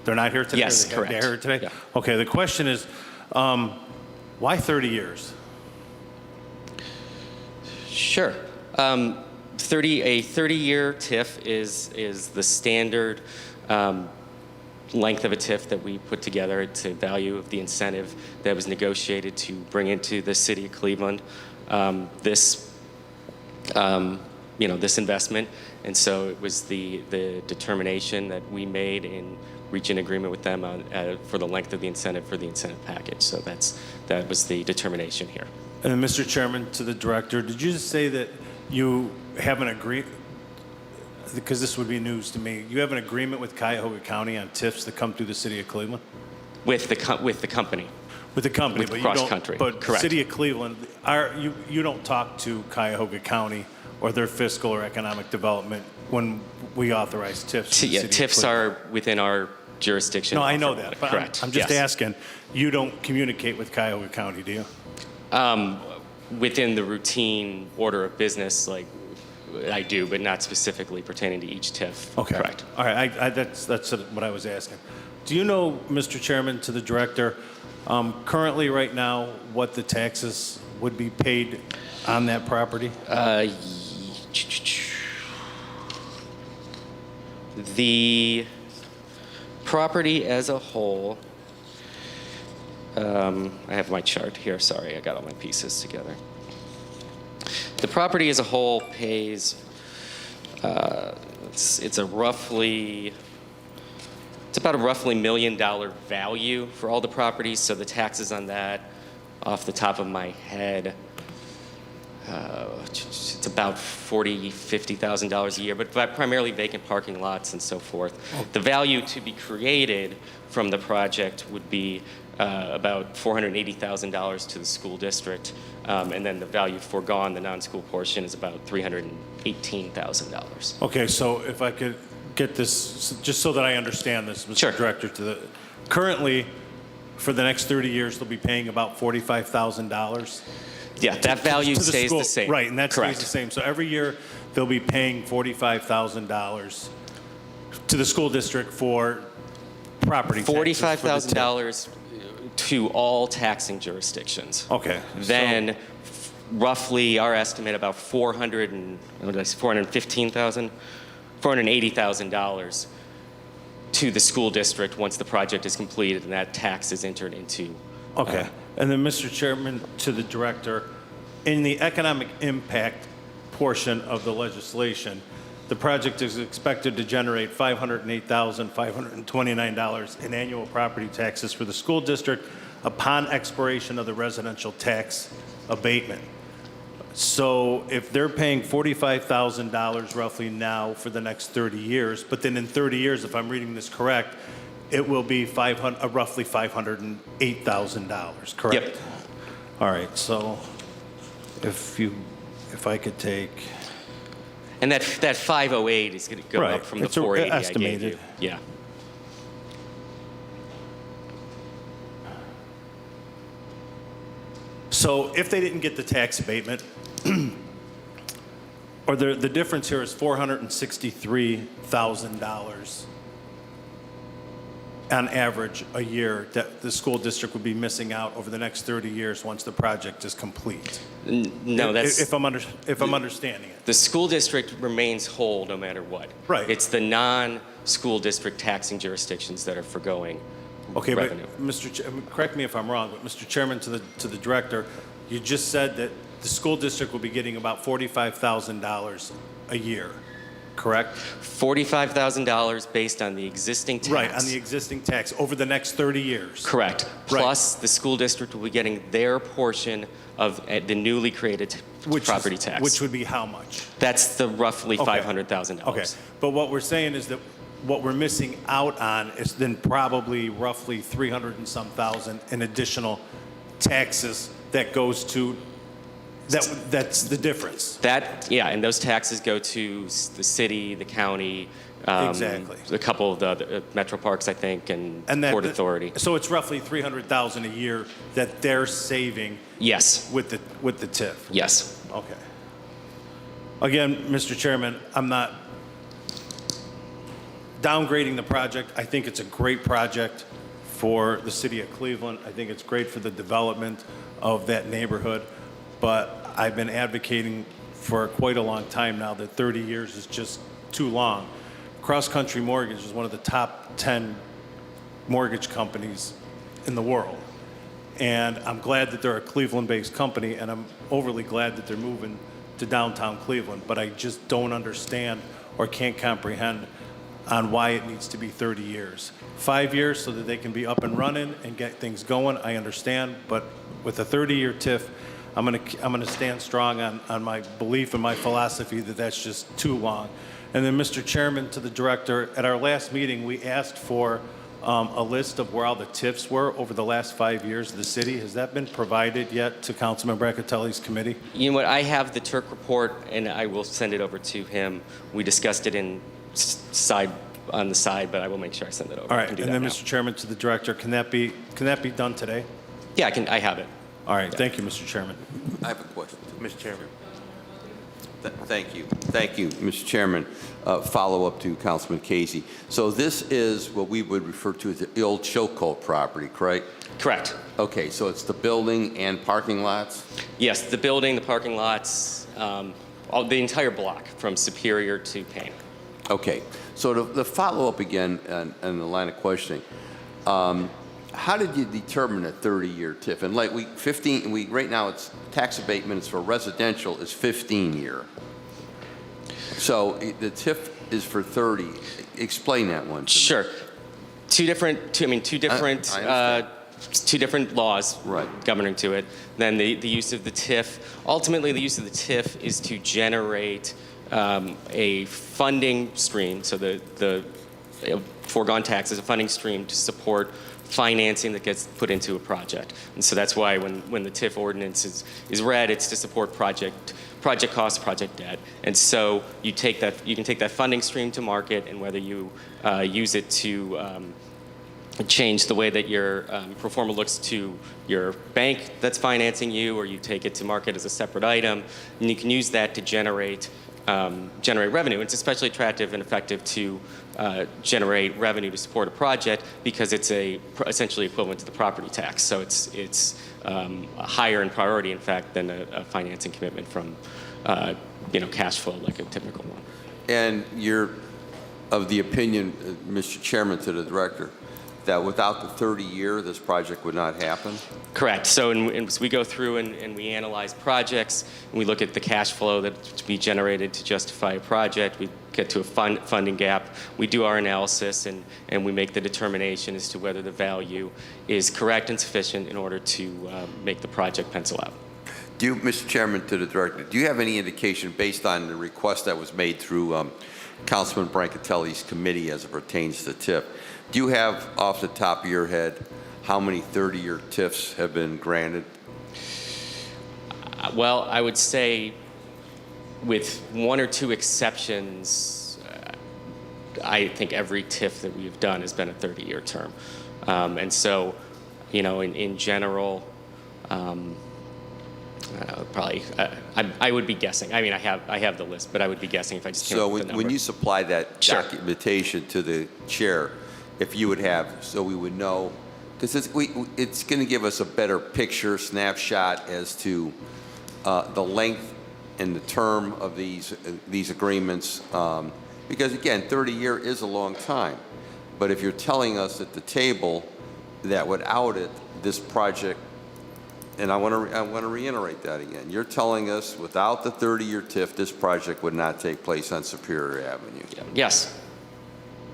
They're not here today? Yes, correct. They're here today? Yeah. Okay, the question is, why 30 years? Sure. A 30-year TIF is the standard length of a TIF that we put together. It's a value of the incentive that was negotiated to bring into the city of Cleveland this investment. And so it was the determination that we made in reaching an agreement with them on, for the length of the incentive for the incentive package. So that was the determination here. And Mr. Chairman, to the Director, did you just say that you have an agreement, because this would be news to me, you have an agreement with Cuyahoga County on TIFs that come through the city of Cleveland? With the company. With the company, with but Cross you don't. Country. But Correct. City of Cleveland, you don't talk to Cuyahoga County or their fiscal or economic development when we authorize TIFs. in the Yeah, city of TIFs Cleveland. are within our jurisdiction. No, I know that, but Correct. I'm just Yes. asking. You don't communicate with Cuyahoga County, do you? Within the routine order of business, like I do, but not specifically pertaining to each TIF. Okay. Correct. All right. That's what I was asking. Do you know, Mr. Chairman, to the Director, currently right now what the taxes would be paid on that property? The property as a whole, I have my chart here. Sorry, I got all my pieces together. The property as a whole pays, it's about a roughly $1 million value for all the properties. So the taxes on that, off the top of my head, it's about $40,000, $50,000 a year, but primarily vacant parking lots and so forth. The value to be created from the project would be about $480,000 to the school district, and then the value foregone, the non-school portion, is about $318,000. Okay, so if I could get this, just so that I understand this, Mr. Sure. Director, currently, for the next 30 years, they'll be paying about $45,000. Yeah, that value stays the same. Right, and that Correct. stays the same. So every year, they'll be paying $45,000 to the school district for property taxes. $45,000 to all taxing jurisdictions. Okay. Then, roughly, our estimate about $480,000 to the school district once the project is completed and that tax is entered into. Okay. And then, Mr. Chairman, to the director, in the economic impact portion of the legislation, the project is expected to generate $508,529 in annual property taxes for the school district upon expiration of the residential tax abatement. So if they're paying $45,000 roughly now for the next 30 years, but then in 30 years, if I'm reading this correct, it will be roughly $508,000, correct? Yep. All right, so if I could take... And that 508 is going to go Right. up from the It's 480 I estimated. gave you. Yeah. So if they didn't get the tax abatement, or the difference here is $463,000 on average a year that the school district would be missing out over the next 30 years once the project is complete. No, that's... If I'm understanding it. The school district remains whole no matter what. Right. It's the non-school district taxing jurisdictions that are forgoing Okay, revenue. but correct me if I'm wrong, but Mr. Chairman, to the director, you just said that the school district will be getting about $45,000 a year, correct? $45,000 based on the existing tax. Right, on the existing tax over the next 30 years. Correct. Right. Plus, the school district will be getting their portion of the newly created property tax. Which would be how much? That's the roughly Okay. $500,000. Okay, but what we're saying is that what we're missing out on is then probably roughly 300 and some thousand in additional taxes that goes to, that's the difference. And those taxes go to the city, the county, Exactly. a couple of the metro parks, I think, and Port Authority. So it's roughly 300,000 a year that they're saving. Yes. With the TIF. Yes. Okay. Again, Mr. Chairman, I'm not downgrading the project. I think it's a great project for the city of Cleveland. I think it's great for the development of that neighborhood. But I've been advocating for quite a long time now that 30 years is just too long. Cross Country Mortgage is one of the top 10 mortgage companies in the world. And I'm glad that they're a Cleveland-based company, and I'm overly glad that they're moving to downtown Cleveland. But I just don't understand or can't comprehend on why it needs to be 30 years. 5 years so that they can be up and running and get things going, I understand. But with a 30-year TIF, I'm gonna stand strong on my belief and my philosophy that that's just too long. And then, Mr. Chairman, to the director, at our last meeting, we asked for a list of where all the TIFs were over the last 5 years of the city. Has that been provided yet to Councilman Brackatelli's committee? You know what? I have the Turk report, and I will send it over to him. We discussed it on the side, but I will make sure I send it over. All I right, can do and that then, now. Mr. Chairman, to the director, can that be done today? Yeah, I have it. All right, thank you, Mr. Chairman. I have a question. Mr. Chairman. Thank you. Thank you, Mr. Chairman. Follow up to Councilman Casey. So this is what we would refer to as the old Chilcote property, correct? Correct. Okay, so it's the building and parking lots? Yes, the building, the parking lots, the entire block from Superior to Payne. Okay, so the follow-up again and the line of questioning, how did you determine a 30-year TIF? And like right now it's tax abatements for residential is 15-year. So the TIF is for 30. Explain that one. Sure. Two different laws governing to it. Then the use of the TIF. Ultimately, the use of the TIF is to generate a funding stream. So the foregone tax is a funding stream to support financing that gets put into a project. And so that's why when the TIF ordinance is read, it's to support project costs, project debt. And so you can take that funding stream to market, and whether you use it to change the way that your pro forma looks to your bank that's financing you, or you take it to market as a separate item, and you can use that to generate revenue. It's especially attractive and effective to generate revenue to support a project because it's essentially equivalent to the property tax. So it's higher in priority, in fact, than a financing commitment from cash flow like a typical one. And of the opinion, Mr. Chairman, to the director, that without the 30-year, this project would not happen? Correct. So as we go through and we analyze projects, and we look at the cash flow that's to be generated to justify a project, we get to a funding gap, we do our analysis, and we make the determination as to whether the value is correct and sufficient in order to make the project pencil out. Do you, Mr. Chairman, to the director, do you have any indication based on the request that was made through Councilman Brancatelli's committee as it pertains to TIF, do you have off the top of your head how many 30-year TIFs have been granted? Well, I would say with one or two exceptions, I think every TIF that we've done has been a 30-year term. And so, you know, in general, probably, I would be guessing. I mean, I have the list, but I would be guessing if I just came up with the number. When you supply that Sure. documentation to the chair, if you would have, so we would know, because it's going to give us a better picture, snapshot as to the length and the term of these agreements. Because again, 30-year is a long time. But if you're telling us at the table that without it, this project, and I want to reiterate that again. You're telling us without the 30-year TIF, this project would not take place on Superior Avenue. Yes.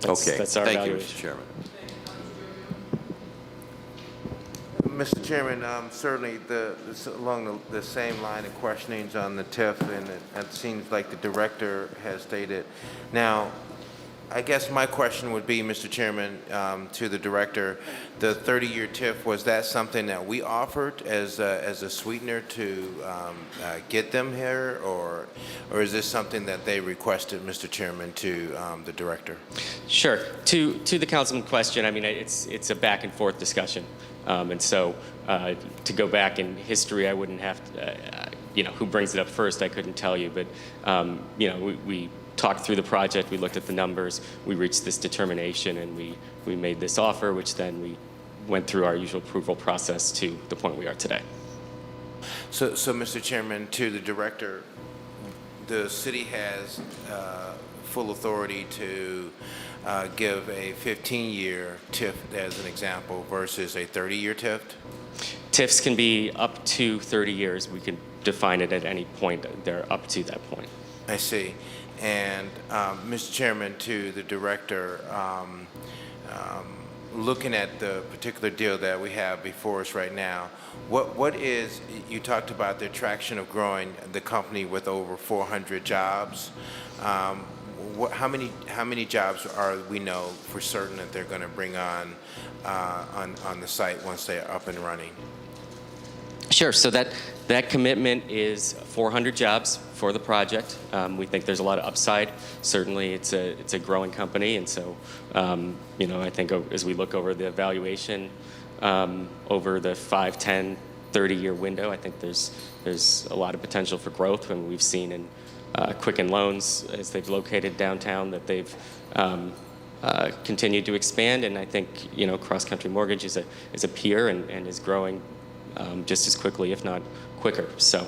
Okay. That's our Thank you, evaluation. Mr. Chairman. Mr. Chairman, certainly along the same line of questionings on the TIF, and it seems like the director has stated. Now, I guess my question would be, Mr. Chairman, to the director, the 30-year TIF, was that something that we offered as a sweetener to get them here, or is this something that they requested, Mr. Chairman, to the director? Sure. To the councilman question, I mean, it's a back and forth discussion. And so to go back in history, I wouldn't have to, you know, who brings it up first, I couldn't tell you. But, you know, we talked through the project, we looked at the numbers, we reached this determination, and we made this offer, which then we went through our usual approval process to the point we are today. So Mr. Chairman, to the director, the city has full authority to give a 15-year TIF as an example versus a 30-year TIF? TIFs can be up to 30 years. We can define it at any point. They're up to that point. I see. And Mr. Chairman, to the director, looking at the particular deal that we have before us right now, what is, you talked about the attraction of growing the company with over 400 jobs. How many jobs are we know for certain that they're going to bring on the site once they're up and running? Sure. So that commitment is 400 jobs for the project. We think there's a lot of upside. Certainly, it's a growing company, and so you know, I think as we look over the evaluation over the 5, 10, 30-year window, I think there's a lot of potential for growth, and we've seen in Quicken Loans, as they've located downtown, that they've continued to expand, and I think, you know, Cross Country Mortgage is a peer and is growing just as quickly, if not quicker. So,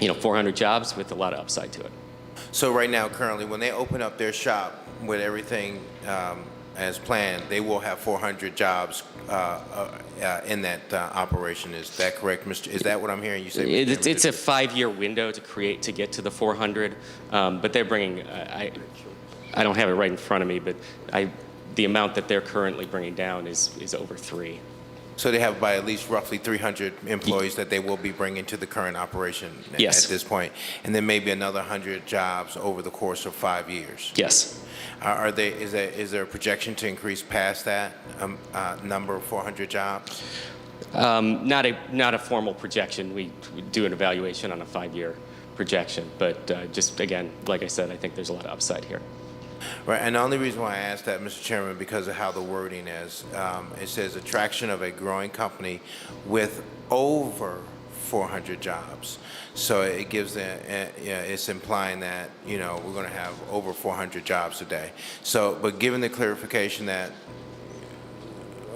you know, 400 jobs with a lot of upside to it. So right now, currently, when they open up their shop with everything as planned, they will have 400 jobs in that operation. Is that correct, Mr.? Is that what I'm hearing you say? It's a 5-year window to get to the 400, but they're bringing. I don't have it right in front of me, but the amount that they're currently bringing down is over 3. So they have by at least roughly 300 employees that they will be bringing to the current operation at this point, and then maybe another 100 jobs over the course of 5 years. Yes. Is there a projection to increase past that number of 400 jobs? Not a formal projection. We do an evaluation on a 5-year projection, but just again, like I said, I think there's a lot of upside here. Right, and the only reason why I asked that, Mr. Chairman, because of how the wording is. It says attraction of a growing company with over 400 jobs. So it gives it's implying that, you know, we're going to have over 400 jobs today. So, but given the clarification that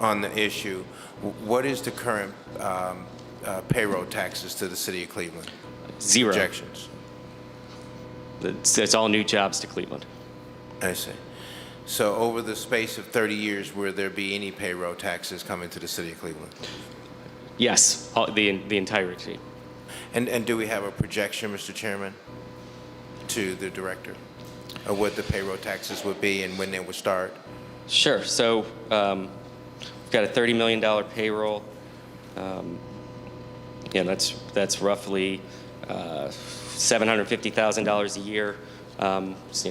on the issue, what is the current payroll taxes to the city of Cleveland? 0. Projections. It's all new jobs to Cleveland. I see. So over the space of 30 years, will there be any payroll taxes coming to the city of Cleveland? Yes, the entirety. And do we have a projection, Mr. Chairman, to the director of what the payroll taxes would be and when they would start? Sure. So we've got a $30 million payroll. Yeah, that's roughly $750,000 a year.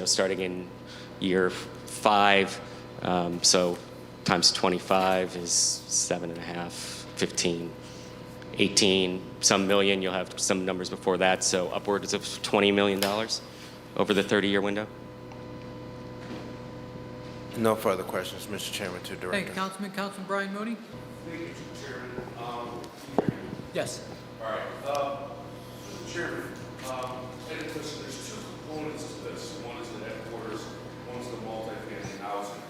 Starting in year 5. So times 25 is 7.5, 15, 18, some million. You'll have some numbers before that. So upwards of $20 million over the 30-year window. No further questions, Mr. Chairman, to the Thank director. you, Councilman. Councilman Brian Mooney? Thank you, Mr. Chairman. Yes. All right. Mr. Chairman, there's two components to this. One is the headquarters, one is the multifamily housing.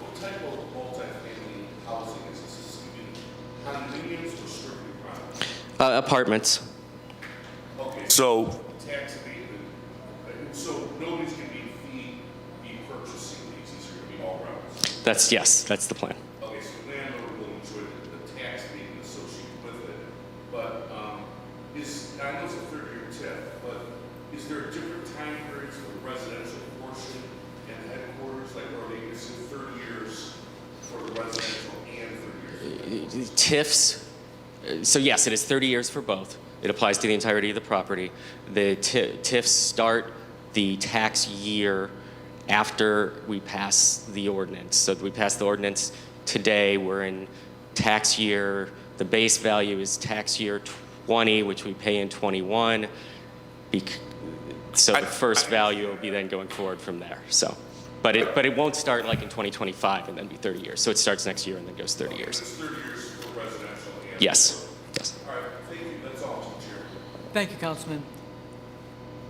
What type of multifamily housing is this? Is this going to be condominiums or strictly private? Apartments. Okay. So tax abatement. So nobody's going to be purchasing these. These are going to be all rentals. That's the plan. Okay, so the landlord will enjoy the tax abatement associated with it. But I know it's a 30-year TIF, but is there different time periods for the residential portion and the headquarters? Like, are they, is it 30 years for the residential and 30 years? TIFs. So yes, it is 30 years for both. It applies to the entirety of the property. The TIFs start the tax year after we pass the ordinance. So we pass the ordinance today. We're in tax year. The base value is tax year 20, which we pay in 21. So the first value will be then going forward from there. So, but it won't start like in 2025 and then be 30 years. So it starts next year and then goes 30 years. It's 30 years for residential and Yes. Yes. All right, thank you. That's all, Mr. Chair. Thank you, Councilman.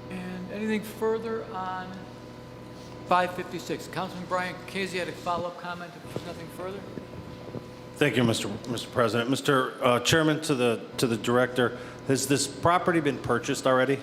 And anything further on 556? Councilman Brian Casey had a follow-up comment. If there's nothing further. Thank you, Mr. President. Mr. Chairman, to the director, has this property been purchased already?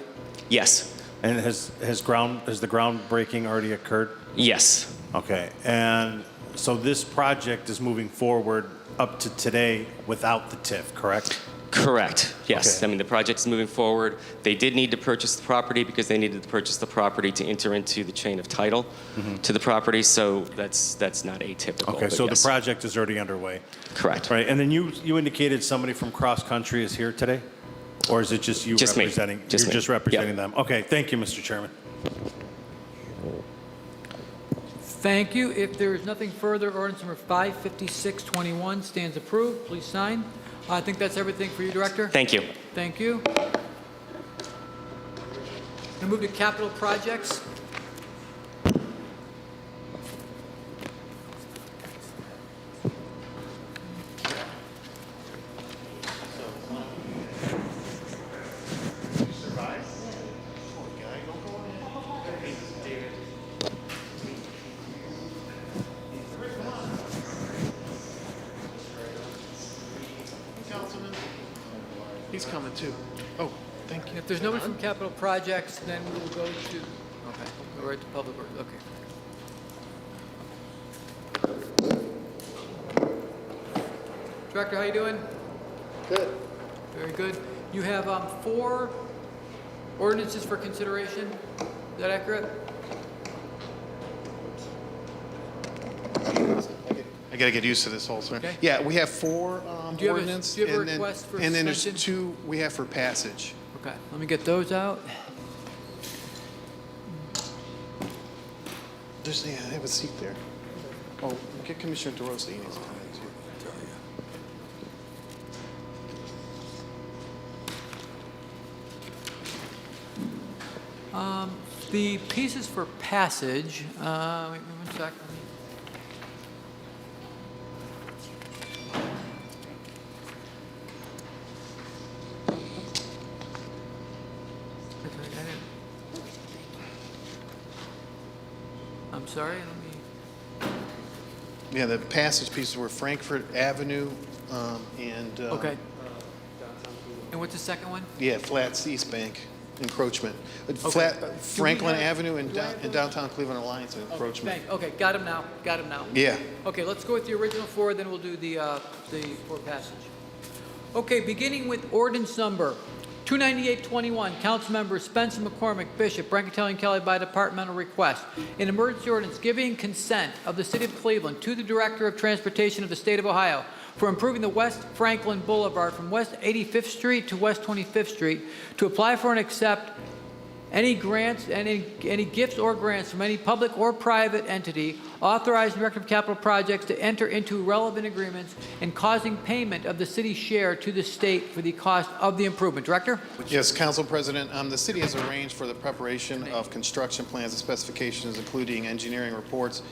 Yes. And has the groundbreaking already occurred? Yes. Okay. And so this project is moving forward up to today without the TIF, correct? Correct. Yes. Okay. I mean, the project's moving forward. They did need to purchase the property because they needed to purchase the property to enter into the chain of title to the property. So that's not atypical. Okay, so yes. the project is already underway. Correct. Right. And then you indicated somebody from cross country is here today? Or is it just you Just me. representing? Just You're me. just representing Yep. them. Okay, thank you, Mr. Chairman. Thank you. If there is nothing further, ordinance number 55621 stands approved. Please sign. I think that's everything for you, Director. Thank you. Thank you. We'll move to capital projects. He's coming too. Oh, thank you. If there's nobody from capital projects, then we will go to, okay, go right to public works. Okay. Director, how you doing? Good. Very good. You have 4 ordinances for consideration. Is that accurate? I got to get used to this whole thing. Okay. Yeah, we have 4 Do you have a- ordinance. do you have a and then- request for And then there's suspension? 2 we have for passage. Okay, let me get those out. There's, yeah, I have a seat there. Oh, get Commissioner DeRosa. He needs to come in too. The pieces for passage, wait 1 sec. I'm sorry, let me, Yeah, the passage pieces were Frankfurt Avenue and. okay. And what's the second one? Yeah, Flats East Bank. encroachment. Okay. Franklin have- Avenue and do I have those? downtown Cleveland Alliance encroachment. Okay, got him now, got him now. Yeah. Okay, let's go with the original four, then we'll do the for passage. Okay, beginning with ordinance number 29821, council members Spencer, McCormick, Bishop, Brancatelli, and Kelly by departmental request. An emergency ordinance giving consent of the city of Cleveland to the Director of Transportation of the state of Ohio for improving the West Franklin Boulevard from West 85th Street to West 25th Street to apply for and accept any grants, any gifts or grants from any public or private entity authorizing Director of Capital Projects to enter into relevant agreements and causing payment of the city's share to the state for the cost of the improvement. Director? Yes, Council President, the city has arranged for the preparation of construction plans and specifications, including engineering reports,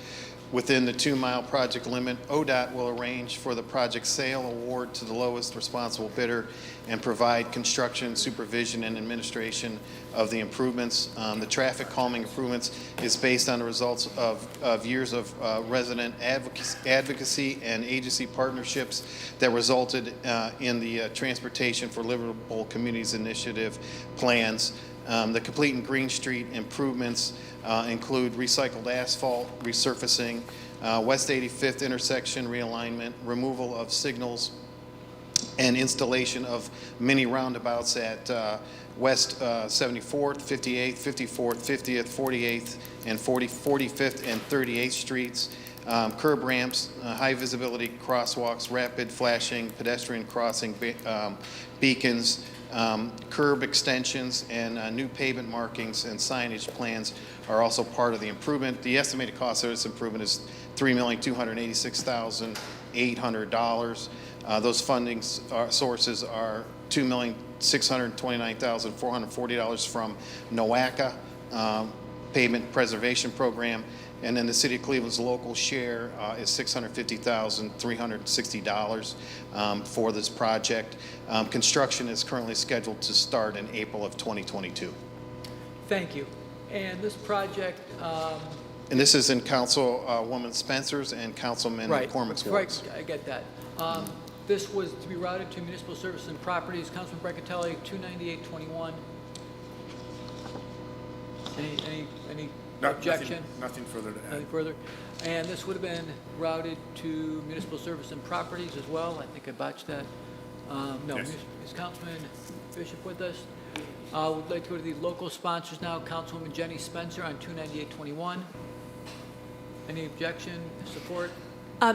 within the 2-mile project limit. ODOT will arrange for the project sale award to the lowest responsible bidder and provide construction, supervision, and administration of the improvements. The traffic calming improvements is based on the results of years of resident advocacy and agency partnerships that resulted in the Transportation for Livable Communities Initiative plans. The Complete and Green Street improvements include recycled asphalt, resurfacing, West 85th intersection realignment, removal of signals, and installation of mini roundabouts at West 74th, 58th, 54th, 50th, 48th, and 45th and 38th Streets, curb ramps, high visibility crosswalks, rapid flashing, pedestrian crossing beacons, curb extensions, and new pavement markings and signage plans are also part of the improvement. The estimated cost of this improvement is $3,286,800. Those funding sources are $2,629,440 from NOACA Pavement Preservation Program, and then the City of Cleveland's local share is $650,360 for this project. Construction is currently scheduled to start in April of 2022. Thank you. And this project... And this is in Councilwoman Spencer's and Councilman McCormick's wards. Right, I get that. This was to be routed to Municipal Services and Properties. Councilman Brancatelli, 29821. Any objection? Nothing further to add. Nothing further. And this would have been routed to Municipal Service and Properties as well. I think I botched that. No, Yes. is Councilman Bishop with us? We'd like to go to the local sponsors now. Councilwoman Jenny Spencer on 29821. Any objection, support?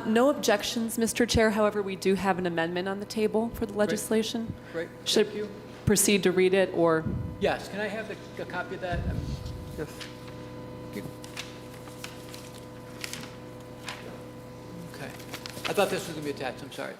No objections, Mr. Chair. However, we do have an amendment on the table for the legislation. Great. Should Thank you. proceed to read it, or? Yes, can I have a copy of that? Yes. Okay. I thought this was going to be attached, I'm sorry.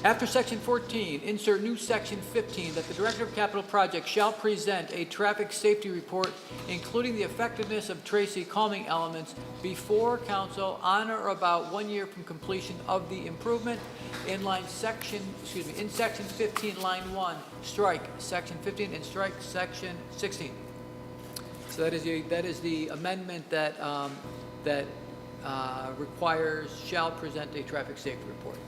After section 14, insert new section 15, that the Director of Capital Projects shall present a traffic safety report, including the effectiveness of Tracy calming elements, before council on or about 1 year from completion of the improvement. In section 15, line 1, strike section 15 and strike section 16. So that is the amendment that requires shall present a traffic safety report.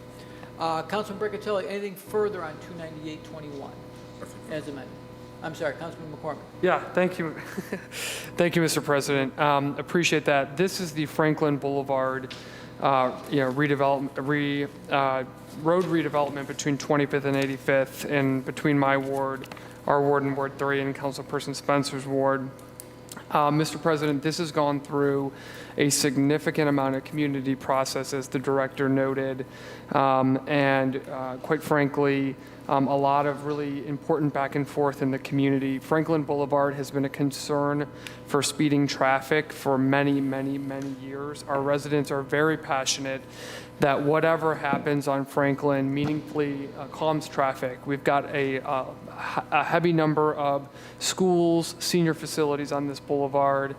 Councilman Brancatelli, anything further on 29821 as amended? I'm sorry, Councilman McCormick. Yeah, thank you. Thank you, Mr. President. Appreciate that. This is the Franklin Boulevard redevelopment, road redevelopment between 25th and 85th, and between my ward, our ward, and Ward 3, and Councilperson Spencer's ward. Mr. President, this has gone through a significant amount of community process, as the director noted, and quite frankly, a lot of really important back and forth in the community. Franklin Boulevard has been a concern for speeding traffic for many, many, many years. Our residents are very passionate that whatever happens on Franklin meaningfully calms traffic. We've got a heavy number of schools, senior facilities on this boulevard,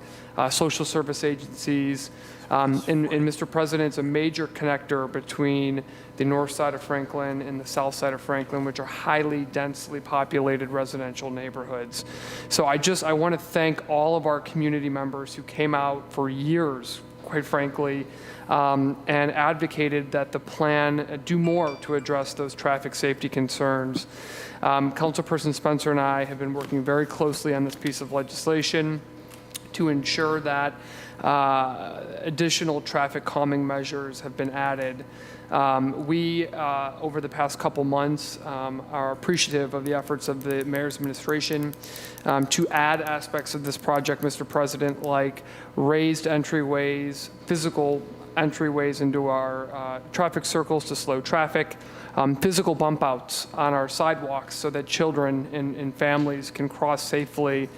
social service agencies, and Mr. President, it's a major connector between the north side of Franklin and the south side of Franklin, which are highly densely populated residential neighborhoods. So I want to thank all of our community members who came out for years, quite frankly, and advocated that the plan do more to address those traffic safety concerns. Councilperson Spencer and I have been working very closely on this piece of legislation to ensure that additional traffic calming measures have been added. We, over the past couple months, are appreciative of the efforts of the mayor's administration to add aspects of this project, Mr. President, like raised entryways, physical entryways into our traffic circles to slow traffic, physical bump outs on our sidewalks so that children and families can cross safely,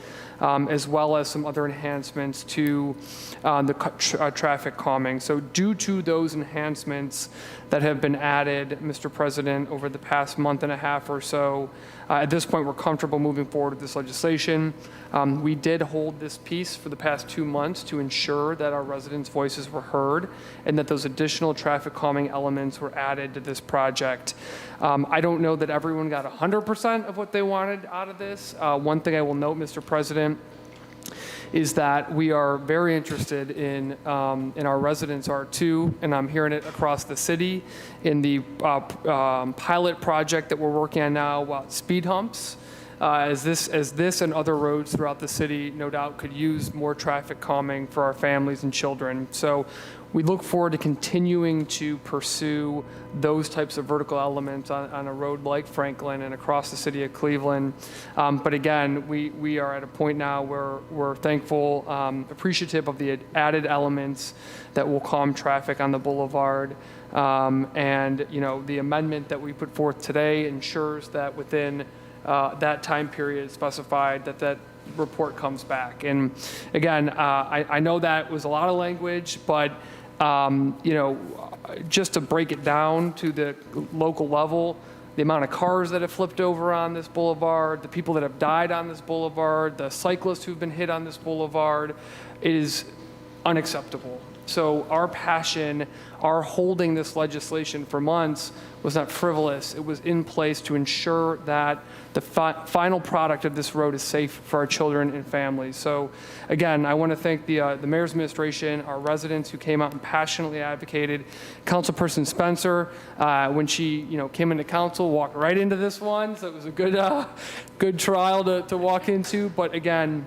as well as some other enhancements to the traffic calming. So due to those enhancements that have been added, Mr. President, over the past month and a half or so, at this point, we're comfortable moving forward with this legislation. We did hold this piece for the past 2 months to ensure that our residents' voices were heard and that those additional traffic calming elements were added to this project. I don't know that everyone got 100% of what they wanted out of this. One thing I will note, Mr. President, is that we are very interested in, and our residents are too, and I'm hearing it across the city, in the pilot project that we're working on now about speed humps. As this and other roads throughout the city, no doubt, could use more traffic calming for our families and children. So we look forward to continuing to pursue those types of vertical elements on a road like Franklin and across the city of Cleveland. But again, we are at a point now where we're thankful, appreciative of the added elements that will calm traffic on the boulevard. And the amendment that we put forth today ensures that within that time period specified that report comes back. And again, I know that was a lot of language, but just to break it down to the local level, the amount of cars that have flipped over on this boulevard, the people that have died on this boulevard, the cyclists who've been hit on this boulevard, it is unacceptable. So our passion, our holding this legislation for months was not frivolous. It was in place to ensure that the final product of this road is safe for our children and families. So again, I want to thank the mayor's administration, our residents who came out and passionately advocated. Councilperson Spencer, when she came into council, walked right into this one. So it was a good trial to walk into. But again,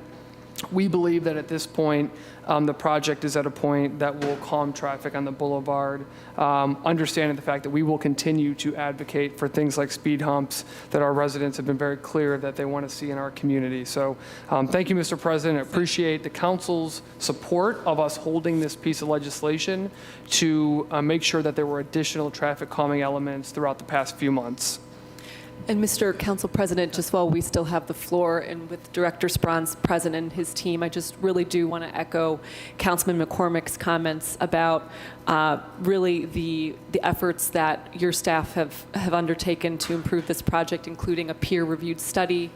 we believe that at this point, the project is at a point that will calm traffic on the boulevard, understanding the fact that we will continue to advocate for things like speed humps that our residents have been very clear that they want to see in our community. So thank you, Mr. President. I appreciate the council's support of us holding this piece of legislation to make sure that there were additional traffic calming elements throughout the past few months. And Mr. Council President, just while we still have the floor and with Director Sprons present and his team, I just really do want to echo Councilman McCormick's comments about really the efforts that your staff have undertaken to improve this project, including a peer-reviewed study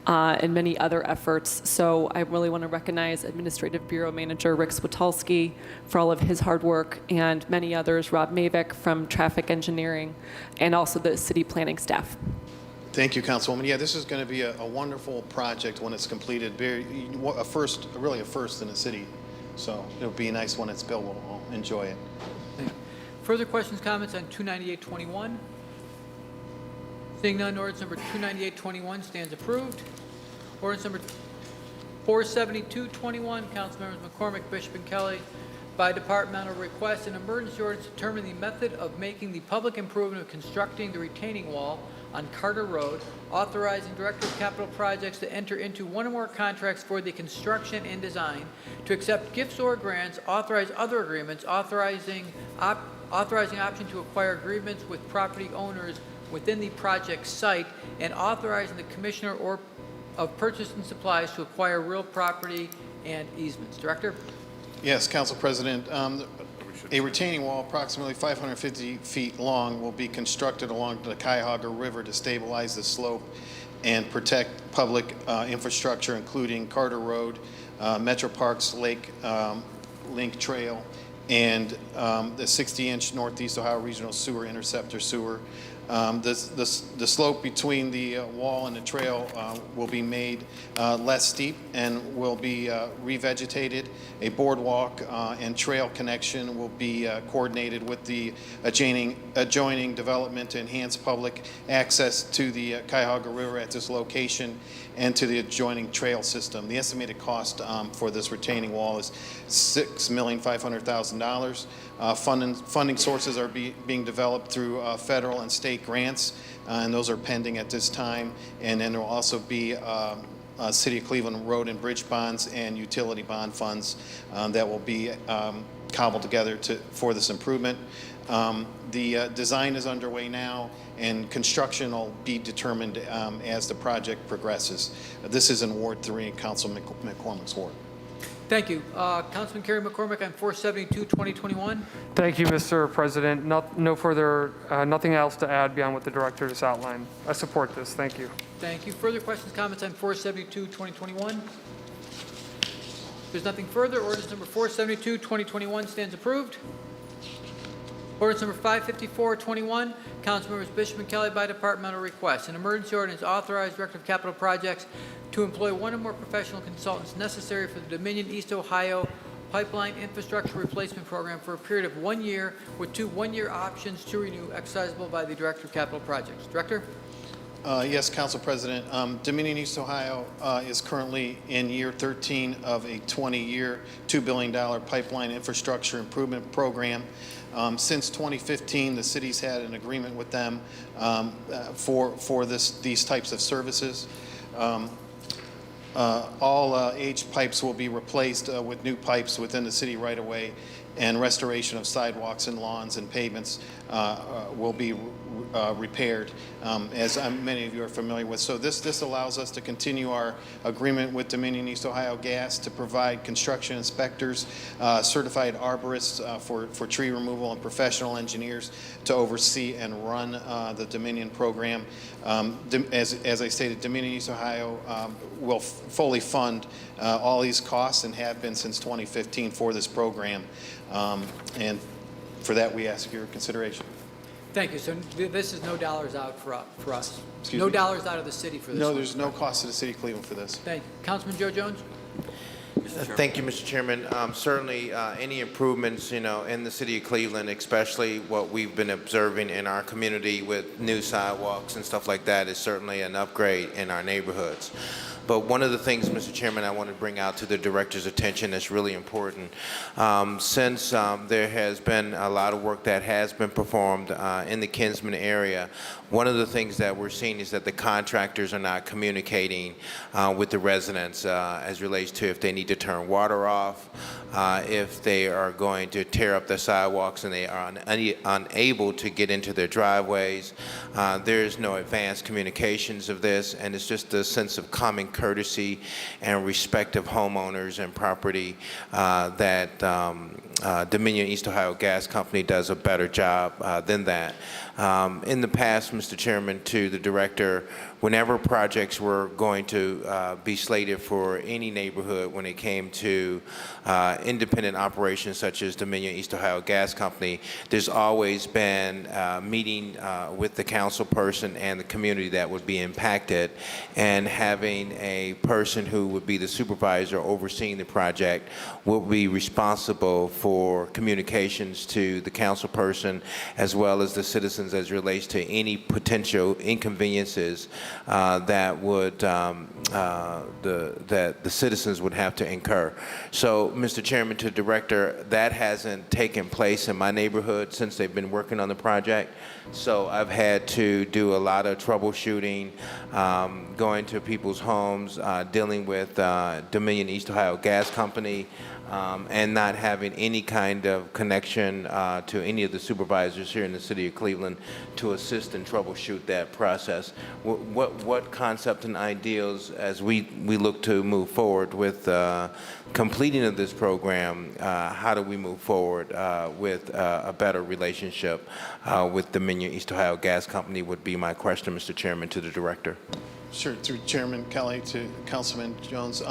and many other efforts. So I really want to recognize Administrative Bureau Manager Rick Switalski for all of his hard work, and many others, Rob Mavick from Traffic Engineering, and also the city planning staff. Thank you, Councilwoman. Yeah, this is going to be a wonderful project when it's completed. Really a first in the city. So it'll be nice when it's built. We'll enjoy it. Further questions, comments on 29821? Seeing none, ordinance number 29821 stands approved. Ordinance number 47221, Councilmembers McCormick, Bishop, and Kelly. By departmental request, an emergency ordinance determining the method of making the public improvement of constructing the retaining wall on Carter Road, authorizing Director of Capital Projects to enter into one or more contracts for the construction and design, to accept gifts or grants, authorize other agreements, authorizing option to acquire agreements with property owners within the project site, and authorizing the Commissioner or of Purchase and Supplies to acquire real property and easements. Director? Yes, Council President. A retaining wall approximately 550 feet long will be constructed along the Cuyahoga River to stabilize the slope and protect public infrastructure, including Carter Road, Metro Parks Lake Link Trail, and the 60-inch Northeast Ohio Regional Sewer Interceptor Sewer. The slope between the wall and the trail will be made less steep and will be revegetated. A boardwalk and trail connection will be coordinated with the adjoining development to enhance public access to the Cuyahoga River at this location and to the adjoining trail system. The estimated cost for this retaining wall is $6,500,000. Funding sources are being developed through federal and state grants, and those are pending at this time. And then there will also be City of Cleveland road and bridge bonds and utility bond funds that will be cobbled together for this improvement. The design is underway now, and construction will be determined as the project progresses. This is in Ward 3 in Councilman McCormick's ward. Thank you. Councilman Kerry McCormick on 472, 2021. Thank you, Mr. President. No further, nothing else to add beyond what the director just outlined. I support this. Thank you. Thank you. Further questions, comments on 472, 2021? There's nothing further. Ordinance number 472, 2021 stands approved. Ordinance number 554-21, Councilmembers Bishop and Kelly by departmental request. An emergency ordinance authorized Director of Capital Projects to employ one or more professional consultants necessary for the Dominion East Ohio Pipeline Infrastructure Replacement Program for a period of 1 year with 2 one-year options to renew exercisable by the Director of Capital Projects. Director? Yes, Council President. Dominion East Ohio is currently in year 13 of a 20-year, $2 billion pipeline infrastructure improvement program. Since 2015, the city's had an agreement with them for these types of services. All aged pipes will be replaced with new pipes within the city right away, and restoration of sidewalks and lawns and pavements will be repaired, as many of you are familiar with. So this allows us to continue our agreement with Dominion East Ohio Gas to provide construction inspectors, certified arborists for tree removal, and professional engineers to oversee and run the Dominion program. As I stated, Dominion East Ohio will fully fund all these costs and have been since 2015 for this program. And for that, we ask your consideration. Thank you. So this is no dollars out for us? Excuse no me? dollars out of the city for this? No, one? there's no cost to the city of Cleveland for this. Thank you. Councilman Joe Jones? Thank you, Mr. Chairman. Certainly, any improvements, in the city of Cleveland, especially what we've been observing in our community with new sidewalks and stuff like that, is certainly an upgrade in our neighborhoods. But one of the things, Mr. Chairman, I want to bring out to the director's attention that's really important. Since there has been a lot of work that has been performed in the Kinsman area, one of the things that we're seeing is that the contractors are not communicating with the residents as relates to if they need to turn water off, if they are going to tear up their sidewalks and they are unable to get into their driveways. There's no advanced communications of this, and it's just a sense of common courtesy and respect of homeowners and property that Dominion East Ohio Gas Company does a better job than that. In the past, Mr. Chairman, to the director, whenever projects were going to be slated for any neighborhood when it came to independent operations such as Dominion East Ohio Gas Company, there's always been a meeting with the council person and the community that would be impacted, and having a person who would be the supervisor overseeing the project will be responsible for communications to the council person as well as the citizens as relates to any potential inconveniences that would that the citizens would have to incur. So, Mr. Chairman, to the director, that hasn't taken place in my neighborhood since they've been working on the project. So I've had to do a lot of troubleshooting, going to people's homes, dealing with Dominion East Ohio Gas Company, and not having any kind of connection to any of the supervisors here in the city of Cleveland to assist and troubleshoot that process. What concept and ideals, as we look to move forward with completing of this program, how do we move forward with a better relationship with Dominion East Ohio Gas Company would be my question, Mr. Chairman, to the director. Sure, through Chairman Kelly to Councilman Jones.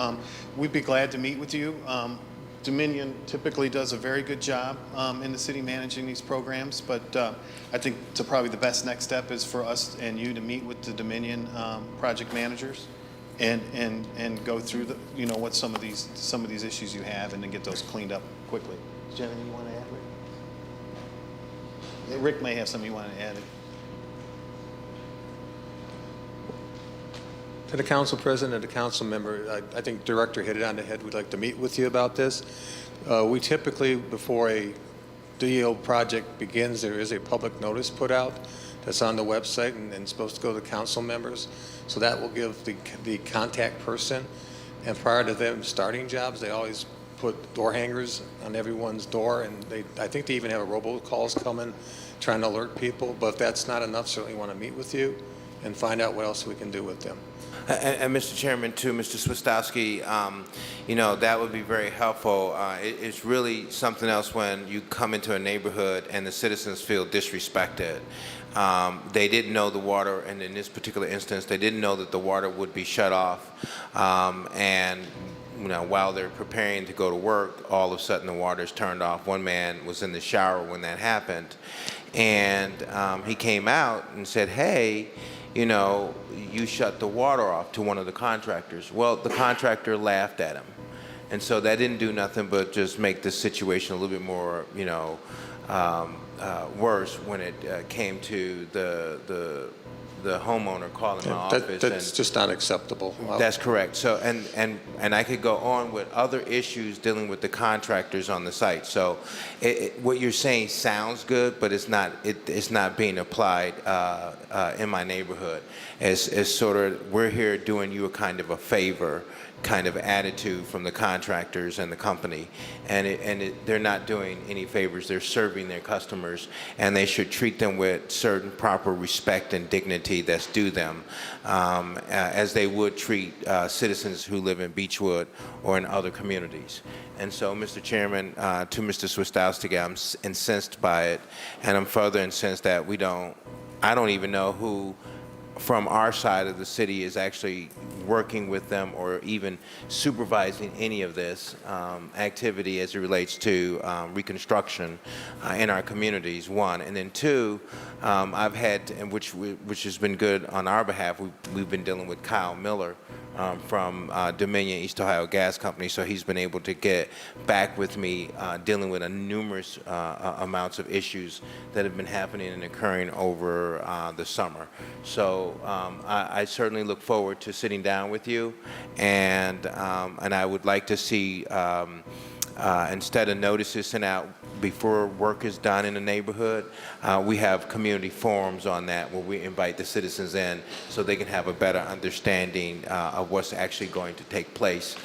We'd be glad to meet with you. Dominion typically does a very good job in the city managing these programs, but I think probably the best next step is for us and you to meet with the Dominion project managers and go through the, what some of these issues you have, and then get those cleaned up quickly. Do you have anything you want to add, Rick? Rick may have something you want to add. To the council president and the council member, I think Director hit it on the head. We'd like to meet with you about this. We typically, before a DO project begins, there is a public notice put out that's on the website and supposed to go to council members. So that will give the contact person. And prior to them starting jobs, they always put door hangers on everyone's door, and I think they even have a robocalls coming trying to alert people. But if that's not enough, certainly want to meet with you and find out what else we can do with them. And Mr. Chairman, too, Mr. Swistowski, that would be very helpful. It's really something else when you come into a neighborhood and the citizens feel disrespected. They didn't know the water, and in this particular instance, they didn't know that the water would be shut off. And while they're preparing to go to work, all of a sudden the water's turned off. One man was in the shower when that happened, and he came out and said, "Hey, you shut the water off," to one of the contractors. Well, the contractor laughed at him. And so that didn't do nothing but just make the situation a little bit more, worse when it came to the homeowner calling my office. That's just not acceptable. That's correct. So, and I could go on with other issues dealing with the contractors on the site. So, what you're saying sounds good, but it's not being applied in my neighborhood. As sort of, we're here doing you a kind of a favor kind of attitude from the contractors and the company, and they're not doing any favors. They're serving their customers, and they should treat them with certain proper respect and dignity that's due them, as they would treat citizens who live in Beechwood or in other communities. And so, Mr. Chairman, to Mr. Swistowski, I'm incensed by it, and I'm further incensed that I don't even know who from our side of the city is actually working with them or even supervising any of this activity as it relates to reconstruction in our communities, one. And then two, I've had, and which has been good on our behalf, we've been dealing with Kyle Miller from Dominion East Ohio Gas Company, so he's been able to get back with me dealing with numerous amounts of issues that have been happening and occurring over the summer. So I certainly look forward to sitting down with you, and I would like to see, instead of notices sent out before work is done in the neighborhood, we have community forums on that where we invite the citizens in so they can have a better understanding of what's actually going to take place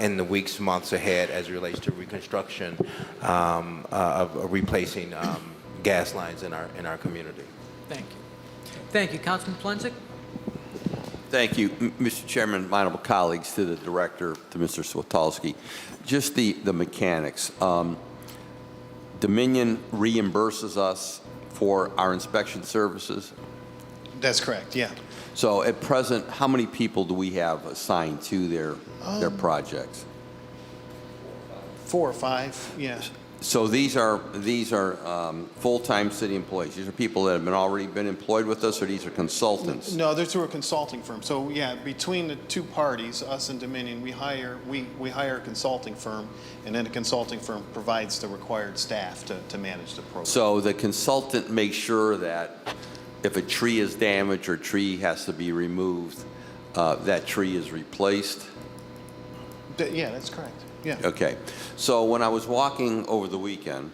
in the weeks, months ahead as it relates to reconstruction of replacing gas lines in our community. Thank you. Thank you. Councilman Plensick? Thank you, Mr. Chairman, my honorable colleagues, to the director, to Mr. Switowski. Just the mechanics. Dominion reimburses us for our inspection services? That's correct, yeah. So at present, how many people do we have assigned to their projects? 4 or 5, yes. So these are full-time city employees. These are people that have already been employed with us, or these are consultants? No, they're through a consulting firm. So yeah, between the two parties, us and Dominion, we hire a consulting firm, and then the consulting firm provides the required staff to manage the program. So the consultant makes sure that if a tree is damaged or a tree has to be removed, that tree is replaced? Yeah, that's correct. Yeah. Okay. So when I was walking over the weekend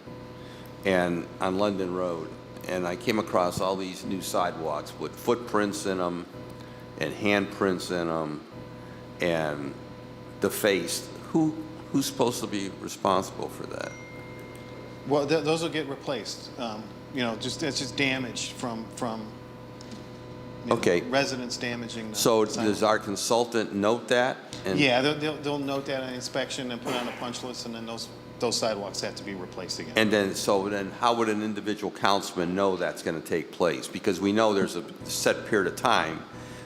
and on London Road, and I came across all these new sidewalks with footprints in them and handprints in them and defaced, who's supposed to be responsible for that? Well, those will get replaced. It's just damage from okay. Residents damaging. So does our consultant note that? Yeah, they'll note that on inspection and put on a punch list, and then those sidewalks have to be replaced again. And then how would an individual councilman know that's going to take place? Because we know there's a set period of time.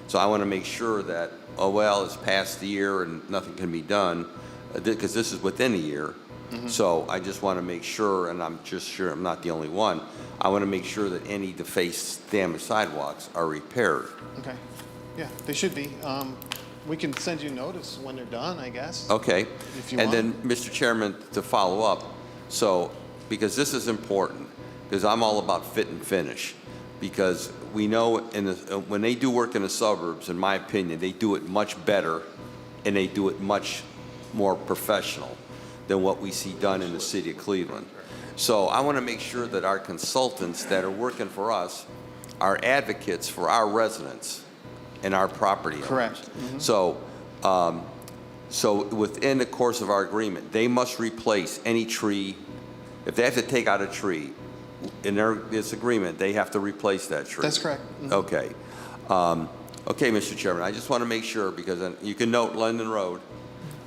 So I want to make sure that, it's past the year and nothing can be done, because this is within a year. So I just want to make sure, and I'm just sure I'm not the only one, I want to make sure that any defaced, damaged sidewalks are repaired. Okay. Yeah, they should be. We can send you notice when they're done, I guess. Okay. If you And want. then, Mr. Chairman, to follow up, so, because this is important, because I'm all about fit and finish, because we know when they do work in the suburbs, in my opinion, they do it much better and they do it much more professional than what we see done in the city of Cleveland. So I want to make sure that our consultants that are working for us are advocates for our residents and our property owners. Correct. So, so within the course of our agreement, they must replace any tree. If they have to take out a tree, in this agreement, they have to replace that tree. That's correct. Okay. Okay, Mr. Chairman, I just want to make sure, because you can note London Road,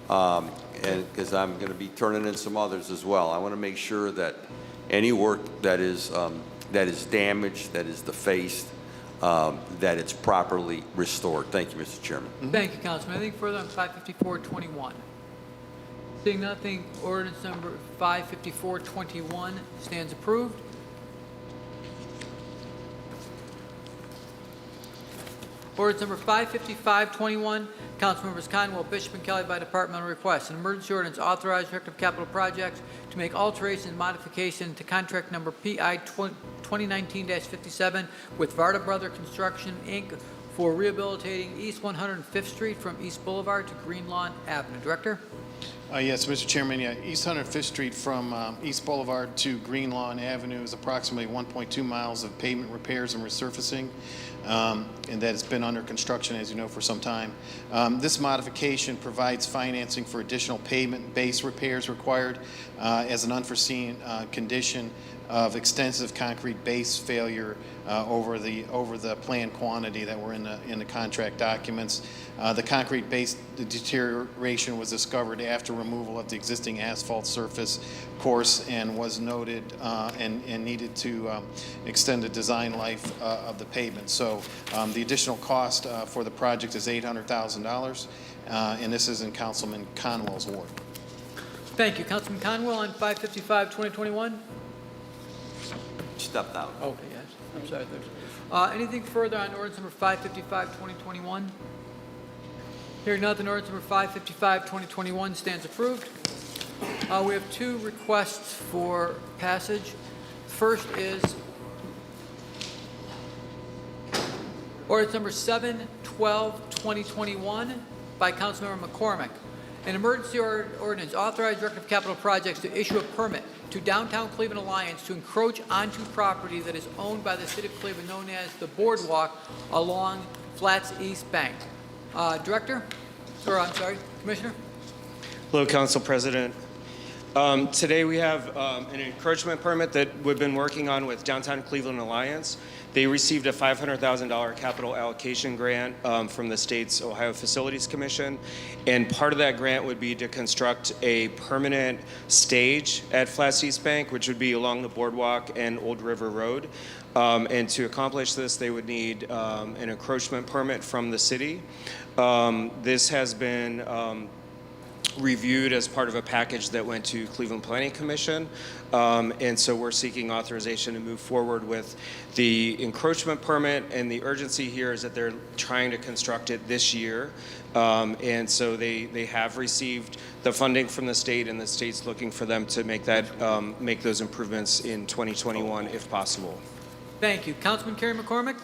and because I'm going to be turning in some others as well. I want to make sure that any work that is damaged, that is defaced, that it's properly restored. Thank you, Mr. Chairman. Thank you, Councilman. Anything further on 55421? Seeing nothing, ordinance number 55421 stands approved. Ordinance number 55521, Councilmembers Conwell, Bishop, and Kelly by departmental request. An emergency ordinance authorizing Director of Capital Projects to make alterations and modification to contract number PI 2019-57 with Varda Brother Construction, Inc. for rehabilitating East 105th Street from East Boulevard to Green Lawn Avenue. Director? Yes, Mr. Chairman, yeah, East 105th Street from East Boulevard to Green Lawn Avenue is approximately 1.2 miles of pavement repairs and resurfacing, and that has been under construction, as you know, for some time. This modification provides financing for additional pavement base repairs required as an unforeseen condition of extensive concrete base failure over the planned quantity that were in the contract documents. The concrete base deterioration was discovered after removal of the existing asphalt surface course and was noted and needed to extend the design life of the pavement. So the additional cost for the project is $800,000, and this is in Councilman Conwell's ward. Thank you. Councilman Conwell on 555-2021? Stepped out. Okay, yes. I'm sorry. Anything further on ordinance number 555-2021? Hearing nothing, ordinance number 555-2021 stands approved. We have two requests for passage. First is ordinance number 712-2021 by Councilmember McCormick. An emergency ordinance authorized Director of Capital Projects to issue a permit to Downtown Cleveland Alliance to encroach onto property that is owned by the City of Cleveland, known as the Boardwalk, along Flats East Bank. Director? Or, I'm sorry, Commissioner? Hello, Council President. Today we have an encroachment permit that we've been working on with Downtown Cleveland Alliance. They received a $500,000 capital allocation grant from the state's Ohio Facilities Commission, and part of that grant would be to construct a permanent stage at Flats East Bank, which would be along the Boardwalk and Old River Road. And to accomplish this, they would need an encroachment permit from the city. This has been reviewed as part of a package that went to Cleveland Planning Commission. And so we're seeking authorization to move forward with the encroachment permit, and the urgency here is that they're trying to construct it this year. And so they have received the funding from the state, and the state's looking for them to make those improvements in 2021 if possible. Thank you. Councilman Kerry McCormick?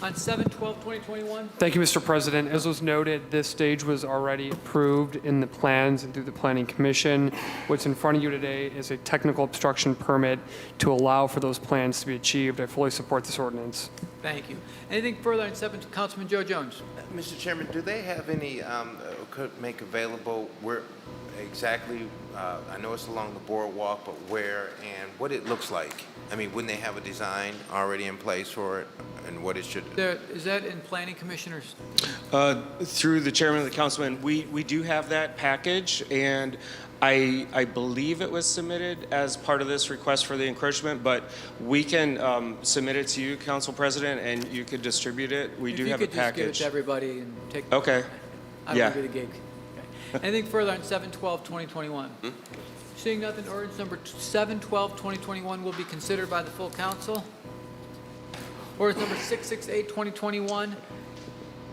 On 7/12/2021. Thank you, Mr. President. As was noted, this stage was already approved in the plans and through the Planning Commission. What's in front of you today is a technical obstruction permit to allow for those plans to be achieved. I fully support this ordinance. Thank you. Anything further on 7, Councilman Joe Jones? Mr. Chairman, do they have any, could make available where exactly, I know it's along the boardwalk, but where and what it looks like? I mean, wouldn't they have a design already in place for it and what it should? Is that in Planning Commissioners? Through the chairman of the councilman, we do have that package, and I believe it was submitted as part of this request for the encroachment, but we can submit it to you, Council President, and you could distribute it. We do have a package. If you could just give it to everybody and take. Okay. I Yeah. will do the gig. Okay. Anything further on 7/12/2021? Seeing nothing, ordinance number 7/12/2021 will be considered by the full council. Ordinance number 668/2021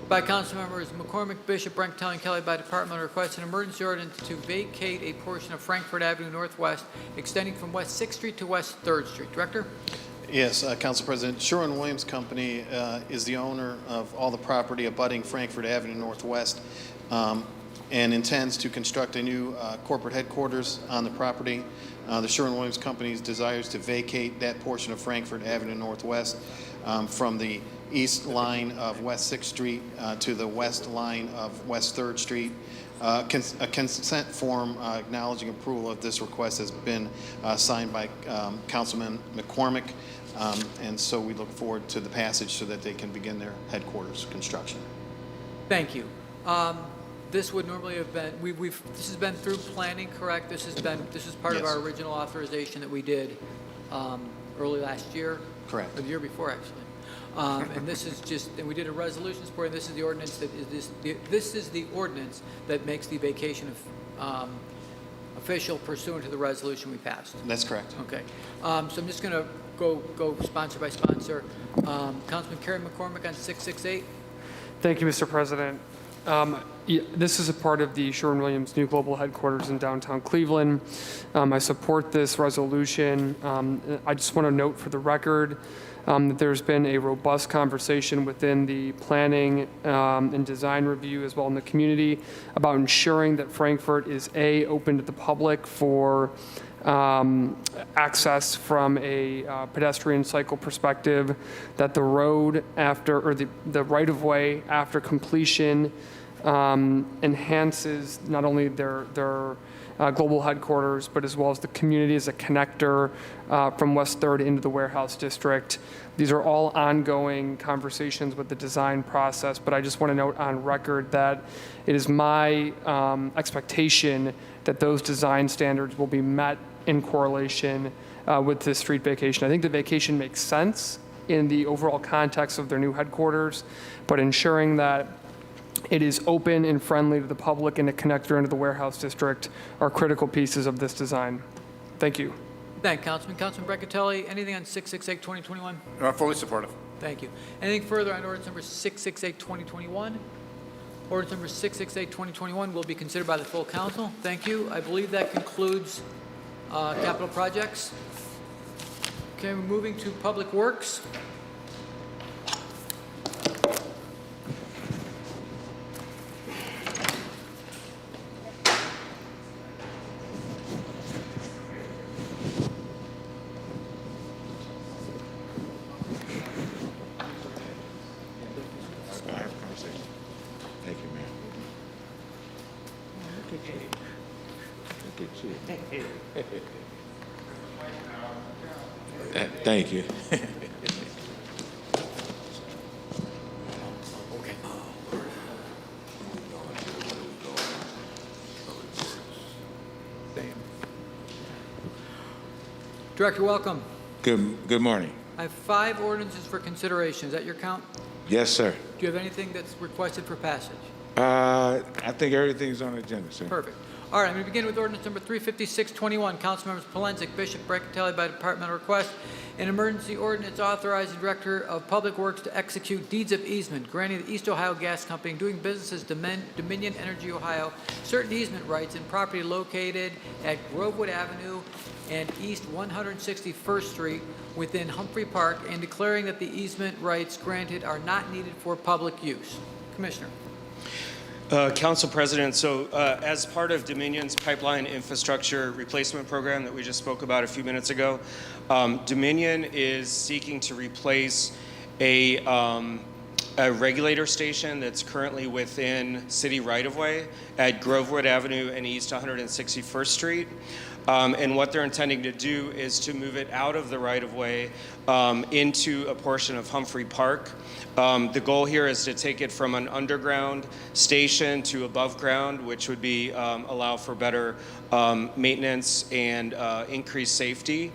by council members McCormick, Bishop, Brancatelli, and Kelly by department request an emergency ordinance to vacate a portion of Frankfurt Avenue Northwest extending from West 6th Street to West 3rd Street. Director? Yes, Council President, Sherwin-Williams Company is the owner of all the property abutting Frankfurt Avenue Northwest and intends to construct a new corporate headquarters on the property. The Sherwin-Williams Company desires to vacate that portion of Frankfurt Avenue Northwest from the east line of West 6th Street to the west line of West 3rd Street. A consent form acknowledging approval of this request has been signed by Councilman McCormick, and so we look forward to the passage so that they can begin their headquarters construction. Thank you. This would normally have been, this has been through planning, correct? This is part of Yes. our original authorization that we did early last year? Correct. Or the year before, actually. And this is just, and we did a resolution support, and this is the ordinance that is this is the ordinance that makes the vacation of official pursuant to the resolution we passed. That's correct. Okay. So I'm just going to go sponsor by sponsor. Councilman Kerry McCormick on 668. Thank you, Mr. President. This is a part of the Sherwin-Williams new global headquarters in downtown Cleveland. I support this resolution. I just want to note for the record that there's been a robust conversation within the planning and design review as well in the community about ensuring that Frankfurt is open to the public for access from a pedestrian cycle perspective, that the road after, or the right-of-way after completion enhances not only their global headquarters, but as well as the community as a connector from West 3rd into the warehouse district. These are all ongoing conversations with the design process, but I just want to note on record that it is my expectation that those design standards will be met in correlation with this street vacation. I think the vacation makes sense in the overall context of their new headquarters, but ensuring that it is open and friendly to the public and a connector into the warehouse district are critical pieces of this design. Thank you. Thank you, Councilman. Councilman Brancatelli, anything on 668/2021? Fully supportive. Thank you. Anything further on ordinance number 668/2021? Ordinance number 668/2021 will be considered by the full council. Thank you. I believe that concludes capital projects. Okay, we're moving to Public Works. Thank you, man. Look at you. Look at you. Thank you. Director, welcome. Good morning. I have 5 ordinances for consideration. Is that your count? Yes, sir. Do you have anything that's requested for passage? I think everything's on the agenda, sir. Perfect. All right, I'm going to begin with ordinance number 35621. Councilmembers Polensek, Bishop, Brancatelli by departmental request. An emergency ordinance authorizing the Director of Public Works to execute deeds of easement, granting the East Ohio Gas Company doing business as Dominion Energy Ohio certain easement rights in property located at Grovewood Avenue and East 161st Street within Humphrey Park, and declaring that the easement rights granted are not needed for public use. Commissioner. Council President, so as part of Dominion's pipeline infrastructure replacement program that we just spoke about a few minutes ago, Dominion is seeking to replace a regulator station that's currently within city right-of-way at Grovewood Avenue and East 161st Street. And what they're intending to do is to move it out of the right-of-way into a portion of Humphrey Park. The goal here is to take it from an underground station to above ground, which would be allow for better maintenance and increased safety.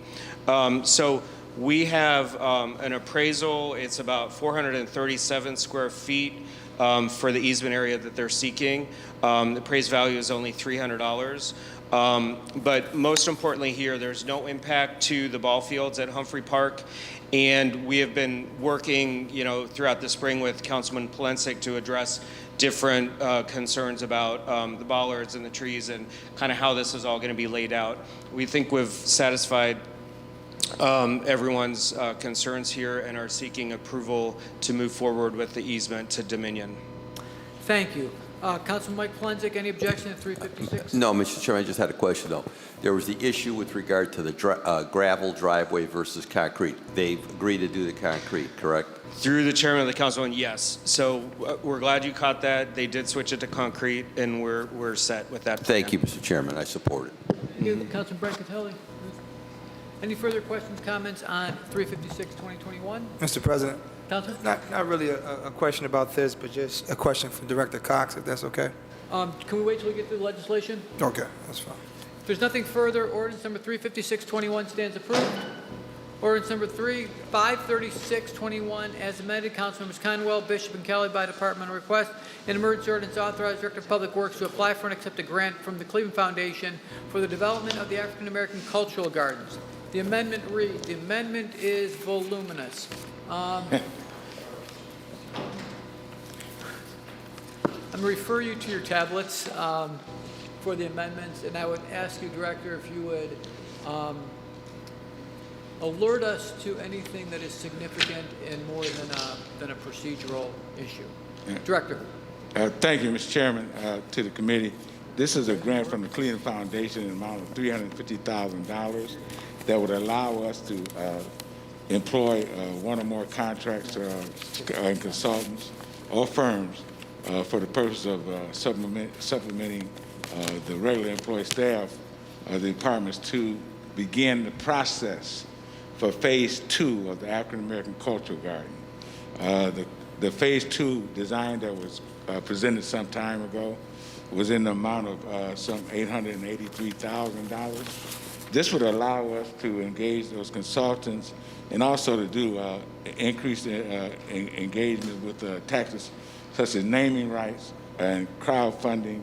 So we have an appraisal. It's about 437 square feet for the easement area that they're seeking. The appraised value is only $300. But most importantly here, there's no impact to the ball fields at Humphrey Park. And we have been working, throughout the spring with Councilman Polensek to address different concerns about the bollards and the trees and kind of how this is all going to be laid out. We think we've satisfied everyone's concerns here and are seeking approval to move forward with the easement to Dominion. Thank you. Councilman Mike Polensek, any objection to 356? No, Mr. Chairman, I just had a question, though. There was the issue with regard to the gravel driveway versus concrete. They've agreed to do the concrete, correct? Through the chairman of the council, yes. So we're glad you caught that. They did switch it to concrete, and we're set with that. Thank you, Mr. Chairman. I support it. Thank you. Councilman Brancatelli. Any further questions, comments on 356-2021? Mr. President, Councilman? not really a question about this, but just a question for Director Cox, if that's okay? Can we wait till we get through the legislation? Okay, that's fine. If there's nothing further, ordinance number 356-21 stands approved. Ordinance number 536-21 as amended, Councilmembers Conwell, Bishop, and Kelly by departmental request. An emergency ordinance authorized Director of Public Works to apply for and accept a grant from the Cleveland Foundation for the development of the African American Cultural Gardens. The amendment reads, the amendment is voluminous. I'm going to refer you to your tablets for the amendments, and I would ask you, Director, if you would alert us to anything that is significant and more than a procedural issue. Director. Thank you, Mr. Chairman, to the committee. This is a grant from the Cleveland Foundation in the amount of $350,000 that would allow us to employ one or more contracts and consultants or firms for the purpose of supplementing the regular employee staff of the departments to begin the process for Phase 2 of the African American Cultural Garden. The Phase 2 design that was presented some time ago was in the amount of some $883,000. This would allow us to engage those consultants and also to do increased engagement with taxes such as naming rights and crowdfunding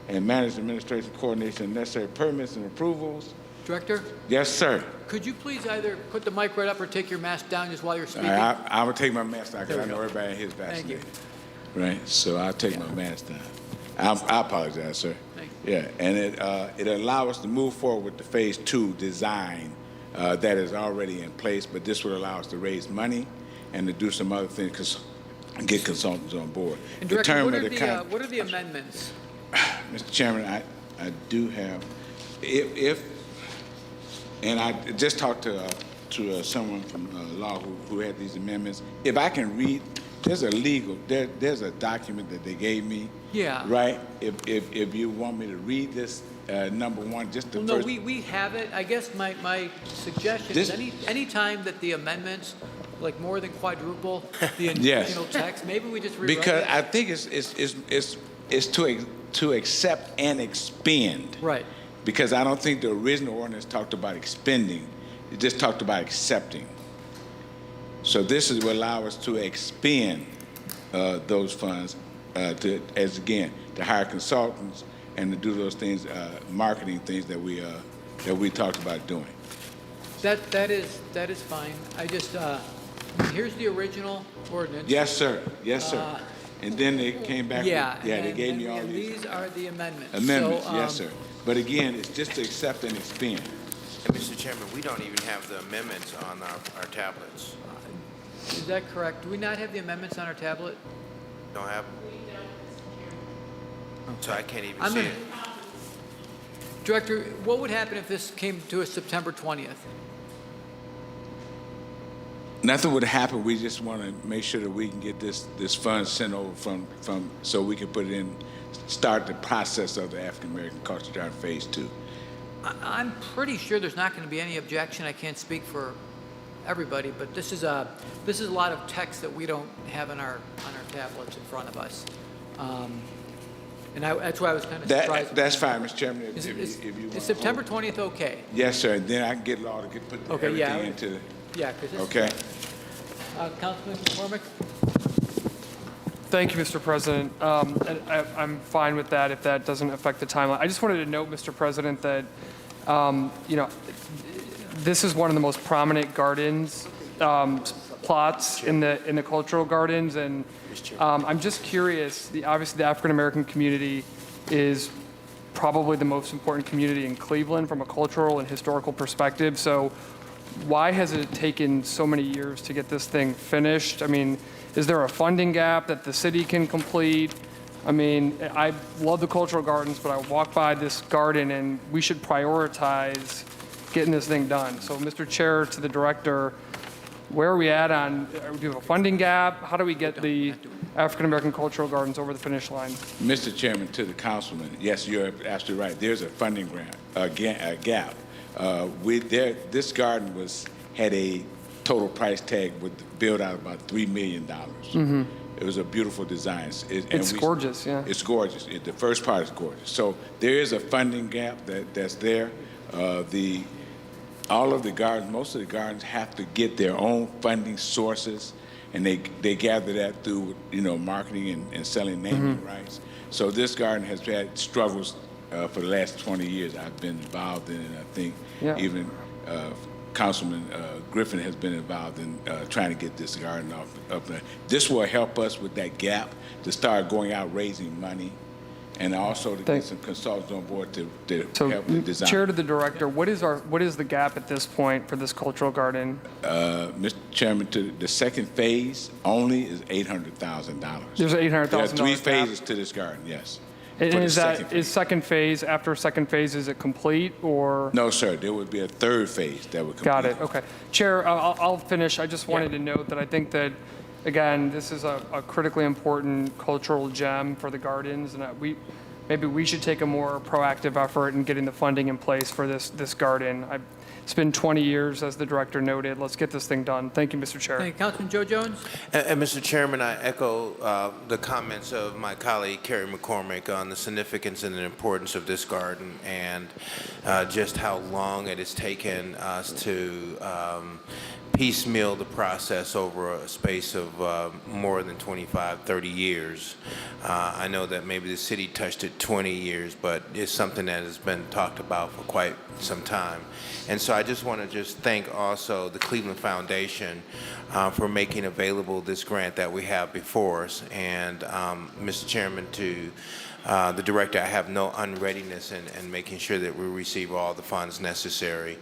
and managed administration coordination of necessary permits and approvals. Director? Yes, sir. Could you please either put the mic right up or take your mask down just while you're speaking? I'm going to take my mask down because There I we know go. everybody in here is vaccinated. Thank Right, so I'll take my mask down. I apologize, sir. Thank Yeah, and it allows us to move forward with the Phase 2 design that is already in place, but this would allow us to raise money and to do some other things, get consultants on board. And Director, Determine what are the amendments? Mr. Chairman, I do have, and I just talked to someone from law who had these amendments. If I can read, there's a document that they gave me. Yeah. Right? If you want me to read this, number one, just the Well, no, first. we have it. I guess my suggestion is any time that the amendments like more than quadruple the Yes. original text, maybe we just rewrite Because it. I think it's to accept and expend. Right. Because I don't think the original ordinance talked about expending. It just talked about accepting. So this is what allow us to expend those funds to hire consultants and to do those things, marketing things that we talked about doing. That is fine. I just here's the original ordinance. Yes, sir. Yes, sir. And then they came back. Yeah. They gave me all these These are the amendments. amendments. So, Yes, sir. But again, it's just to accept and expend. And Mr. Chairman, we don't even have the amendments on our tablets. Is that correct? Do we not have the amendments on our tablet? Don't have? So I can't even I'm see gonna- it. Director, what would happen if this came to us September 20th? Nothing would happen. We just want to make sure that we can get this fund sent over from so we can put it in, start the process of the African American Culture Garden Phase 2. I'm pretty sure there's not going to be any objection. I can't speak for everybody, but this is a lot of text that we don't have on our tablets in front of us. And that's why I was kind of surprised. That's fine, Mr. Chairman. Is if you want. September 20th okay? Yes, sir. And then I can get law to put Okay, everything yeah. into. Yeah, because Okay. Councilman McCormick? Thank you, Mr. President. And I'm fine with that if that doesn't affect the timeline. I just wanted to note, Mr. President, that this is one of the most prominent gardens plots in the cultural gardens, and I'm just curious. Obviously, the African American community is probably the most important community in Cleveland from a cultural and historical perspective. So, why has it taken so many years to get this thing finished? I mean, is there a funding gap that the city can complete? I mean, I love the cultural gardens, but I walk by this garden and we should prioritize getting this thing done. So, Mr. Chair, to the director, where are we at on, do we have a funding gap? How do we get the African American cultural gardens over the finish line? Mr. Chairman, to the councilman, yes, you're absolutely right. There's a funding gap. This garden had a total price tag with build out about $3 million. Mm-hmm. It was a beautiful design. It's gorgeous, yeah. It's gorgeous. The first part is gorgeous. So there is a funding gap that's there. All of the gardens, most of the gardens have to get their own funding sources, and they gather that through marketing and selling naming rights. So this garden has had struggles for the last 20 years. I've been involved in it. I think even Councilman Griffin has been involved in trying to get this garden up there. This will help us with that gap to start going out raising money, and also to get some consultants on board to help the design. Chair to the director, what is the gap at this point for this cultural garden? Mr. Chairman, to the second phase only is $800,000. There's $800,000. There are 3 phases to this garden, yes. And second phase, after second phase, is it complete or? No, sir. There would be a third phase that would complete. Got it. Okay. Chair, I'll finish. I just wanted to note that I think that, again, this is a critically important cultural gem for the gardens, and maybe we should take a more proactive effort in getting the funding in place for this garden. It's been 20 years, as the director noted. Let's get this thing done. Thank you, Mr. Chair. Thank you. Councilman Joe Jones? And Mr. Chairman, I echo the comments of my colleague Kerry McCormick on the significance and the importance of this garden, and just how long it has taken us to piecemeal the process over a space of more than 25, 30 years. I know that maybe the city touched it 20 years, but it's something that has been talked about for quite some time. And so I just want to thank also the Cleveland Foundation for making available this grant that we have before us. And Mr. Chairman, to the director, I have no unreadiness in making sure that we receive all the funds necessary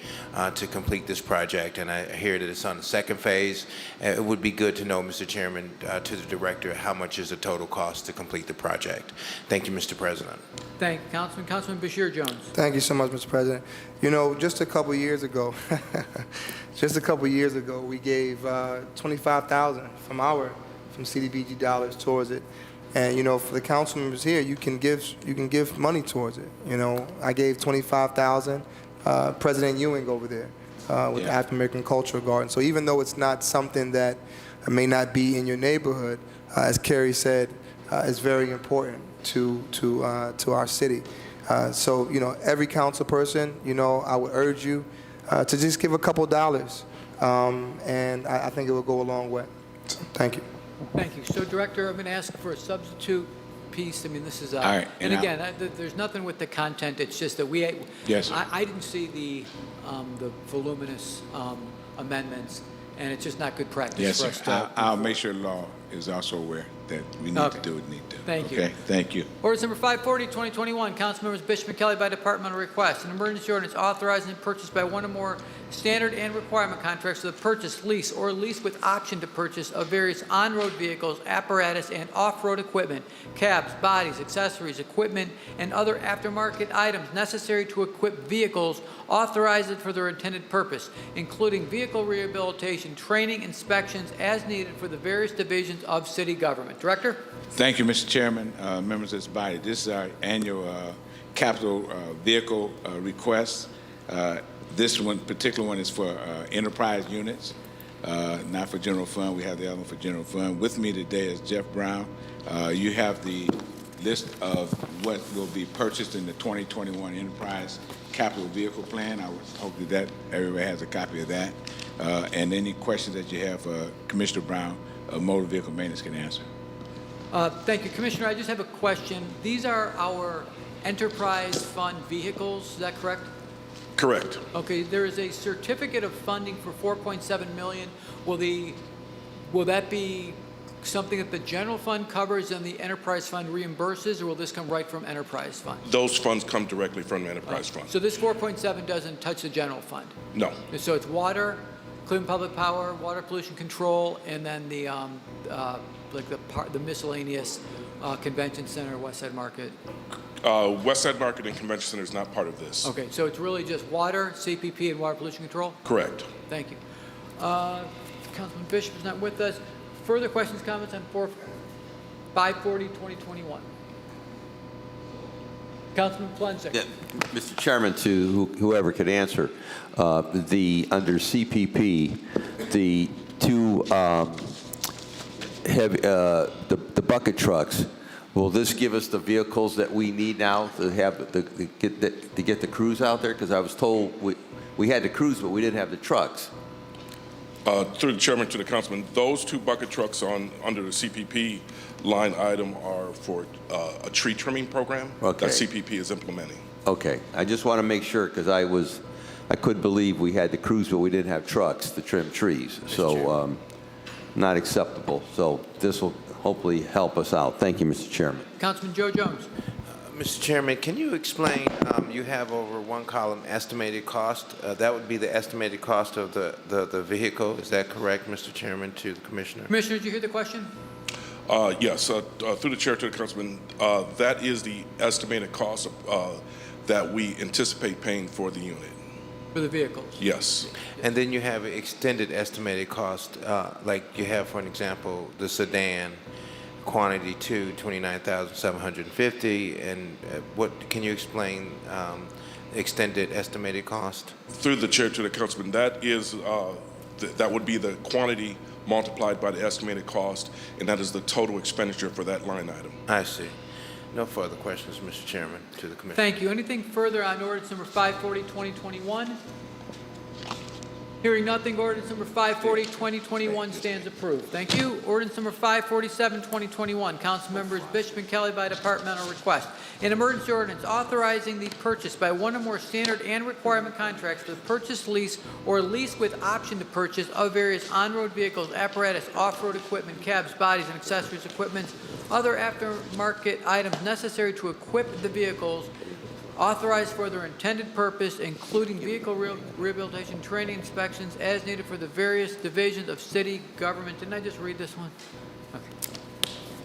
to complete this project. And I hear that it's on the second phase. It would be good to know, Mr. Chairman, to the director, how much is the total cost to complete the project. Thank you, Mr. President. Thank you, Councilman. Councilman Bashir Jones. Thank you so much, Mr. President. Just a couple years ago, we gave $25,000 from CDBG dollars towards it. And for the council members here, you can give money towards it. I gave $25,000. President Ewing over there with the African American Cultural Garden. So even though it's not something that may not be in your neighborhood, as Kerry said, is very important to our city. So every council person, I would urge you to just give a couple dollars, and I think it will go a long way. So, thank you. Thank you. So, Director, I'm going to ask for a substitute piece. I mean, this is, all right, and again, there's nothing with the content. It's just that yes, I didn't see the voluminous amendments, and it's just not good practice yes, for us to. I'll make sure law is also aware that we need to do what we need to do. Thank you. Okay, thank you. Ordinance number 540, 2021, council members Bishop and Kelly by departmental request. An emergency ordinance authorizing the purchase by one or more standard and requirement contracts for the purchase, lease, or lease with option to purchase of various on-road vehicles, apparatus, and off-road equipment, cabs, bodies, accessories, equipment, and other aftermarket items necessary to equip vehicles authorized for their intended purpose, including vehicle rehabilitation, training, inspections as needed for the various divisions of city government. Director? Thank you, Mr. Chairman, members of this body. This is our annual capital vehicle request. This particular one is for enterprise units, not for general fund. We have the other one for general fund. With me today is Jeff Brown. You have the list of what will be purchased in the 2021 enterprise capital vehicle plan. I would hope that everybody has a copy of that. And any questions that you have, Commissioner Brown of Motor Vehicle Maintenance can answer. Thank you. Commissioner, I just have a question. These are our enterprise fund vehicles, is that correct? Correct. Okay, there is a certificate of funding for $4.7 million. Will that be something that the general fund covers and the enterprise fund reimburses, or will this come right from enterprise fund? Those funds come directly from the enterprise fund. So this 4.7 doesn't touch the general fund? No. So it's water, Cleveland Public Power, water pollution control, and then the the miscellaneous convention center, West Side Market. West Side Market and Convention Center is not part of this. Okay, so it's really just water, CPP, and water pollution control? Correct. Thank you. Councilman Bishop is not with us. Further questions, comments on 540-2021? Councilman Plensik. Yeah, Mr. Chairman, to whoever could answer, under CPP, the two the bucket trucks, will this give us the vehicles that we need now to have to get the crews out there? Because I was told we had the crews, but we didn't have the trucks. Through the chairman to the councilman, those two bucket trucks under the CPP line item are for a tree trimming program that CPP is implementing. Okay, I just want to make sure because I couldn't believe we had the crews, but we didn't have trucks to trim trees. So not acceptable. So this will hopefully help us out. Thank you, Mr. Chairman. Councilman Joe Jones. Mr. Chairman, can you explain, you have over one column estimated cost. That would be the estimated cost of the vehicle. Is that correct, Mr. Chairman, to the Commissioner? Commissioner, did you hear the question? Yes, through the chair to the councilman, that is the estimated cost that we anticipate paying for the unit. For the vehicles? Yes. And then you have extended estimated cost, like you have, for an example, the sedan, quantity 2, 29,750, and what can you explain extended estimated cost? Through the chair to the councilman, that is that would be the quantity multiplied by the estimated cost, and that is the total expenditure for that line item. I see. No further questions, Mr. Chairman, to the Commissioner. Thank you. Anything further on ordinance number 540-2021? Hearing nothing, ordinance number 540-2021 stands approved. Thank you. Ordinance number 547-2021, council members Bishop and Kelly by departmental request. An emergency ordinance authorizing the purchase by one or more standard and requirement contracts for the purchase, lease, or lease with option to purchase of various on-road vehicles, apparatus, off-road equipment, cabs, bodies, and accessories, equipment, other aftermarket items necessary to equip the vehicles authorized for their intended purpose, including vehicle rehabilitation, training, inspections, as needed for the various divisions of city government. Didn't I just read this one? Okay.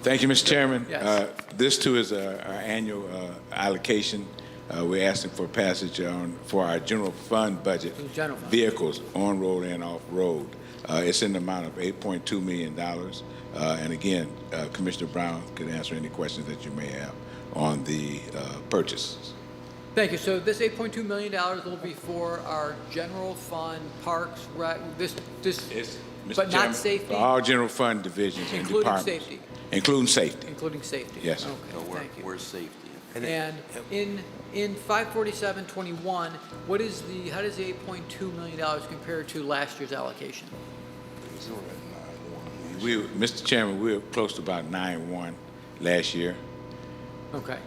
Thank you, Mr. Chairman. Yes. This, too, is our annual allocation. We're asking for passage for our general fund budget, General fund. vehicles on-road and off-road. It's in the amount of $8.2 million. And again, Commissioner Brown could answer any questions that you may have on the purchases. Thank you. So this $8.2 million will be for our general fund, parks, but Mr. not Chairman, safety? For all general fund divisions and Including departments. safety? Including safety. Including safety? Yes. Okay, thank you. Where's safety? And in 547-21, how does the $8.2 million compare to last year's allocation? Mr. Chairman, we were close to about 9.1 last year. Okay.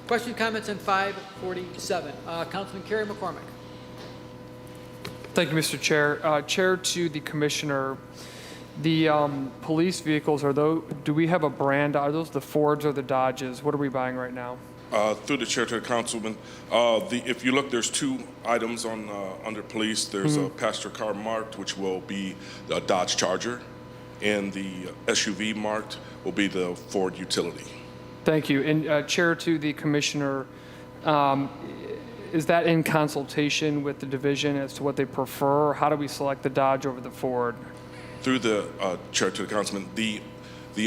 Question, comments on 547. Councilman Kerry McCormick. Thank you, Mr. Chair. Chair, to the Commissioner, the police vehicles, do we have a brand? Are those the Fords or the Dodges? What are we buying right now? Through the chair to the councilman, if you look, there's two items under police. There's a passenger car marked, which will be the Dodge Charger, and the SUV marked will be the Ford Utility. Thank you. And Chair, to the Commissioner, is that in consultation with the division as to what they prefer, or how do we select the Dodge over the Ford? Through the chair to the councilman, the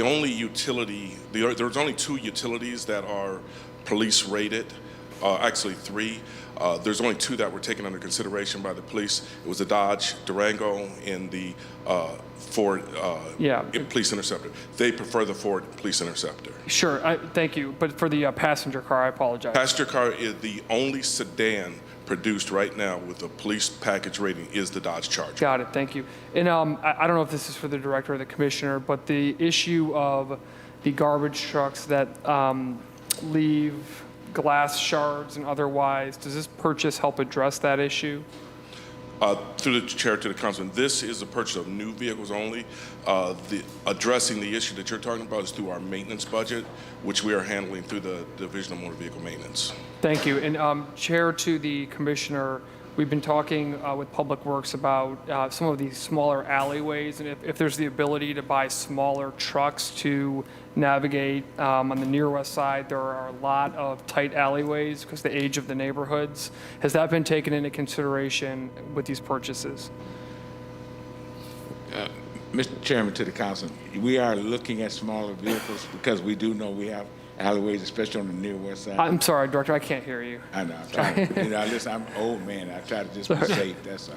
only utility, there's only two utilities that are police rated, actually three. There's only two that were taken under consideration by the police. It was the Dodge Durango and the Ford Police Interceptor. They prefer the Ford Police Interceptor. Sure, thank you. But for the passenger car, I apologize. Passenger car is the only sedan produced right now with a police package rating is the Dodge Charger. Got it, thank you. And I don't know if this is for the director or the commissioner, but the issue of the garbage trucks that leave glass shards and otherwise, does this purchase help address that issue? Through the chair to the councilman, this is a purchase of new vehicles only. Addressing the issue that you're talking about is through our maintenance budget, which we are handling through the Division of Motor Vehicle Maintenance. Thank you. And Chair, to the Commissioner, we've been talking with Public Works about some of these smaller alleyways, and if there's the ability to buy smaller trucks to navigate on the near west side, there are a lot of tight alleyways because of the age of the neighborhoods. Has that been taken into consideration with these purchases? Mr. Chairman, to the council, we are looking at smaller vehicles because we do know we have alleyways, especially on the near west side. I'm sorry, Director, I can't hear you. I know. I'm trying to, listen, I'm an old man. I try to just be safe. That's all.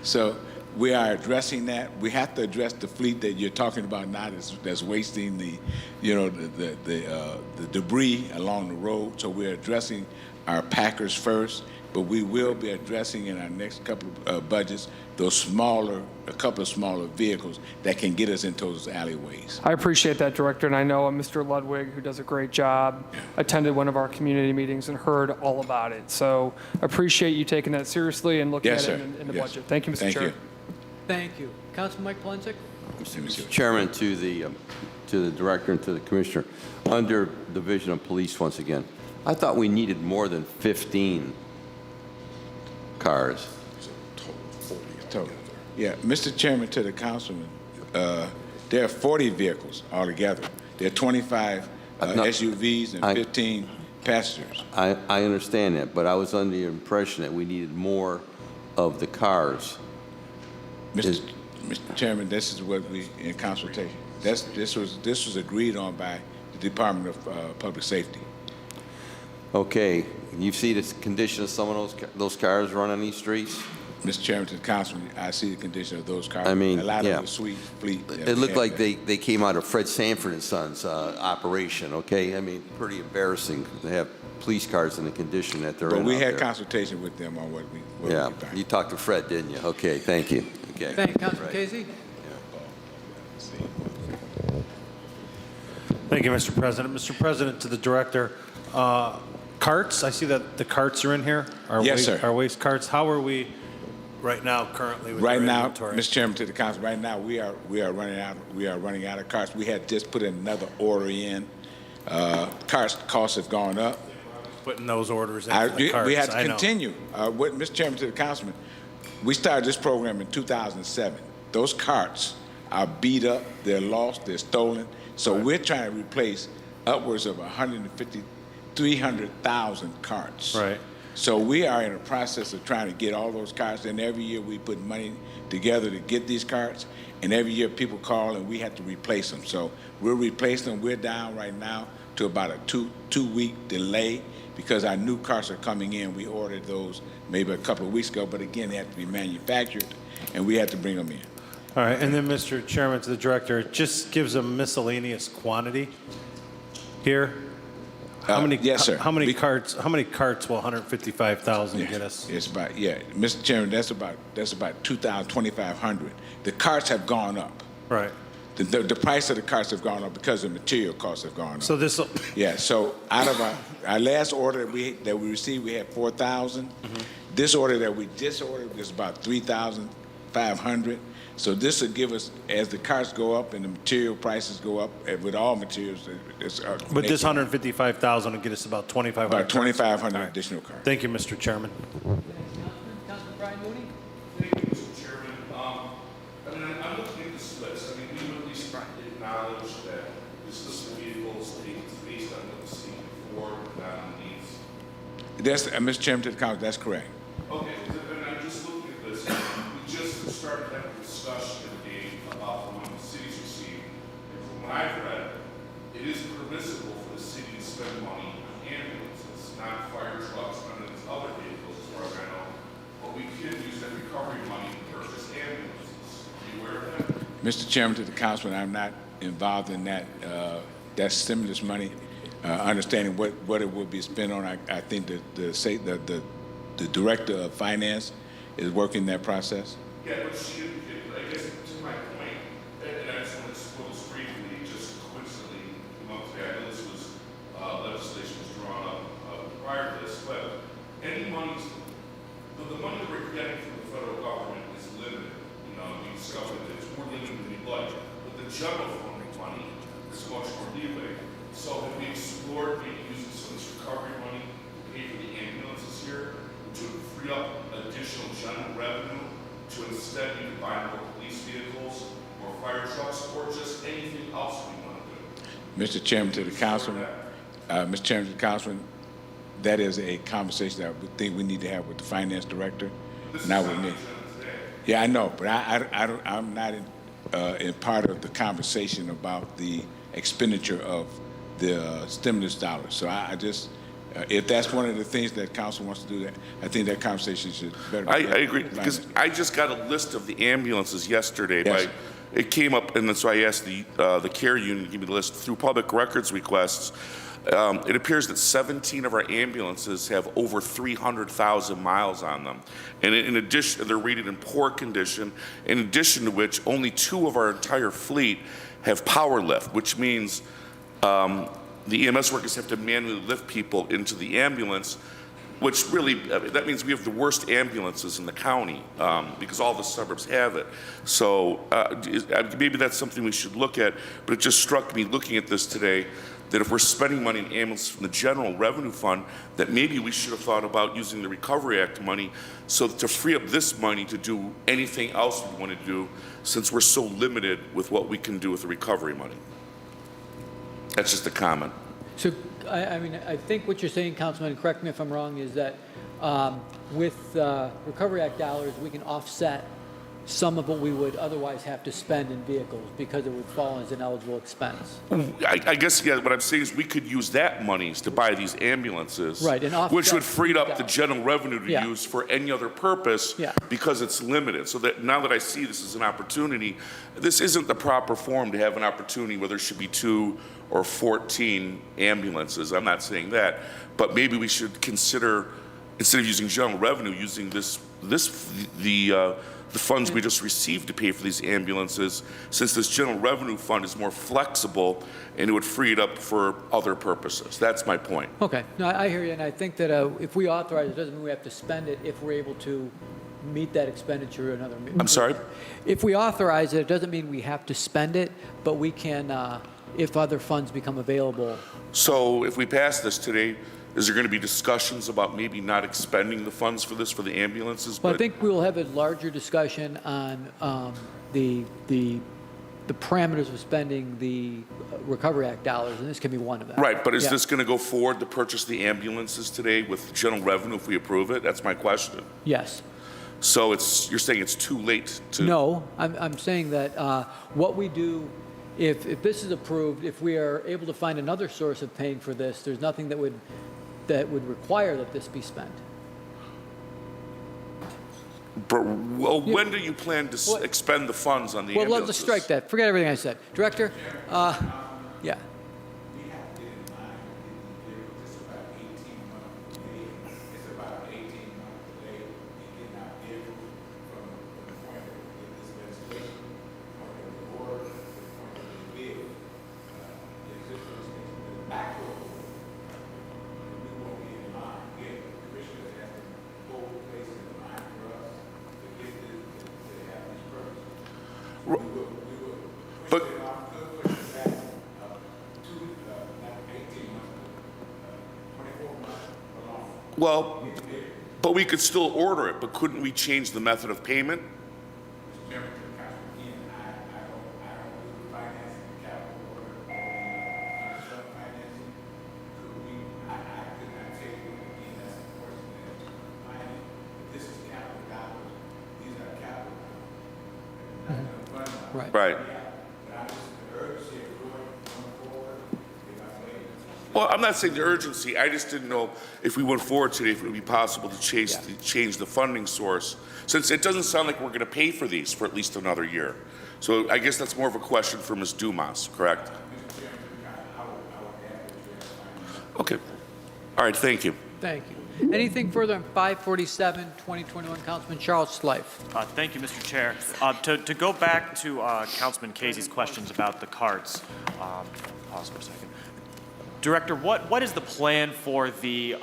So we are addressing that. We have to address the fleet that you're talking about now that's wasting the debris along the road. So we're addressing our packers first, but we will be addressing in our next couple of budgets a couple of smaller vehicles that can get us into those alleyways. I appreciate that, Director, and I know Mr. Ludwig, who does a great job, attended one of our community meetings and heard all about it. So appreciate you taking that seriously and looking Yes, at it sir. in the Yes. budget. Thank you, Mr. Thank Chair. you. Thank you. Councilman Mike Polensek? Mr. Chairman, to the director and to the commissioner, under Division of Police once again, I thought we needed more than 15 cars. Total. Yeah, Mr. Chairman, to the councilman, there are 40 vehicles altogether. There are 25 No, SUVs and 15 passengers. I understand that, but I was under the impression that we needed more of the cars. Mr. Chairman, this is what we, in consultation, this was agreed on by the Department of Public Safety. Okay, you see the condition of some of those cars running these streets? Mr. Chairman, to the councilman, I see the condition of those cars. I mean, a lot yeah. of the sweet fleet. It looked like they came out of Fred Sanford and Sons operation, okay? I mean, pretty embarrassing to have police cars in the condition that they're in But we out had there. consultation with them on what we Yeah, found. you talked to Fred, didn't you? Okay, thank you. Okay. Thank you. Councilman Casey? Thank you, Mr. President. Mr. President, to the director, carts, I see that the carts are in here. Yes, sir. Our waste carts. How are we right now currently with Right our now, inventory? Mr. Chairman, to the council, right now, we are running out of carts. We had just put another order in. Carts costs have gone up. Putting those orders in for the We carts, had to I know. continue. Mr. Chairman, to the councilman, we started this program in 2007. Those carts are beat up, they're lost, they're stolen. So we're trying to replace upwards of 150, 300,000 carts. Right. So we are in a process of trying to get all those carts, and every year we put money together to get these carts, and every year people call and we have to replace them. So we're replacing them. We're down right now to about a two-week delay because our new carts are coming in. We ordered those maybe a couple of weeks ago, but again, they have to be manufactured, and we have to bring them in. All right, and then, Mr. Chairman, to the director, it just gives a miscellaneous quantity here. How many? Yes, sir. How many carts? How many carts will 155,000 get us? It's about, Mr. Chairman, that's about 2,500. The carts have gone up. Right. The price of the carts have gone up because the material costs have gone up. So this. Yeah. So out of our last order that we received, we had 4,000. This order that we just ordered is about 3,500. So this will give us, as the carts go up and the material prices go up, with all materials. But this 155,000 will get us about 2,500. About 2,500 additional carts. Thank you, Mr. Chairman. Councilman Brian Mooney? Thank you, Mr. Chairman. I'm looking at the splits. We would at least acknowledge that this list of vehicles is based on what the city before needs. That's, Mr. Chairman, to the council, that's correct. Okay, and I'm just looking at this. We just started having a discussion today about the one the city's receiving. And from what I've read, it is permissible for the city to spend money on ambulances, not fire trucks, none of these other vehicles, as far as I know. But we can use that recovery money to purchase ambulances. Are you aware of that? Mr. Chairman, to the councilman, I'm not involved in that stimulus money. Understanding what it would be spent on, I think that the the director of finance is working that process? Yeah, but I guess to my point, and I just want to spoil this briefly, just coincidentally, today, I know this was, legislation was drawn up prior to this, but any monies, the money that we're getting from the federal government is limited. You know, we discussed it, it's more limited than we'd like, but the general funding money is much more leeway. So have we explored maybe using some of this recovery money to pay for the ambulances here, to free up additional general revenue, to instead we could buy more police vehicles, more fire trucks, or just anything else we want to do? Mr. Chairman, to the councilman, Mr. Chairman, to the councilman, that is a conversation that we think we need to have with the finance director, not with me. Yeah, I know, but I'm not in part of the conversation about the expenditure of the stimulus dollars. So I just, if that's one of the things that council wants to do, that I think that conversation should better be. I agree, because I just got a list of the ambulances yesterday. Yes. It came up, and so I asked the care unit to give me the list through public records requests. It appears that 17 of our ambulances have over 300,000 miles on them. And in addition, they're rated in poor condition, in addition to which only 2 of our entire fleet have power lift, which means the EMS workers have to manually lift people into the ambulance, which really, that means we have the worst ambulances in the county because all the suburbs have it. So maybe that's something we should look at, but it just struck me looking at this today that if we're spending money in ambulances from the general revenue fund, that maybe we should have thought about using the Recovery Act money so to free up this money to do anything else we want to do, since we're so limited with what we can do with the recovery money. That's just a comment. So, I mean, I think what you're saying, Councilman, correct me if I'm wrong, is that with Recovery Act dollars, we can offset some of what we would otherwise have to spend in vehicles because it would fall as an eligible expense. I guess, yeah, what I'm saying is we could use that monies to buy these ambulances. Right, and offset which would free up the general revenue to use for any other purpose because it's limited. So that now that I see this as an opportunity, this isn't the proper form to have an opportunity where there should be 2 or 14 ambulances. I'm not saying that. But maybe we should consider, instead of using general revenue, using the funds we just received to pay for these ambulances, since this general revenue fund is more flexible and it would free it up for other purposes. That's my point. Okay, no, I hear you, and I think that if we authorize it, doesn't mean we have to spend it if we're able to meet that expenditure another. I'm sorry? If we authorize it, it doesn't mean we have to spend it, but we can, if other funds become available. So if we pass this today, is there going to be discussions about maybe not expending the funds for this, for the ambulances? Well, I think we'll have a larger discussion on the parameters of spending the Recovery Act dollars, and this can be one of them. Right, but is this going to go forward to purchase the ambulances today with general revenue if we approve it? That's my question. Yes. So you're saying it's too late to? No, I'm saying that what we do, if this is approved, if we are able to find another source of paying for this, there's nothing that would require that this be spent. But, well, when do you plan to expend the funds on the Well, ambulances? let's strike that. Forget everything I said. Director? Yeah. Well, but we could still order it, but couldn't we change the method of payment? Right. Well, I'm not saying the urgency. I just didn't know if we went forward today, if it would be possible to change the funding source, since it doesn't sound like we're going to pay for these for at least another year. So I guess that's more of a question for Ms. Dumas, correct? Okay. All right, thank you. Thank you. Anything further on 547, 2021, Councilman Charles Schleif. Thank you, Mr. Chair. To go back to Councilman Casey's questions about the carts, pause for a second. Director, what is the plan for the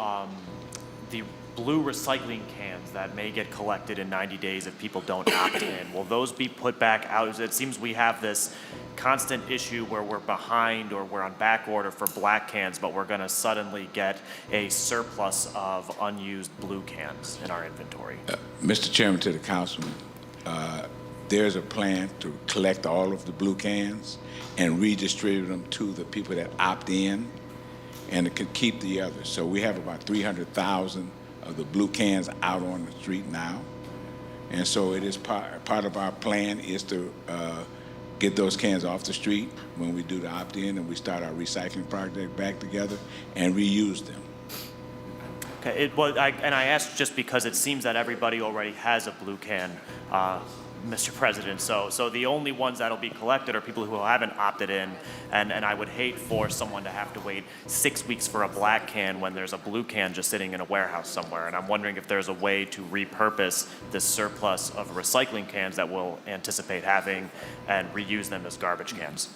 blue recycling cans that may get collected in 90 days if people don't opt in? Will those be put back out? It seems we have this constant issue where we're behind or we're on back order for black cans, but we're going to suddenly get a surplus of unused blue cans in our inventory. Mr. Chairman, to the councilman, there's a plan to collect all of the blue cans and redistribute them to the people that opt in, and it could keep the others. So we have about 300,000 of the blue cans out on the street now. And so it is part of our plan is to get those cans off the street when we do the opt-in and we start our recycling project back together and reuse them. Okay, I asked just because it seems that everybody already has a blue can, Mr. President. So the only ones that'll be collected are people who haven't opted in, and I would hate for someone to have to wait 6 weeks for a black can when there's a blue can just sitting in a warehouse somewhere. And I'm wondering if there's a way to repurpose this surplus of recycling cans that we'll anticipate having and reuse them as garbage cans.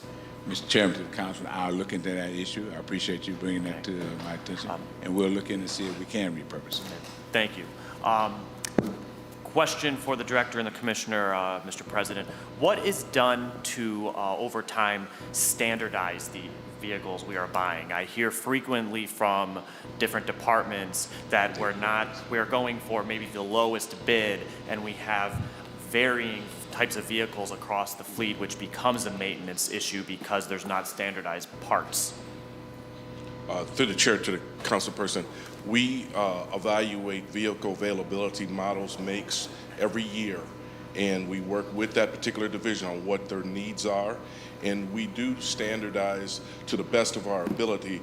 Mr. Chairman, to the council, I'll look into that issue. I appreciate you bringing that to my attention, and we'll look in and see if we can repurpose it. Thank you. Question for the director and the commissioner, Mr. President. What is done to, over time, standardize the vehicles we are buying? I hear frequently from different departments that we're going for maybe the lowest bid, and we have varying types of vehicles across the fleet, which becomes a maintenance issue because there's not standardized parts. Through the chair to the council person, we evaluate vehicle availability models, makes every year, and we work with that particular division on what their needs are, and we do standardize to the best of our ability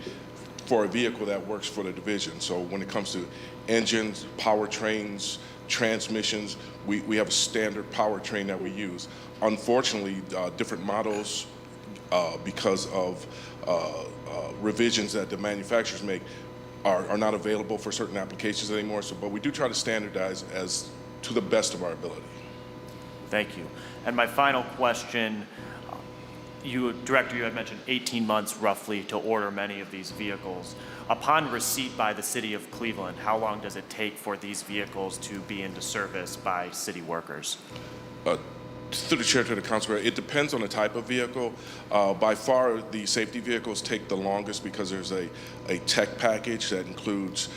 for a vehicle that works for the division. So when it comes to engines, powertrains, transmissions, we have a standard powertrain that we use. Unfortunately, different models, because of revisions that the manufacturers make, are not available for certain applications anymore. But we do try to standardize as to the best of our ability. Thank you. And my final question, Director, you had mentioned 18 months roughly to order many of these vehicles. Upon receipt by the City of Cleveland, how long does it take for these vehicles to be into service by city workers? Through the chair to the council, it depends on the type of vehicle. By far, the safety vehicles take the longest because there's a tech package that includes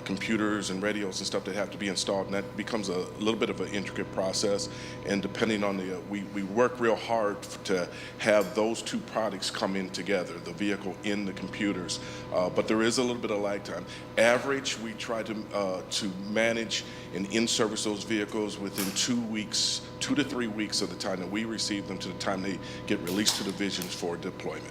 computers and radios and stuff that have to be installed, and that becomes a little bit of an intricate process. And depending on the, we work real hard to have those two products come in together, the vehicle in the computers. But there is a little bit of lag time. Average, we try to manage and in-service those vehicles within 2 weeks, 2 to 3 weeks of the time that we receive them to the time they get released to divisions for deployment.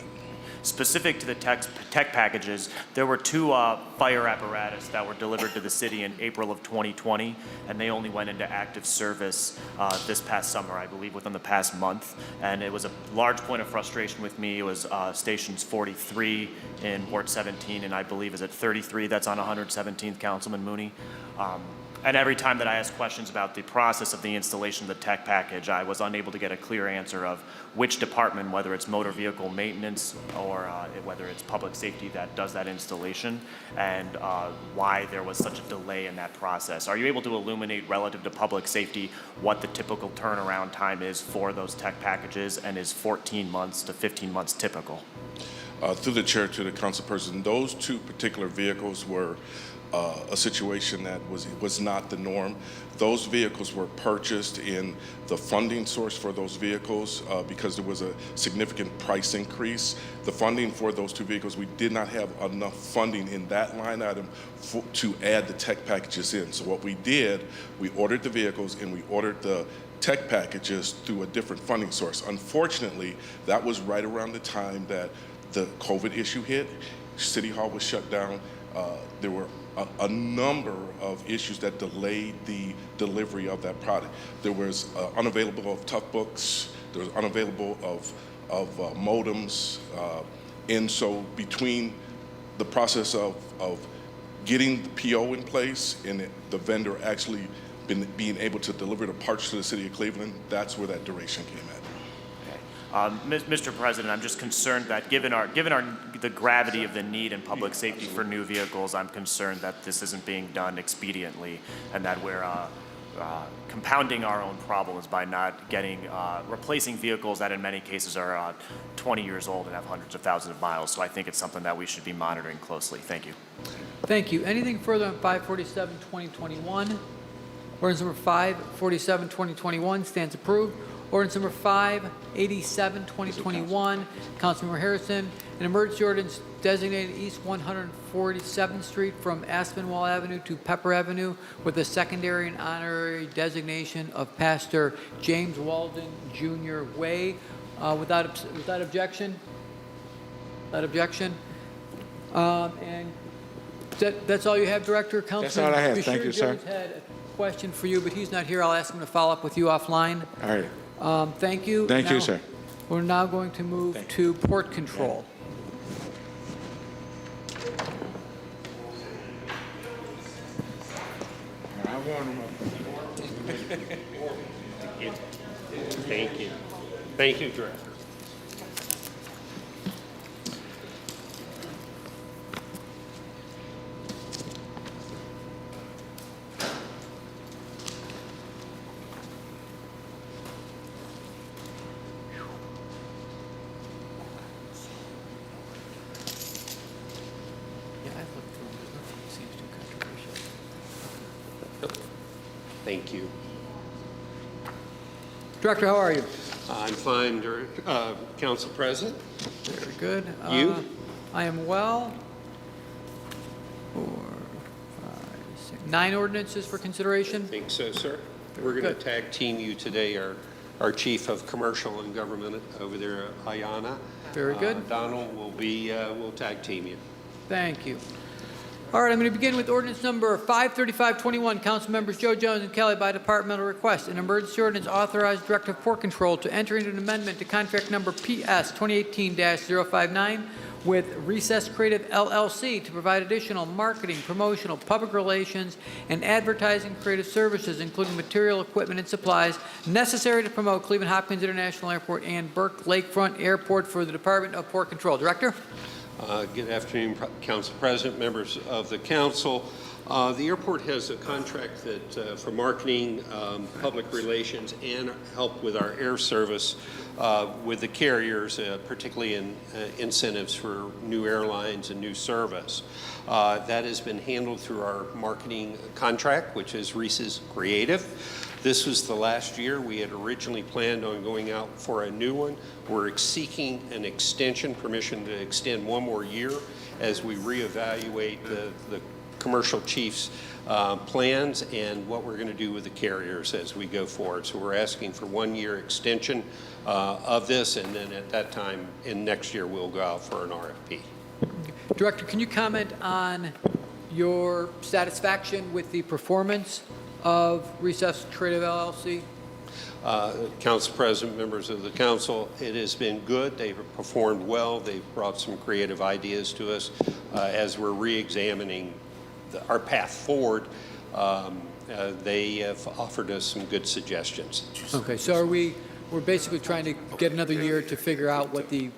Specific to the tech packages, there were 2 fire apparatus that were delivered to the city in April of 2020, and they only went into active service this past summer, I believe, within the past month. And it was a large point of frustration with me. It was stations 43 in Ward 17, and I believe is it 33 that's on 117th, Councilman Mooney. And every time that I asked questions about the process of the installation of the tech package, I was unable to get a clear answer of which department, whether it's motor vehicle maintenance or whether it's public safety that does that installation, and why there was such a delay in that process. Are you able to illuminate relative to public safety what the typical turnaround time is for those tech packages, and is 14 months to 15 months typical? Through the chair to the council person, those 2 particular vehicles were a situation that was not the norm. Those vehicles were purchased in the funding source for those vehicles because there was a significant price increase. The funding for those 2 vehicles, we did not have enough funding in that line item to add the tech packages in. So what we did, we ordered the vehicles and we ordered the tech packages through a different funding source. Unfortunately, that was right around the time that the COVID issue hit. City Hall was shut down. There were a number of issues that delayed the delivery of that product. There was unavailable of tough books. There was unavailable of modems. And so between the process of getting the PO in place and the vendor actually being able to deliver the parts to the city of Cleveland, that's where that duration came at. Mr. President, I'm just concerned that given the gravity of the need in public safety for new vehicles, I'm concerned that this isn't being done expediently and that we're compounding our own problems by not replacing vehicles that in many cases are 20 years old and have hundreds of thousands of miles. So I think it's something that we should be monitoring closely. Thank you. Thank you. Anything further on 547, 2021? Ordinance number 547, 2021 stands approved. Ordinance number 587, 2021. Councilmember Harrison, an emergency ordinance designated East 147th Street from Aspinwall Avenue to Pepper Avenue with a secondary and honorary designation of Pastor James Walden Jr. Way. Without objection? Without objection? And that's all you have, Director? That's all I have. Thank you, sir. Jones had a question for you, but he's not here. I'll ask him to follow up with you offline. All right. Thank you. Thank you, Now, sir. We're now going to move to port control. Thank you. Thank you, Director. Thank you. Director, how are you? I'm fine, Council President. Very good. You? I am well. 4, 5, 6, 9 ordinances for consideration. I think so, sir. We're going to Good. tag team you today, our Chief of Commercial and Government over there, Ayana. Very good. Donald will be, we'll tag team you. Thank you. All right, I'm going to begin with ordinance number 53521. Council members Joe Jones and Kelly by departmental request. An emergency ordinance authorized Director of Port Control to enter into an amendment to contract number PS 2018-059 with Recess Creative LLC to provide additional marketing, promotional, public relations, and advertising creative services, including material, equipment, and supplies necessary to promote Cleveland Hopkins International Airport and Burke Lakefront Airport for the Department of Port Control. Director? Good afternoon, Council President, members of the council. The airport has a contract that for marketing, public relations, and help with our air service with the carriers, particularly in incentives for new airlines and new service. That has been handled through our marketing contract, which is Reese's Creative. This was the last year. We had originally planned on going out for a new one. We're seeking an extension, permission to extend one more year as we reevaluate the commercial chief's plans and what we're going to do with the carriers as we go forward. So we're asking for 1 year extension of this, and then at that time in next year we'll go out for an RFP. Director, can you comment on your satisfaction with the performance of Recess Creative LLC? Council President, members of the council, it has been good. They've performed well. They've brought some creative ideas to us as we're re-examining our path forward. They have offered us some good suggestions. Okay, so we're basically trying to get another year to figure out what the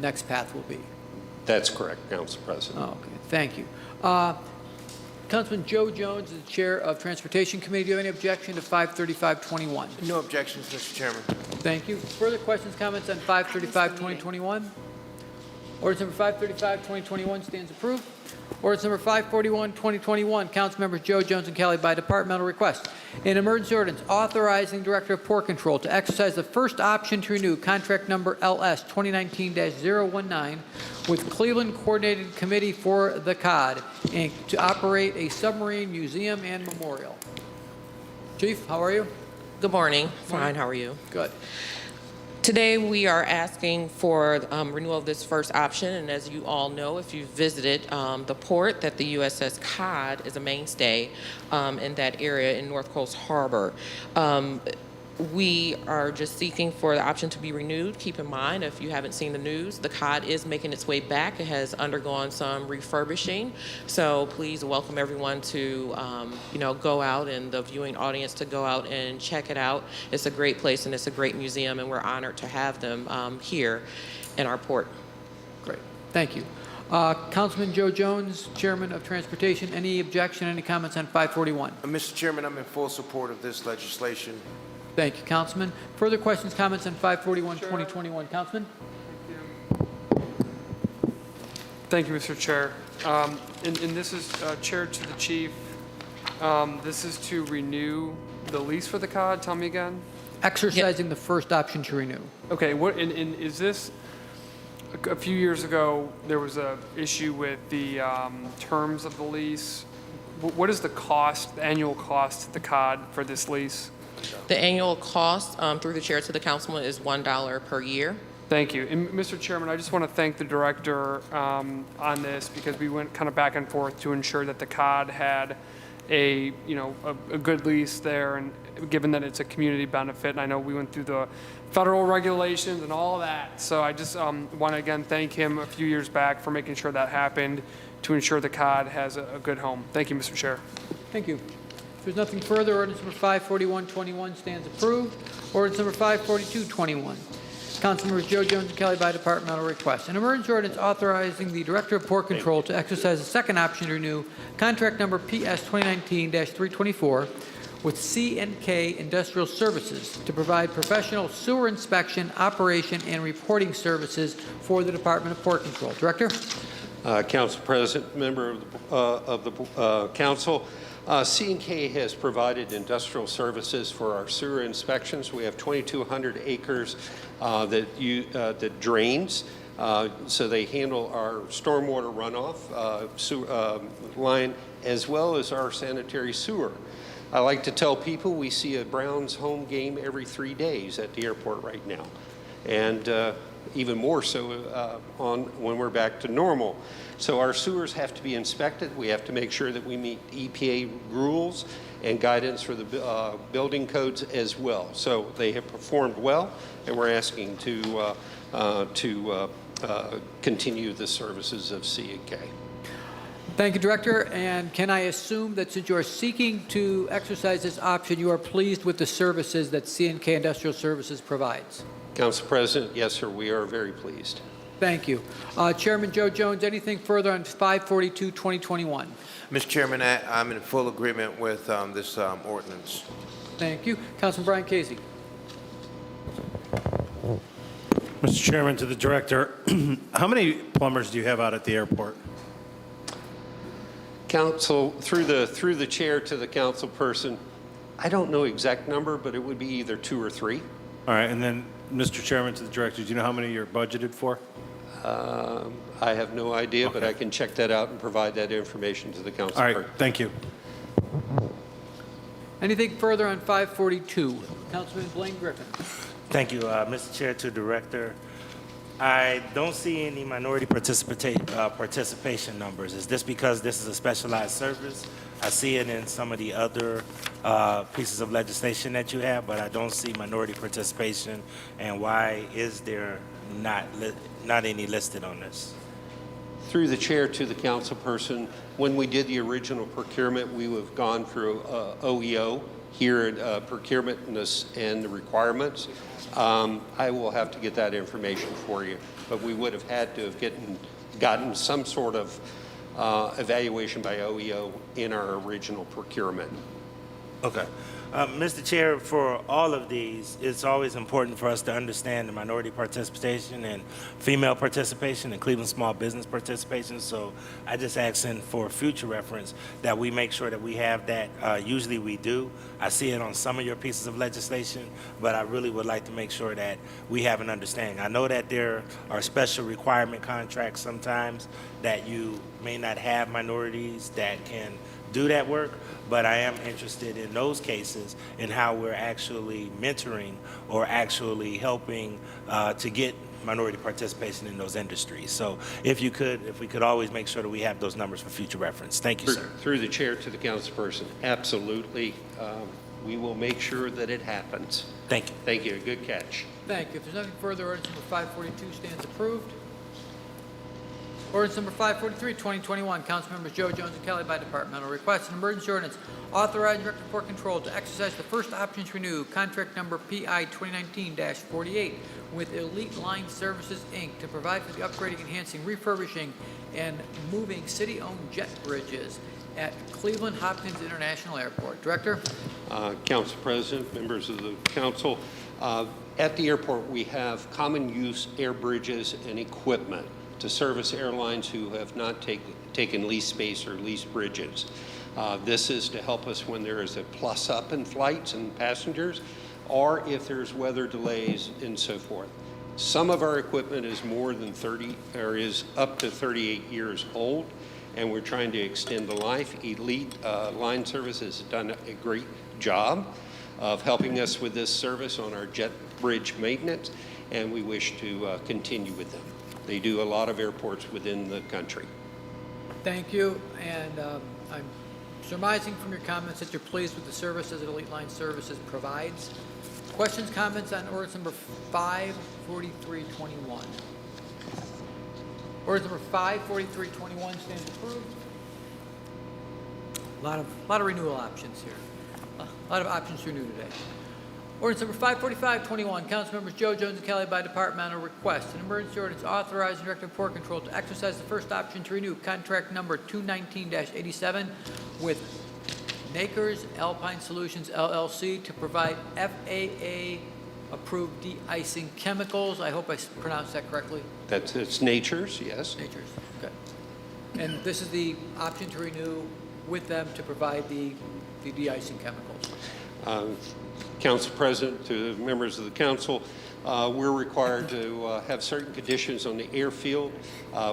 next path will be. That's correct, Council President. Oh, okay, thank you. Councilman Joe Jones is the chair of Transportation Committee. Do you have any objection to 53521? No objections, Mr. Chairman. Thank you. Further questions, comments on 535-2021? Ordinance number 535-2021 stands approved. Ordinance number 541-2021, council members Joe Jones and Kelly by departmental request. An emergency ordinance authorizing Director of Port Control to exercise the first option to renew contract number LS 2019-019 with Cleveland Coordinated Committee for the COD, Inc. to operate a submarine museum and memorial. Chief, how are you? Good morning. Fine, how are you? Good. Today we are asking for renewal of this first option, and as you all know, if you've visited the port, that the USS Cod is a mainstay in that area in North Coast Harbor. We are just seeking for the option to be renewed. Keep in mind, if you haven't seen the news, the COD is making its way back. It has undergone some refurbishing. So please welcome everyone to, go out, and the viewing audience to go out and check it out. It's a great place and it's a great museum, and we're honored to have them here in our port. Great. Thank you. Councilman Joe Jones, Chairman of Transportation. Any objection, any comments on 541? Mr. Chairman, I'm in full support of this legislation. Thank you, Councilman. Further questions, comments on 541, 2021? Councilman? Thank you, Mr. Chair. And this is, Chair, to the Chief. This is to renew the lease for the COD. Tell me again. Exercising the first option to renew. Okay, and is this, a few years ago, there was a issue with the terms of the lease. What is the cost, the annual cost to the COD for this lease? The annual cost through the chair to the councilman is $1 per year. Thank you. And Mr. Chairman, I just want to thank the director on this, because we went kind of back and forth to ensure that the COD had a good lease there, and given that it's a community benefit, and I know we went through the federal regulations and all of that. So I just want to again thank him a few years back for making sure that happened to ensure the COD has a good home. Thank you, Mr. Chair. Thank you. If there's nothing further, ordinance number 541-21 stands approved. Ordinance number 542-21. Councilmembers Joe Jones and Kelly by departmental request. An emergency ordinance authorizing the Director of Port Control to exercise a second option to renew contract number PS 2019-324 with C&K Industrial Services to provide professional sewer inspection, operation, and reporting services for the Department of Port Control. Director? Council President, member of the council, C&K has provided industrial services for our sewer inspections. We have 2,200 acres that drains, so they handle our stormwater runoff line as well as our sanitary sewer. I like to tell people we see a Browns home game every 3 days at the airport right now, and even more so when we're back to normal. So our sewers have to be inspected. We have to make sure that we meet EPA rules and guidance for the building codes as well. So they have performed well, and we're asking to continue the services of C&K. Thank you, Director. And can I assume that since you are seeking to exercise this option, you are pleased with the services that C&K Industrial Services provides? Council President, yes, sir, we are very pleased. Thank you. Chairman Joe Jones, anything further on 542-2021? Mr. Chairman, I'm in full agreement with this ordinance. Thank you. Councilman Brian Casey. Mr. Chairman, to the Director, how many plumbers do you have out at the airport? Council, through the chair to the council person, I don't know exact number, but it would be either 2 or 3. All right, and then, Mr. Chairman, to the Director, do you know how many you're budgeted for? I have no idea, but I can check that out and provide that information to the council. All right, thank you. Anything further on 542? Councilman Blaine Griffin. Thank you, Mr. Chair, to Director. I don't see any minority participation numbers. Is this because this is a specialized service? I see it in some of the other pieces of legislation that you have, but I don't see minority participation. And why is there not any listed on this? Through the chair to the council person, when we did the original procurement, we would have gone through OEO here at procurement and the requirements. I will have to get that information for you, but we would have had to have gotten some sort of evaluation by OEO in our original procurement. Okay. Mr. Chair, for all of these, it's always important for us to understand the minority participation and female participation and Cleveland small business participation. So I just asking for future reference that we make sure that we have that. Usually we do. I see it on some of your pieces of legislation, but I really would like to make sure that we have an understanding. I know that there are special requirement contracts sometimes that you may not have minorities that can do that work, but I am interested in those cases and how we're actually mentoring or actually helping to get minority participation in those industries. So if we could always make sure that we have those numbers for future reference. Thank you, sir. Through the chair to the council person, absolutely. we will make sure that it happens. Thank you. Thank you. Good catch. Thank you. If there's nothing further, ordinance number 542 stands approved. Ordinance number 543, 2021, Councilmembers Joe Jones and Kelly by departmental request. An emergency ordinance authorizing Director of Port Control to exercise the first option to renew contract number PI 2019-48 with Elite Line Services, Inc. to provide for the upgrading, enhancing, refurbishing, and moving city-owned jet bridges at Cleveland Hopkins International Airport. Director? Council President, members of the council, at the airport we have common use air bridges and equipment to service airlines who have not taken lease space or lease bridges. This is to help us when there is a plus up in flights and passengers, or if there's weather delays and so forth. Some of our equipment is more than 30, or is up to 38 years old, and we're trying to extend the life. Elite Line Services has done a great job of helping us with this service on our jet bridge maintenance, and we wish to continue with them. They do a lot of airports within the country. Thank you, and I'm surmising from your comments that you're pleased with the services that Elite Line Services provides. Questions, comments on ordinance number 54321? Ordinance number 54321 stands approved. A lot of renewal options here. A lot of options to renew today. Ordinance number 54521, Councilmembers Joe Jones and Kelly by departmental request. An emergency ordinance authorizing Director of Port Control to exercise the first option to renew contract number 219-87 with Nakers Alpine Solutions LLC to provide FAA-approved de-icing chemicals. I hope I pronounced that correctly. It's Nature's, yes. Nature's, okay. And this is the option to renew with them to provide the de-icing chemicals. Council President, to members of the council, we're required to have certain conditions on the airfield.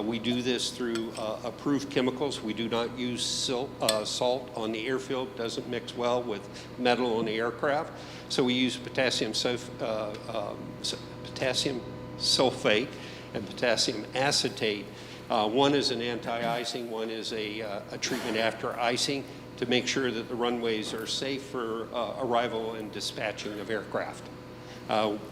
We do this through approved chemicals. We do not use salt on the airfield. Doesn't mix well with metal on the aircraft. So we use potassium sulfate and potassium acetate. One is an anti-icing, one is a treatment after icing, to make sure that the runways are safe for arrival and dispatching of aircraft.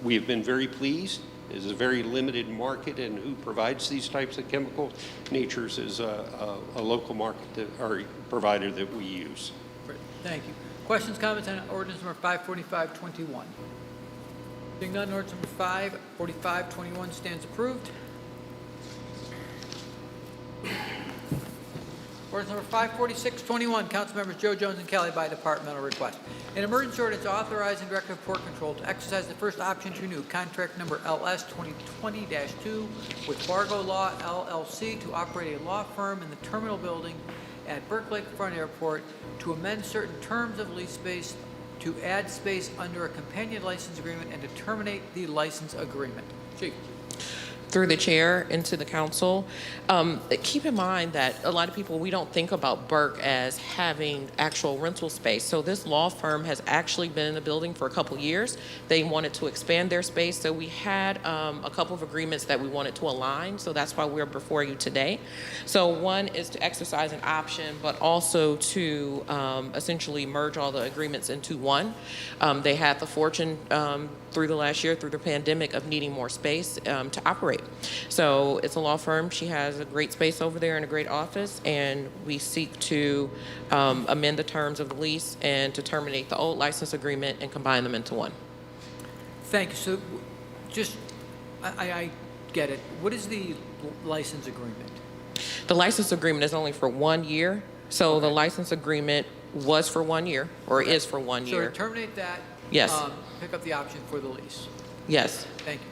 We have been very pleased. It is a very limited market in who provides these types of chemicals. Nature's is a local market or provider that we use. Great. Thank you. Questions, comments on ordinance number 54521? Seeing none, ordinance number 54521 stands approved. Ordinance number 54621, Councilmembers Joe Jones and Kelly by departmental request. An emergency ordinance authorizing Director of Port Control to exercise the first option to renew contract number LS 2020-2 with Fargo Law LLC to operate a law firm in the terminal building at Burke Lakefront Airport to amend certain terms of lease space, to add space under a companion license agreement, and to terminate the license agreement. Chief. Through the chair and to the council, keep in mind that a lot of people, we don't think about Burke as having actual rental space. So this law firm has actually been in the building for a couple years. They wanted to expand their space, so we had a couple of agreements that we wanted to align, so that's why we're before you today. So one is to exercise an option, but also to essentially merge all the agreements into one. They had the fortune through the last year, through the pandemic, of needing more space to operate. So it's a law firm. She has a great space over there and a great office, and we seek to amend the terms of the lease and to terminate the old license agreement and combine them into one. Thank you. So just, I get it. What is the license agreement? The license agreement is only for 1 year. So the license agreement was for 1 year, or is for 1 year. So to terminate that, Yes. Pick up the option for the lease. Yes. Thank you.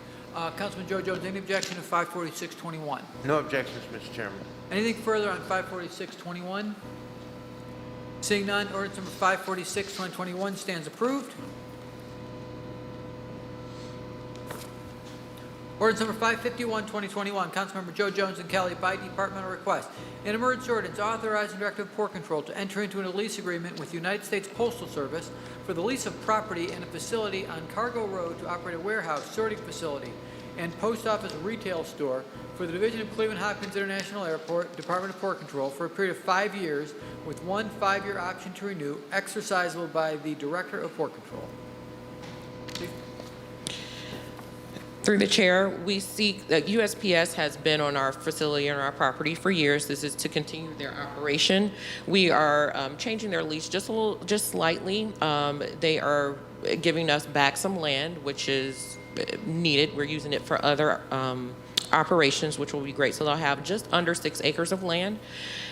Councilman Joe Jones, any objection to 54621? No objections, Mr. Chairman. Anything further on 54621? Seeing none, ordinance number 546-2021 stands approved. Ordinance number 551-2021, Councilmember Joe Jones and Kelly by departmental request. An emergency ordinance authorizing Director of Port Control to enter into a lease agreement with the United States Postal Service for the lease of property and a facility on Cargo Road to operate a warehouse sorting facility and post office retail store for the Division of Cleveland Hopkins International Airport, Department of Port Control, for a period of 5 years, with one 5-year option to renew, exercisable by the Director of Port Control. Chief? Through the chair, we seek, USPS has been on our facility and our property for years. This is to continue their operation. We are changing their lease just slightly. They are giving us back some land, which is needed. We're using it for other operations, which will be great. So they'll have just under 6 acres of land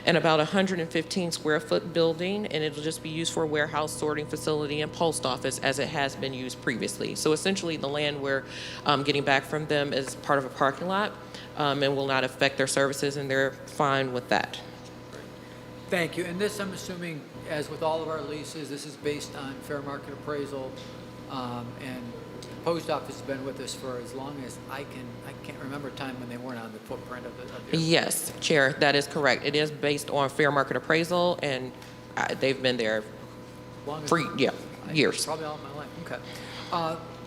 and about 115 square foot building, and it'll just be used for a warehouse, sorting facility, and post office as it has been used previously. So essentially the land we're getting back from them is part of a parking lot and will not affect their services, and they're fine with that. Thank you. And this, I'm assuming, as with all of our leases, this is based on fair market appraisal, and the post office has been with us for as long as I can't remember a time when they weren't on the footprint of the Yes, Chair, that is correct. It is based on fair market appraisal, and they've been there for years. Probably all of my life. Okay.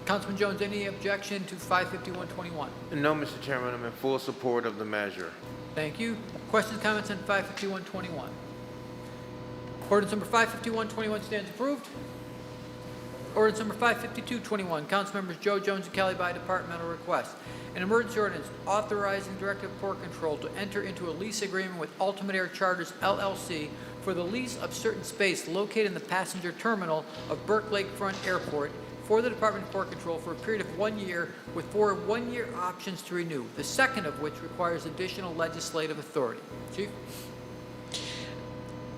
Councilman Jones, any objection to 55121? No, Mr. Chairman, I'm in full support of the measure. Thank you. Questions, comments on 55121? Ordinance number 55121 stands approved. Ordinance number 55221, Councilmembers Joe Jones and Kelly by departmental request. An emergency ordinance authorizing the Director of Port Control to enter into a lease agreement with Ultimate Air Charters LLC for the lease of certain space located in the passenger terminal of Burke Lakefront Airport for the Department of Port Control for a period of 1 year with 4 one-year options to renew, the second of which requires additional legislative authority. Chief?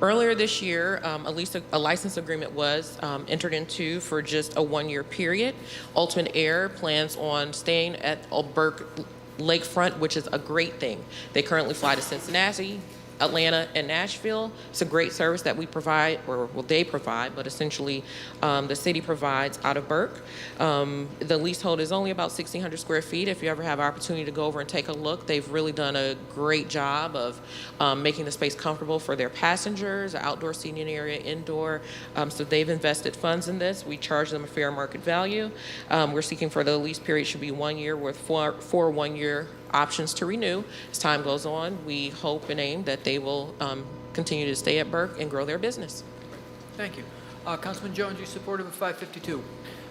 Earlier this year, a license agreement was entered into for just a 1-year period. Ultimate Air plans on staying at Burke Lakefront, which is a great thing. They currently fly to Cincinnati, Atlanta, and Nashville. It's a great service that we provide, or well, they provide, but essentially the city provides out of Burke. The leasehold is only about 1,600 square feet. If you ever have an opportunity to go over and take a look, they've really done a great job of making the space comfortable for their passengers, outdoor seating area, indoor. So they've invested funds in this. We charge them a fair market value. We're seeking for the lease period should be 1 year with four 1-year options to renew. As time goes on, we hope and aim that they will continue to stay at Burke and grow their business. Thank you. Councilman Jones, you supportive of 552?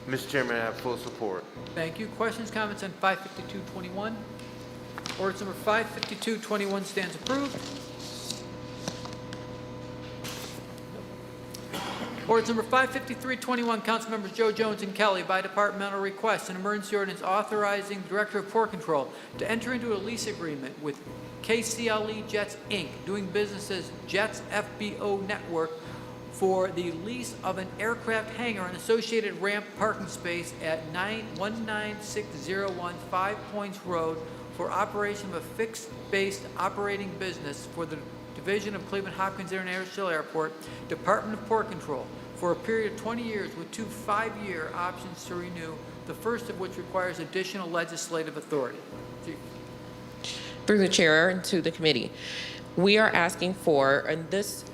Mr. Chairman, I have full support. Thank you. Questions, comments on 55221? Ordinance number 55221 stands approved. Ordinance number 55321, Councilmembers Joe Jones and Kelly by departmental request, an emergency ordinance authorizing the Director of Port Control to enter into a lease agreement with KCLE Jets, Inc., doing business as Jets FBO Network, for the lease of an aircraft hangar and associated ramp parking space at 19601 Five Points Road for operation of a fixed-based operating business for the Division of Cleveland Hopkins International Airport, Department of Port Control, for a period of 20 years with 2 5-year options to renew, the first of which requires additional legislative authority. Chief. Through the chair and to the committee, we are asking for, in this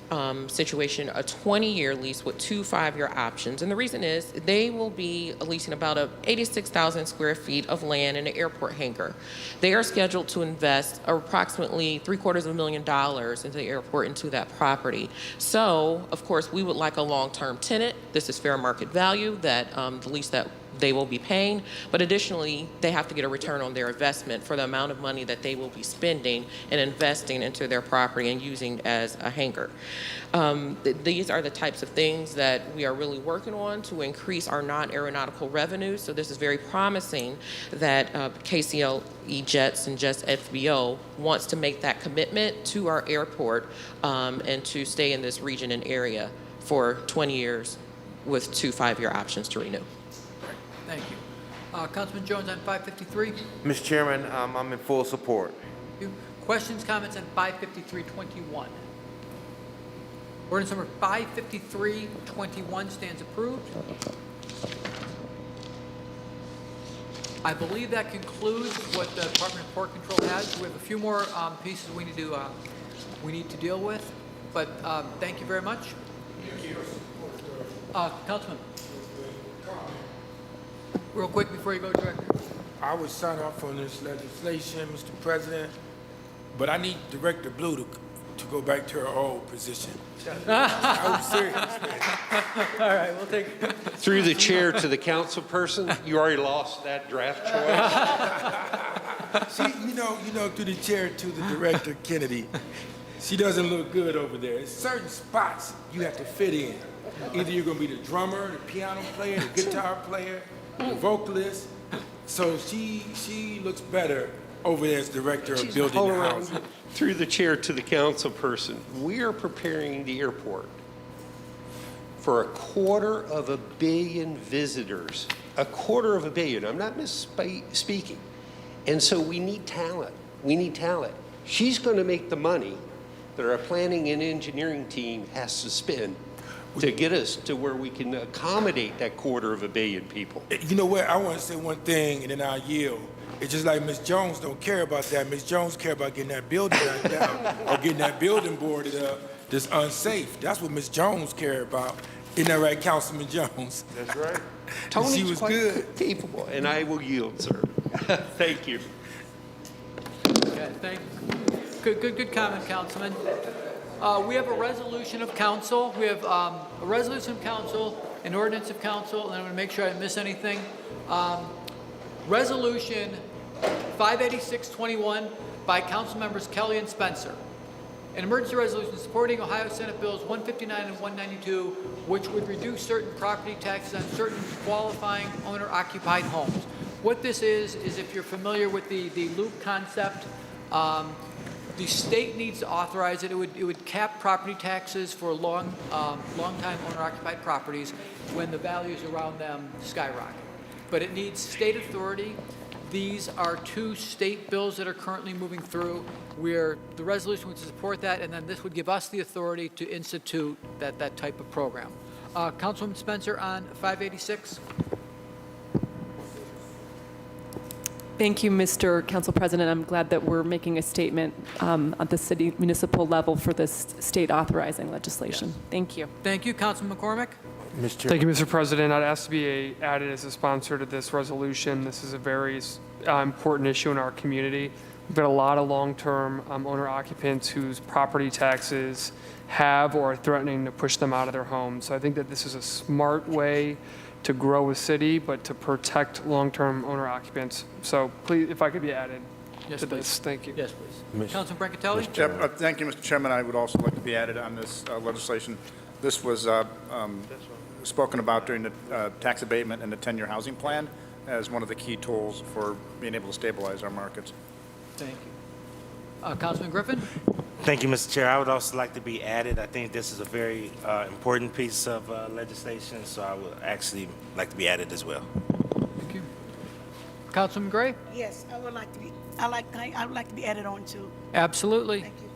situation, a 20-year lease with 2 5-year options. And the reason is they will be leasing about 86,000 square feet of land in an airport hangar. They are scheduled to invest approximately $750,000 into the airport, into that property. So, of course, we would like a long-term tenant. This is fair market value, that the lease that they will be paying, but additionally, they have to get a return on their investment for the amount of money that they will be spending and investing into their property and using as a hangar. These are the types of things that we are really working on to increase our non-aeronautical revenues. So this is very promising that KCLE Jets and Jets FBO wants to make that commitment to our airport and to stay in this region and area for 20 years with 2 5-year options to renew. Thank you. Councilman Jones on 553? Mr. Chairman, I'm in full support. Thank you. Questions, comments on 55321? Ordinance number 55321 stands approved. I believe that concludes what the Department of Port Control has. We have a few more pieces we need to deal with, but thank you very much. Councilman. Real quick before you go, Director. I would sign off on this legislation, Mr. President, but I need Director Blue to go back to her old position. I was serious, man. All right, we'll take. Through the chair to the council person, you already lost that draft choice. See, you know, through the chair to the Director Kennedy, she doesn't look good over there. There's certain spots you have to fit in. Either you're gonna be the drummer, the piano player, the guitar player, the vocalist. So she looks better over there as Director of Building and Housing. Through the chair to the council person, we are preparing the airport for 250 million visitors. 250 million. I'm not misspeaking. And so we need talent. We need talent. She's going to make the money that our planning and engineering team has to spend to get us to where we can accommodate that 250 million people. You know what? I want to say one thing, and then I'll yield. It's just like Ms. Jones don't care about that. Ms. Jones care about getting that building knocked down or getting that building boarded up that's unsafe. That's what Ms. Jones care about. Isn't that right, Councilman Jones? That's right. She Tony's was quite good. capable, and I will yield, sir. Thank you. Okay, thank you. Good comment, Councilman. We have a resolution of council. We have a resolution of council, an ordinance of council, and I'm going to make sure I didn't miss anything. Resolution 58621 by council members Kelly and Spencer. An emergency resolution supporting Ohio Senate Bills 159 and 192, which would reduce certain property taxes on certain qualifying owner-occupied homes. What this is if you're familiar with the loop concept, the state needs to authorize it. It would cap property taxes for long-time owner-occupied properties when the values around them skyrocket. But it needs state authority. These are two state bills that are currently moving through where the resolution would support that, and then this would give us the authority to institute that type of program. Councilwoman Spencer on 586. Thank you, Mr. Council President. I'm glad that we're making a statement at the city municipal level for this state authorizing legislation. Yes. Thank you. Thank you, Councilman McCormick. Thank you, Mr. President. I'd ask to be added as a sponsor to this resolution. This is a very important issue in our community. We've got a lot of long-term owner occupants whose property taxes have or are threatening to push them out of their homes. So I think that this is a smart way to grow a city, but to protect long-term owner occupants. So please, if I could be added to this. Thank you. Yes, please. Councilman Brancatelli. Thank you, Mr. Chairman. I would also like to be added on this legislation. This was spoken about during the tax abatement and the 10-year housing plan as one of the key tools for being able to stabilize our markets. Thank you. Councilman Griffin. Thank you, Mr. Chair. I would also like to be added. I think this is a very important piece of legislation, so I would actually like to be added as well. Thank you. Councilman Gray. Yes, I would like to be. I would like to be added on too. Absolutely. Thank you.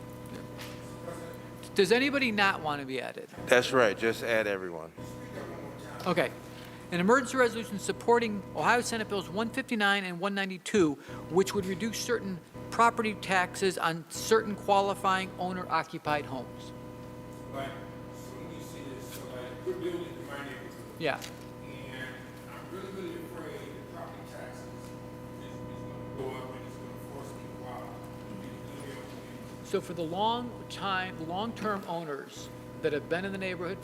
Does anybody not want to be added? That's right. Just add everyone. Okay. An emergency resolution supporting Ohio Senate Bills 159 and 192, which would reduce certain property taxes on certain qualifying owner-occupied homes. Like, so when you see this, so like, we're building in my neighborhood. Yeah. And I'm really, really afraid that property taxes is going to go up and it's going to force people out. So for the long-term owners that have been in the neighborhood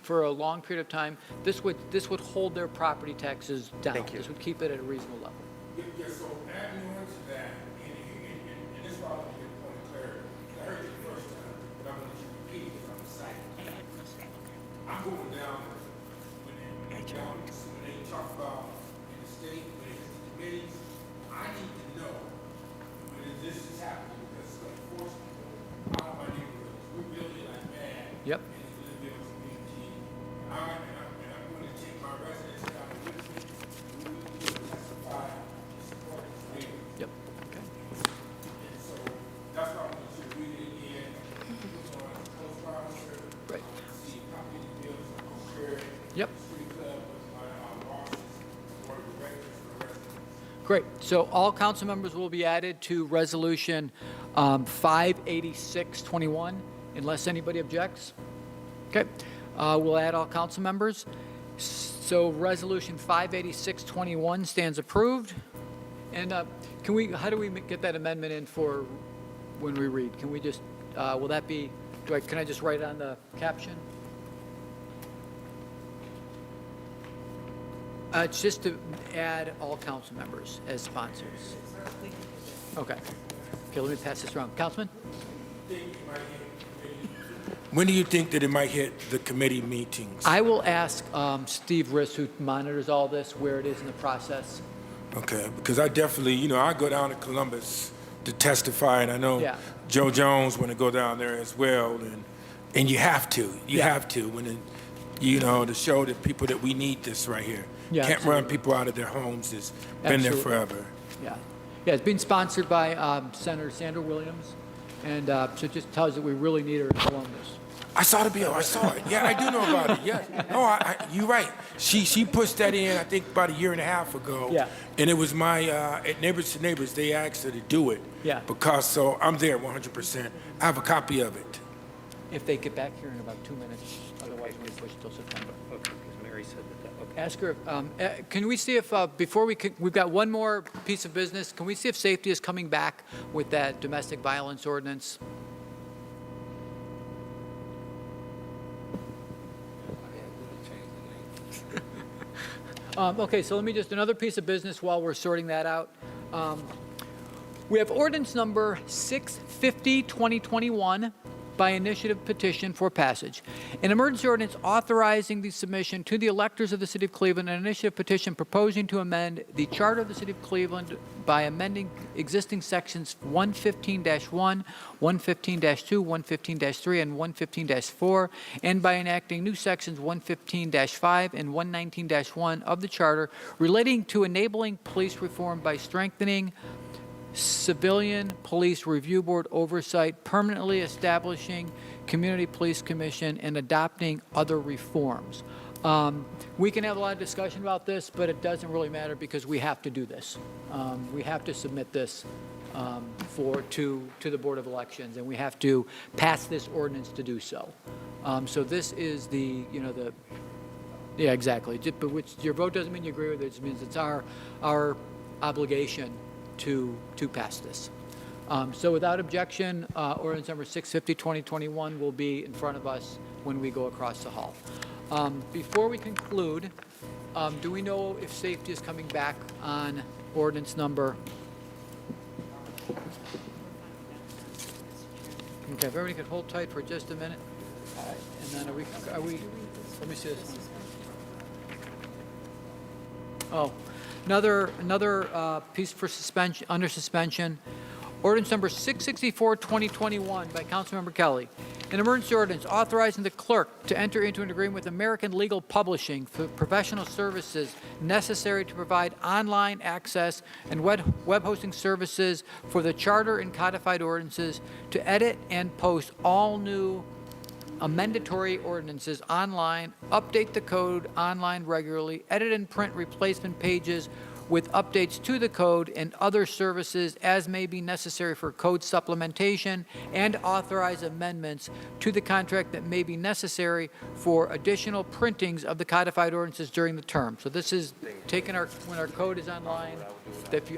for a long period of time, this would hold their property taxes down. Thank you. This would keep it at a reasonable level. Yeah, so adding on to that, and this is why I want to get a point of clarity. I heard you the first time, but I'm going to repeat it on the site. I'm going down when they talk about in the state, when it's the committees, I need to know when this is happening because it's going to force people out of my neighborhoods. We're building like mad. Yep. And it's going to build community. And I'm going to take my residents down with me. We will testify and support this bill. Yep. Okay. And so that's why I want you to read it again. Put on close sponsor. Right. See how many bills are compared. Yep. Street club with my bosses, board of directors, for the residents. Great. So all council members will be added to resolution 58621, unless anybody objects. Okay. We'll add all council members. So resolution 58621 stands approved. And how do we get that amendment in for when we read? Can we just, will that be, can I just write it on the caption? It's just to add all council members as sponsors. Okay. Okay, let me pass this around. Councilman? When do you think that it might hit the committee meetings? I will ask Steve Riss, who monitors all this, where it is in the process. Okay, because I definitely, I go down to Columbus to testify, and I know Yeah. Joe Jones want to go down there as well, and you have to, have to, to show the people that we need this right here. Yeah, Can't run absolutely. people out of their homes. It's been there Absolutely. forever. Yeah. Yeah, it's been sponsored by Senator Sandra Williams, and so it just tells us that we really need her in Columbus. I saw the bill. I saw it. Yeah, I do know about it. Yes. No, you're right. She pushed that in, I think, about a year and a half ago. Yeah. And it was my at Neighbors to Neighbors. They asked her to do it. Yeah. Because so I'm there 100%. I have a copy of it. If they get back here in about 2 minutes, otherwise we push till September. Okay, because Mary said that. Okay. Ask her, can we see if, before we've got one more piece of business, can we see if safety is coming back with that domestic violence ordinance? Okay, so let me just, another piece of business while we're sorting that out. We have ordinance number 650, 2021, by initiative petition for passage. An emergency ordinance authorizing the submission to the electors of the City of Cleveland, an initiative petition proposing to amend the Charter of the City of Cleveland by amending existing sections 115-1, 115-2, 115-3, and 115-4, and by enacting new sections 115-5 and 119-1 of the Charter relating to enabling police reform by strengthening Civilian Police Review Board oversight, permanently establishing Community Police Commission, and adopting other reforms. We can have a lot of discussion about this, but it doesn't really matter because we have to do this. We have to submit this to the Board of Elections, and we have to pass this ordinance to do so. So this is yeah, exactly. But which your vote doesn't mean you agree with it. It just means it's our obligation to pass this. So without objection, ordinance number 650, 2021 will be in front of us when we go across the hall. Before we conclude, do we know if safety is coming back on ordinance number? Okay, if everybody could hold tight for just a minute. And then are we, let me see this one. Oh, another piece for suspension, under suspension. Ordinance number 664, 2021 by Councilmember Kelly. An emergency ordinance authorizing the clerk to enter into an agreement with American Legal Publishing for professional services necessary to provide online access and web hosting services for the charter and codified ordinances to edit and post all new amendatory ordinances online, update the code online regularly, edit and print replacement pages with updates to the code and other services as may be necessary for code supplementation, and authorize amendments to the contract that may be necessary for additional printings of the codified ordinances during the term. So this is taking when our code is online,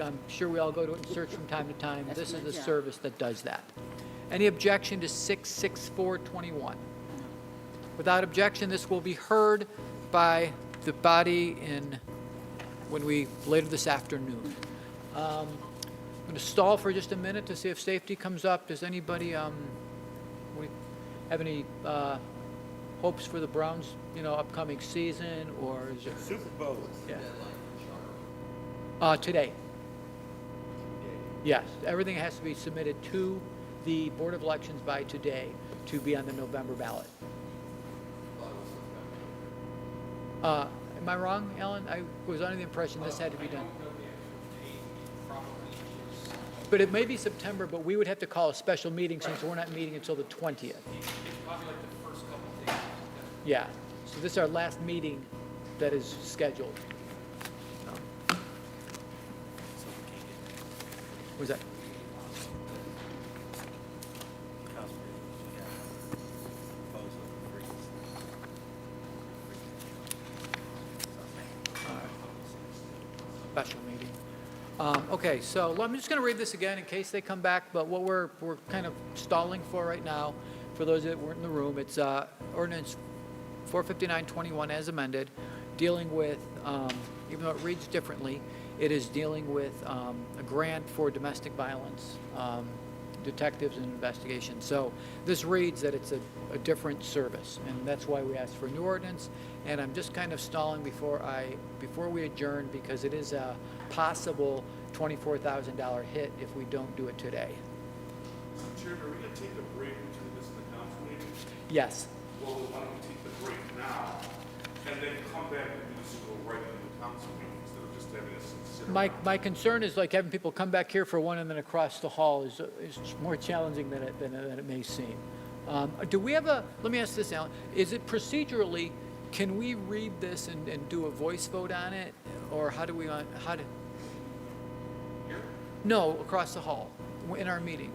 I'm sure we all go to it and search from time to time. This is the service that does that. Any objection to 66421? Without objection, this will be heard by the body later this afternoon. I'm going to stall for just a minute to see if safety comes up. Does anybody have any hopes for the Browns, upcoming season, or is it Super Bowl? Yeah. Today. Yes, everything has to be submitted to the Board of Elections by today to be on the November ballot. Am I wrong, Alan? I was under the impression this had to be done. But it may be September, but we would have to call a special meeting since we're not meeting until the 20th. Probably like the first couple of days. Yeah, so this is our last meeting that is scheduled. What was that? Special meeting. Okay, so I'm just going to read this again in case they come back, but what we're kind of stalling for right now, for those that weren't in the room, it's ordinance 45921 as amended, dealing with, even though it reads differently, it is dealing with a grant for domestic violence detectives and investigations. So this reads that it's a different service, and that's why we asked for a new ordinance. And I'm just kind of stalling before we adjourn, because it is a possible $24,000 hit if we don't do it today. Chairman, are we going to take a break between this and the council meeting? Yes. Well, why don't we take the break now and then come back and do this and go right into the council meeting instead of just having us consider? My concern is like having people come back here for one and then across the hall is more challenging than it may seem. Do we have let me ask this, Alan, is it procedurally, can we read this and do a voice vote on it? Or how do we, No, across the hall, in our meeting.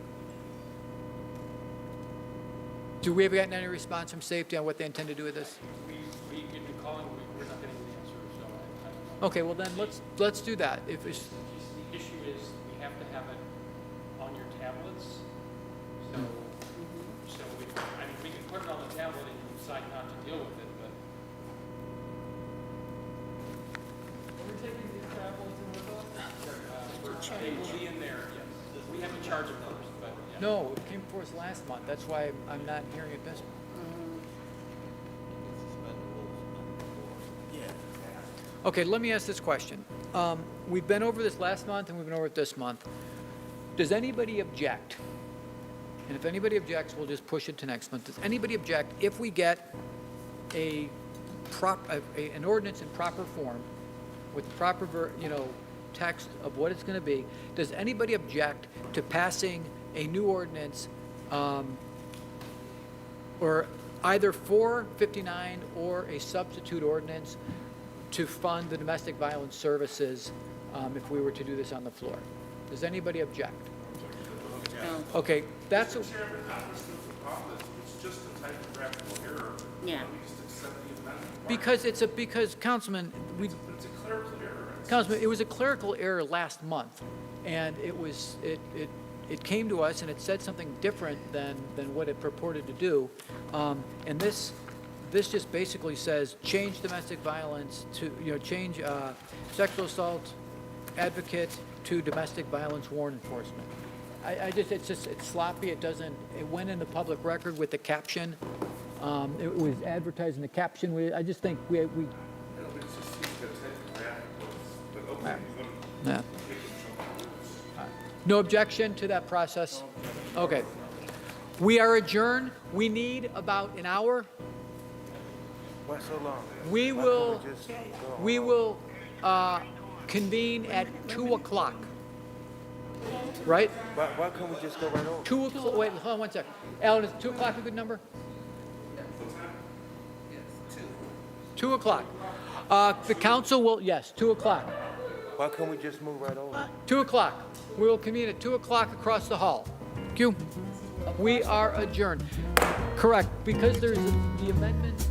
Do we have gotten any response from safety on what they intend to do with this? We can call in, we're not getting the answer, so I don't know. Okay, well then, let's do that. If it's, The issue is we have to have it on your tablets. So we can put it on the tablet and you can decide not to deal with it, but. Are we taking these tablets in with us? They will be in there, yes. We have to charge them first, but yeah. no, it came before us last month. That's why I'm not hearing it this month. Okay, let me ask this question. We've been over this last month and we've been over it this month. Does anybody object? And if anybody objects, we'll just push it to next month. Does anybody object if we get an ordinance in proper form with proper, text of what it's going to be? Does anybody object to passing a new ordinance or either 459 or a substitute ordinance to fund the domestic violence services if we were to do this on the floor? Does anybody object? No. Okay, that's Mr. Chairman, not just the problem, it's just a typographical error. Yeah. Let me just accept the amendment. because Councilman, It's a clerical error. Councilman, it was a clerical error last month, and it came to us and it said something different than what it purported to do. And this just basically says change domestic violence to, change sexual assault advocate to domestic violence warrant enforcement. It's sloppy. It went in the public record with the caption. It was advertised in the caption. I just think we I don't think it's just the typographical, but okay, you're yeah. No objection to that process? Okay. We are adjourned. We need about an hour. Why so long? We Why will, can't just go we home? will convene at 2 o'clock. Right? Why can't we just go right over? 2 o'clock, wait, hold on one second. Alan, is 2 o'clock a good number? 2 o'clock. The council will, yes, 2 o'clock. Why can't we just move right over? 2 o'clock. We will convene at 2 o'clock across the hall. Q. We are adjourned. Correct, because there's the amendment